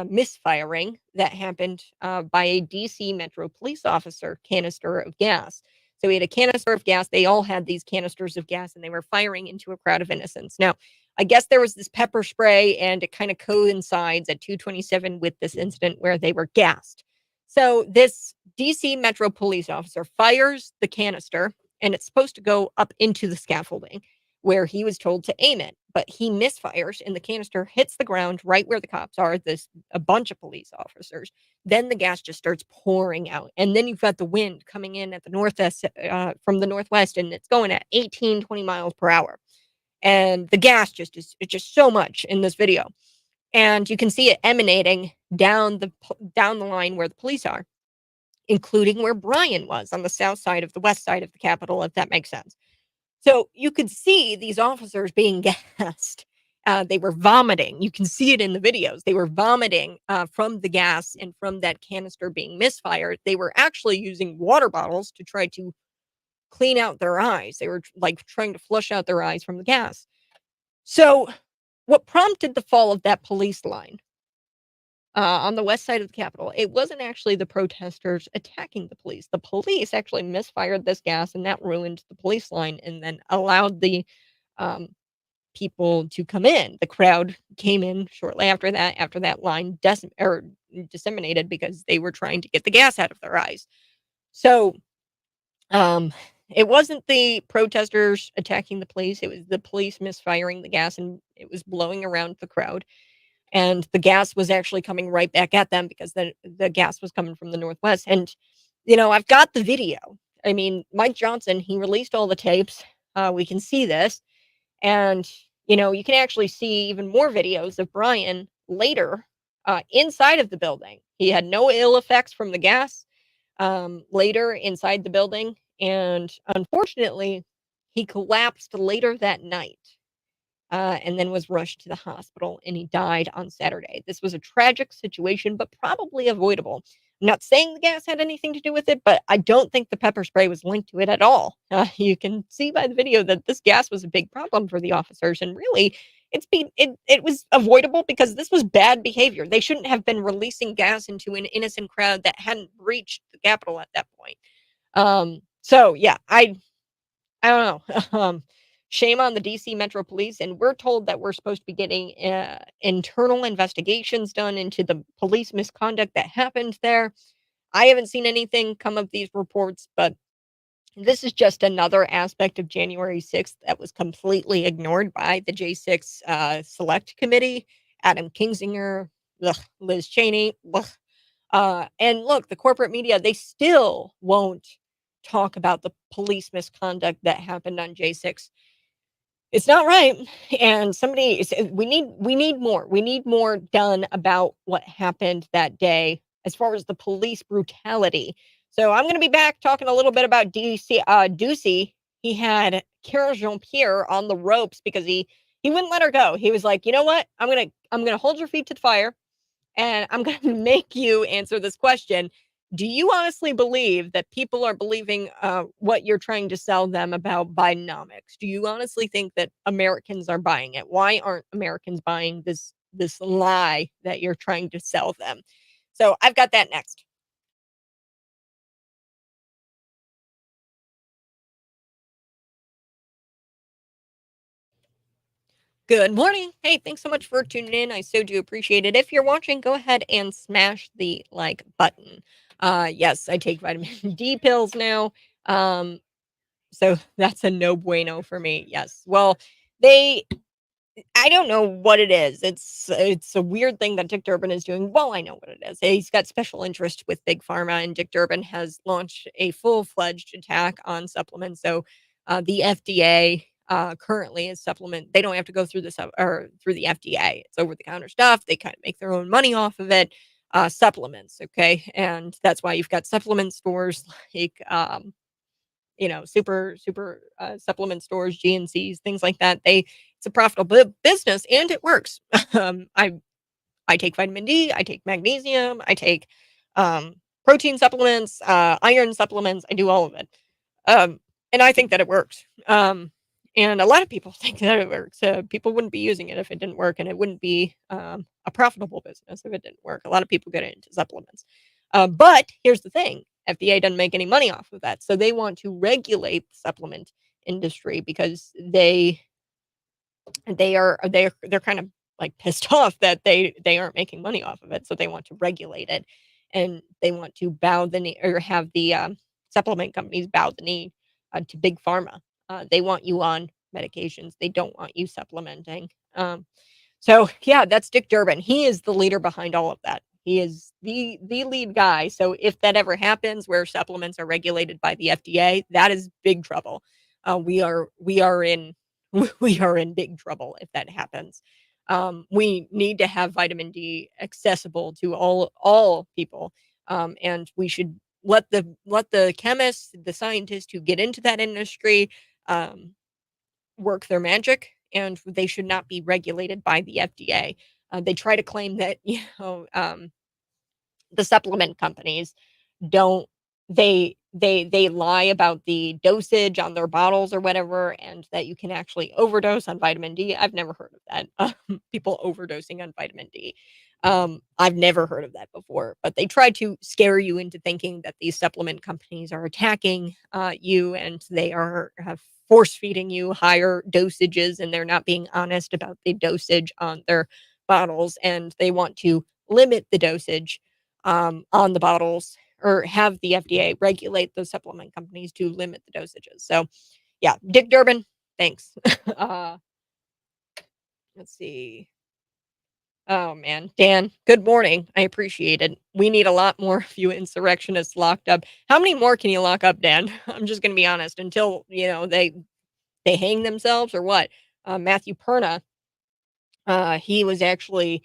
misfiring that happened by a DC Metro police officer canister of gas. So he had a canister of gas. They all had these canisters of gas, and they were firing into a crowd of innocents. Now, I guess there was this pepper spray, and it kind of coincides at 2:27 with this incident where they were gassed. So this DC Metro police officer fires the canister, and it's supposed to go up into the scaffolding where he was told to aim it, but he misfires, and the canister hits the ground right where the cops are. A bunch of police officers. Then the gas just starts pouring out, and then you've got the wind coming in at the northwest from the northwest, and it's going at 18, 20 miles per hour. And the gas it's just so much in this video, and you can see it emanating down the line where the police are, including where Brian was on the south side of the west side of the Capitol, if that makes sense. So you could see these officers being gassed. They were vomiting. You can see it in the videos. They were vomiting from the gas and from that canister being misfired. They were actually using water bottles to try to clean out their eyes. They were like trying to flush out their eyes from the gas. So what prompted the fall of that police line on the west side of the Capitol, it wasn't actually the protesters attacking the police. The police actually misfired this gas, and that ruined the police line and then allowed the people to come in. The crowd came in shortly after that line disseminated because they were trying to get the gas out of their eyes. So it wasn't the protesters attacking the police. It was the police misfiring the gas, and it was blowing around the crowd. And the gas was actually coming right back at them because the gas was coming from the northwest. And, I've got the video. I mean, Mike Johnson, he released all the tapes. We can see this. And, you can actually see even more videos of Brian later inside of the building. He had no ill effects from the gas later inside the building. And unfortunately, he collapsed later that night. And then was rushed to the hospital, and he died on Saturday. This was a tragic situation, but probably avoidable. I'm not saying the gas had anything to do with it, but I don't think the pepper spray was linked to it at all. You can see by the video that this gas was a big problem for the officers, and really, it was avoidable because this was bad behavior. They shouldn't have been releasing gas into an innocent crowd that hadn't breached the Capitol at that point. So yeah, I don't know. Shame on the DC Metro Police, and we're told that we're supposed to be getting internal investigations done into the police misconduct that happened there. I haven't seen anything come of these reports, but this is just another aspect of January 6th that was completely ignored by the J6 Select Committee, Adam Kinzinger, Liz Cheney. And look, the corporate media, they still won't talk about the police misconduct that happened on J6. It's not right. And we need more. We need more done about what happened that day as far as the police brutality. So I'm going to be back talking a little bit about DOOCY. He had Jean-Pierre on the ropes because he wouldn't let her go. He was like, you know what? I'm going to hold your feet to the fire, and I'm going to make you answer this question. Do you honestly believe that people are believing what you're trying to sell them about Bidenomics? Do you honestly think that Americans are buying it? Why aren't Americans buying this lie that you're trying to sell them? So I've got that next. Good morning. Hey, thanks so much for tuning in. I so do appreciate it. If you're watching, go ahead and smash the like button. Yes, I take vitamin D pills now. So that's a no bueno for me. Yes. Well, I don't know what it is. It's a weird thing that Dick Durbin is doing. Well, I know what it is. He's got special interest with Big Pharma, and Dick Durbin has launched a full-fledged attack on supplements. So, the FDA currently is supplement. They don't have to go through through the FDA. It's over-the-counter stuff. They kind of make their own money off of it. Supplements, okay, and that's why you've got supplement stores like super supplement stores, GNCs, things like that. It's a profitable business and it works. I take vitamin D, I take magnesium, I take protein supplements, iron supplements. I do all of it. And I think that it works. And a lot of people think that it works. People wouldn't be using it if it didn't work, and it wouldn't be a profitable business if it didn't work. A lot of people get into supplements. But here's the thing: FDA doesn't make any money off of that, so they want to regulate the supplement industry because they're kind of like pissed off that they aren't making money off of it, so they want to regulate it, and they want to bow the knee or have the supplement companies bow the knee to big pharma. They want you on medications. They don't want you supplementing. So yeah, that's Dick Durbin. He is the leader behind all of that. He is the lead guy. So if that ever happens, where supplements are regulated by the FDA, that is big trouble. We are in we are in big trouble if that happens. We need to have vitamin D accessible to all people, and we should let the chemists, the scientists who get into that industry, um, work their magic, and they should not be regulated by the FDA. They try to claim that the supplement companies don't they lie about the dosage on their bottles or whatever, and that you can actually overdose on vitamin D. I've never heard of that. People overdosing on vitamin D. I've never heard of that before, but they try to scare you into thinking that these supplement companies are attacking you, and they are force feeding you higher dosages, and they're not being honest about the dosage on their bottles, and they want to limit the dosage on the bottles, or have the FDA regulate those supplement companies to limit the dosages. So, yeah, Dick Durbin, thanks. uh, let's see. Oh man, Dan, good morning. I appreciate it. We need a lot more of you insurrectionists locked up. How many more can you lock up, Dan? I'm just gonna be honest. Until they hang themselves or what? Matthew Perna, he was actually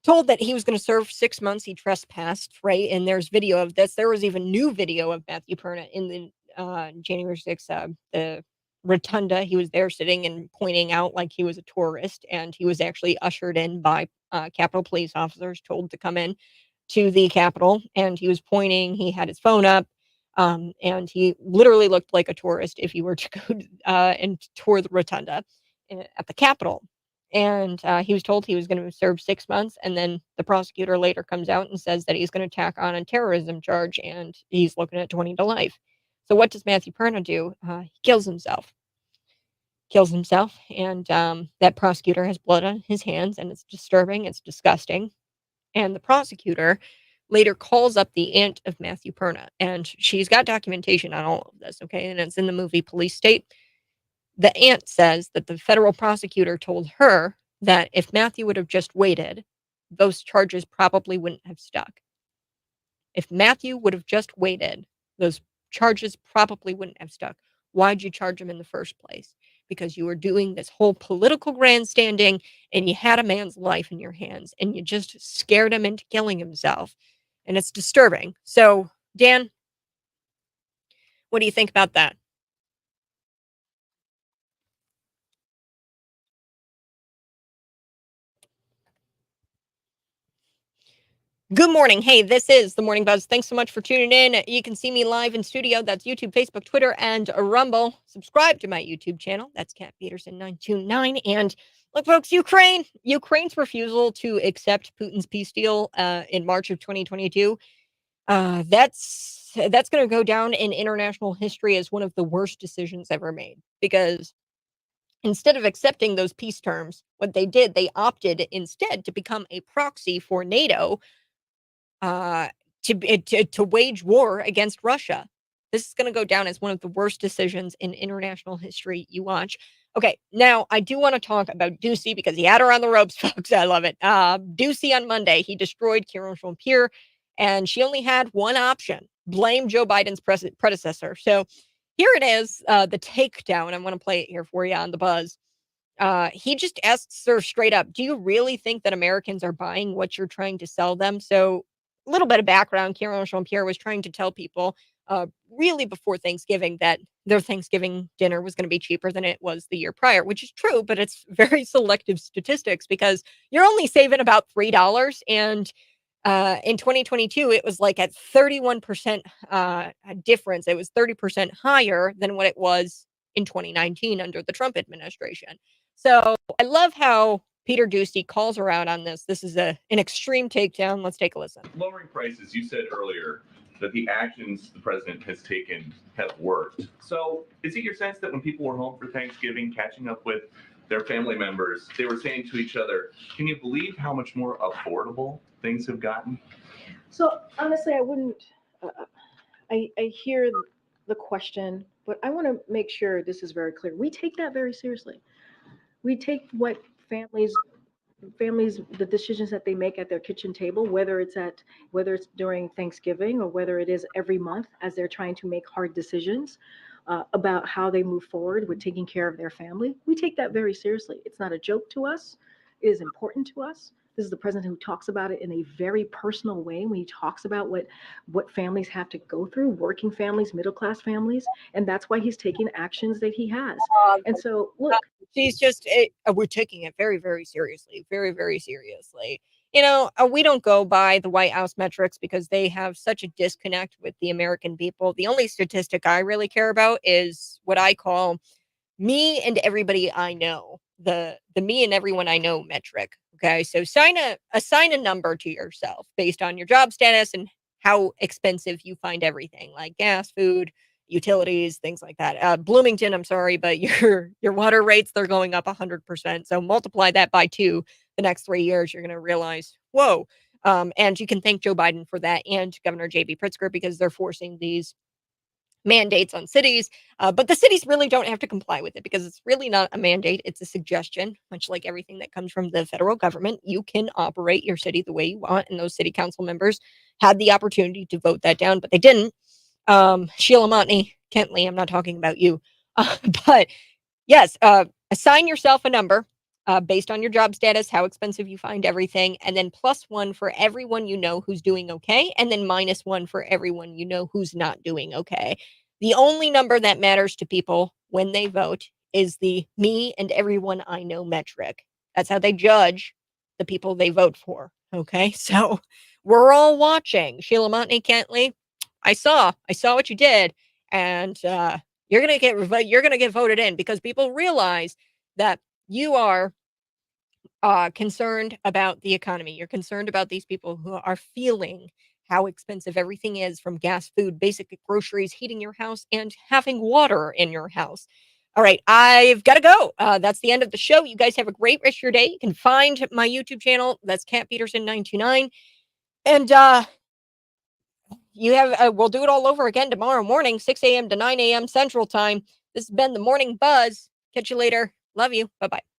told that he was going to serve 6 months. He trespassed, right? And there's video of this. There was even new video of Matthew Perna in the January 6th, the rotunda. He was there sitting and pointing out like he was a tourist, and he was actually ushered in by Capitol police officers, told to come in to the Capitol, and he was pointing. He had his phone up, and he literally looked like a tourist if you were to go and tour the rotunda at the Capitol. And he was told he was going to serve 6 months, and then the prosecutor later comes out and says that he's going to tack on a terrorism charge, and he's looking at 20 to life. So what does Matthew Perna do? He kills himself. And that prosecutor has blood on his hands, and it's disturbing. It's disgusting. And the prosecutor later calls up the aunt of Matthew Perna, and she's got documentation on all of this, okay? And it's in the movie Police State. The aunt says that the federal prosecutor told her that if Matthew would have just waited, those charges probably wouldn't have stuck. If Matthew would have just waited, those charges probably wouldn't have stuck. Why'd you charge him in the first place? Because you were doing this whole political grandstanding, and you had a man's life in your hands, and you just scared him into killing himself. And it's disturbing. So, Dan, what do you think about that? Good morning. Hey, this is the Morning Buzz. Thanks so much for tuning in. You can see me live in studio. That's YouTube, Facebook, Twitter, and Rumble. Subscribe to my YouTube channel. That's Cat Peterson 929. And look, folks, Ukraine's refusal to accept Putin's peace deal in March of 2022. That's going to go down in international history as one of the worst decisions ever made, because instead of accepting those peace terms, what they did, they opted instead to become a proxy for NATO, uh, to wage war against Russia. This is going to go down as one of the worst decisions in international history. You watch. Okay, now I do want to talk about DOOCY because he had her on the ropes, folks. I love it. DOOCY on Monday, he destroyed Karine Jean-Pierre, and she only had one option: blame Joe Biden's predecessor. So here it is, the takedown. I want to play it here for you on the buzz. He just asks her straight up, "Do you really think that Americans are buying what you're trying to sell them?" So a little bit of background: Karine Jean-Pierre was trying to tell people, really before Thanksgiving, that their Thanksgiving dinner was going to be cheaper than it was the year prior, which is true, but it's very selective statistics because you're only saving about $3. And in 2022, it was like at 31% difference. It was 30% higher than what it was in 2019 under the Trump administration. So I love how Peter Ducey calls her out on this. This is an extreme takedown. Let's take a listen. Lowering prices, you said earlier that the actions the president has taken have worked. So is it your sense that when people were home for Thanksgiving, catching up with their family members, they were saying to each other, can you believe how much more affordable things have gotten? So honestly, I wouldn't, I hear the question, but I want to make sure this is very clear. We take that very seriously. We take what families, the decisions that they make at their kitchen table, whether it's during Thanksgiving or whether it is every month as they're trying to make hard decisions about how they move forward with taking care of their family. We take that very seriously. It's not a joke to us. It is important to us. This is the president who talks about it in a very personal way when he talks about what families have to go through, working families, middle-class families, and that's why he's taking actions that he has. And so, look, she's just, we're taking it very, very seriously, very, very seriously. We don't go by the White House metrics because they have such a disconnect with the American people. The only statistic I really care about is what I call me and everybody I know, the me and everyone I know metric. Okay, so assign a number to yourself based on your job status and how expensive you find everything, like gas, food, utilities, things like that. Bloomington, I'm sorry, but your water rates, they're going up 100%. So multiply that by 2 the next 3 years, you're going to realize, whoa. And you can thank Joe Biden for that and Governor J.B. Pritzker because they're forcing these mandates on cities, but the cities really don't have to comply with it because it's really not a mandate. It's a suggestion, much like everything that comes from the federal government. You can operate your city the way you want, and those city council members had the opportunity to vote that down, but they didn't. Sheila Montney, Kentley, I'm not talking about you, but yes, assign yourself a number based on your job status, how expensive you find everything, and then +1 for everyone you know who's doing okay, and then -1 for everyone you know who's not doing okay. The only number that matters to people when they vote is the me and everyone I know metric. That's how they judge the people they vote for. Okay, so we're all watching. Sheila Montney, Kentley, I saw what you did, and you're gonna get voted in because people realize that you are concerned about the economy. You're concerned about these people who are feeling how expensive everything is, from gas, food, basic groceries, heating your house, and having water in your house. All right, I've got to go. That's the end of the show. You guys have a great rest of your day. You can find my YouTube channel. That's Cat Peterson 929. And we'll do it all over again tomorrow morning, 6 a.m. to 9 a.m. Central Time. This has been the Morning Buzz. Catch you later. Love you. Bye-bye.